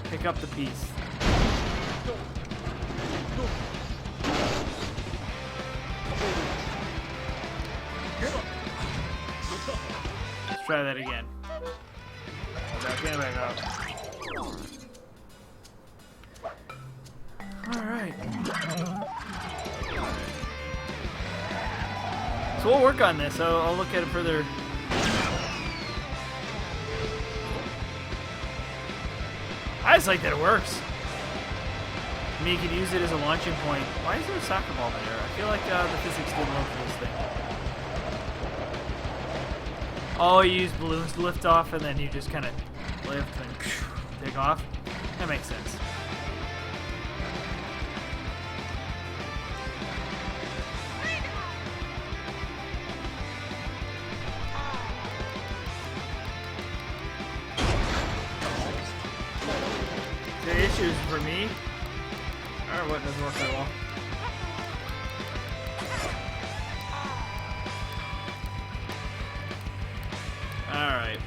pick up the piece? Let's try that again. Back up. Alright. So we'll work on this. I'll look at it further. I just like that it works. I mean, you can use it as a launching point. Why is there a soccer ball there? I feel like the physics didn't work for this thing. Oh, you use balloons to lift off, and then you just kind of lift and take off? That makes sense. The issues for me are what doesn't work very well. Alright.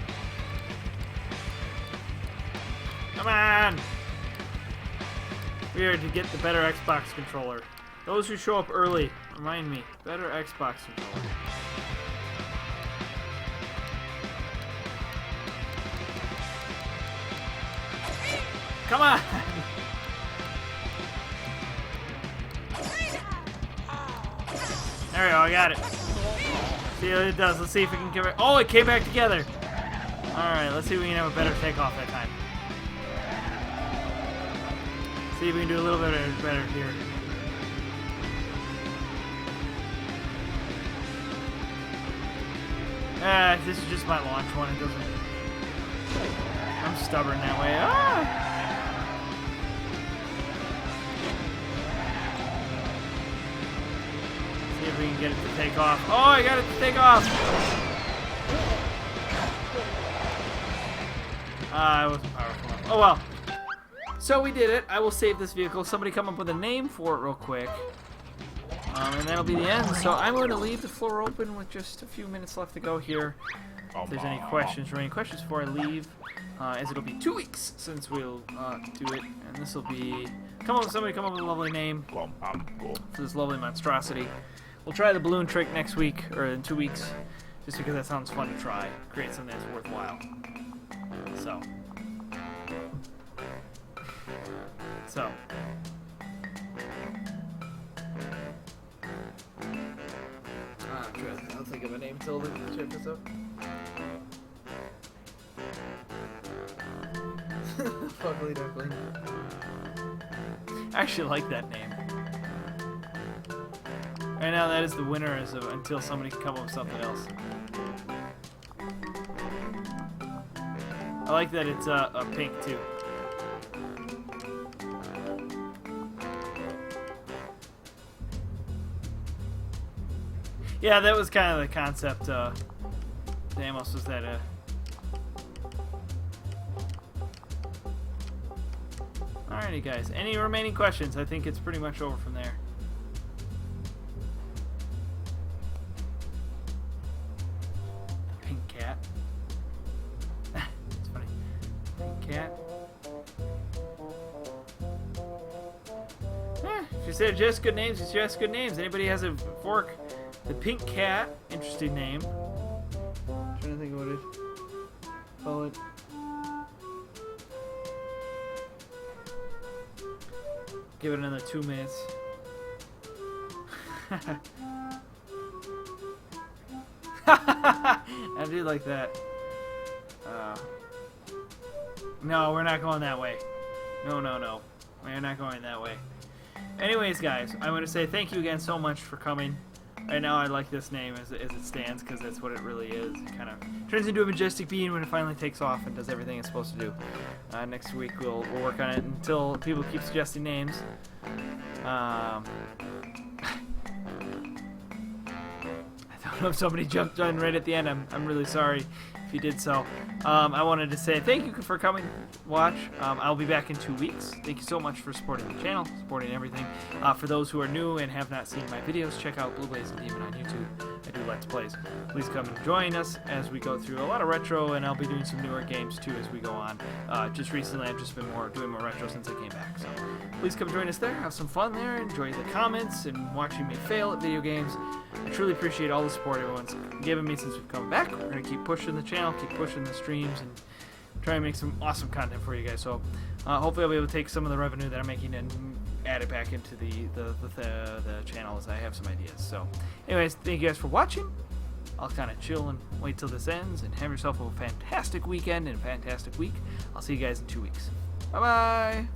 Come on! We are to get the better Xbox controller. Those who show up early, remind me. Better Xbox controller. Come on! There we go, I got it. See what it does. Let's see if we can give it. Oh, it came back together. Alright, let's see if we can have a better takeoff that time. See if we can do a little bit better here. This is just my launch one. It doesn't. I'm stubborn that way. Ah! See if we can get it to take off. Oh, I got it to take off. It wasn't powerful enough. Oh well. So we did it. I will save this vehicle. Somebody come up with a name for it real quick. And that'll be the end. So I'm going to leave the floor open with just a few minutes left to go here. If there's any questions before I leave, as it'll be 2 weeks since we'll do it, and this will be somebody come up with a lovely name for this lovely monstrosity. We'll try the balloon trick next week or in 2 weeks, just because that sounds fun to try. Create something that's worthwhile. So. I'll think of a name till the check this up. Fuckly duckling. I actually like that name. Right now, that is the winner as of until somebody can come up with something else. I like that it's a pink too. Yeah, that was kind of the concept. Damos was that. Alrighty, guys. Any remaining questions? I think it's pretty much over from there. Pink cat. It's funny. Pink cat. She said just good names. It's just good names. Anybody has a fork? The pink cat. Interesting name. I'm trying to think of what it is. Call it. Give it another 2 minutes. I do like that. No, we're not going that way. No. We're not going that way. Anyways, guys, I want to say thank you again so much for coming. Right now, I like this name as it stands because that's what it really is. It kind of turns into a majestic being when it finally takes off and does everything it's supposed to do. Next week, we'll work on it until people keep suggesting names. I don't know if somebody jumped on right at the end. I'm really sorry if you did so. I wanted to say thank you for coming watch. I'll be back in 2 weeks. Thank you so much for supporting the channel, supporting everything. For those who are new and have not seen my videos, check out Blueblazingdemon on YouTube. I do Let's Plays. Please come and join us as we go through a lot of retro, and I'll be doing some newer games too as we go on. Just recently, I've just been doing more retro since I came back. So please come join us there. Have some fun there. Enjoy the comments and watching me fail at video games. I truly appreciate all the support everyone's given me since we've come back. We're going to keep pushing the channel, keep pushing the streams, and try and make some awesome content for you guys. So hopefully I'll be able to take some of the revenue that I'm making and add it back into the channel as I have some ideas. So anyways, thank you guys for watching. I'll kind of chill and wait till this ends, and have yourself a fantastic weekend and a fantastic week. I'll see you guys in 2 weeks. Bye-bye!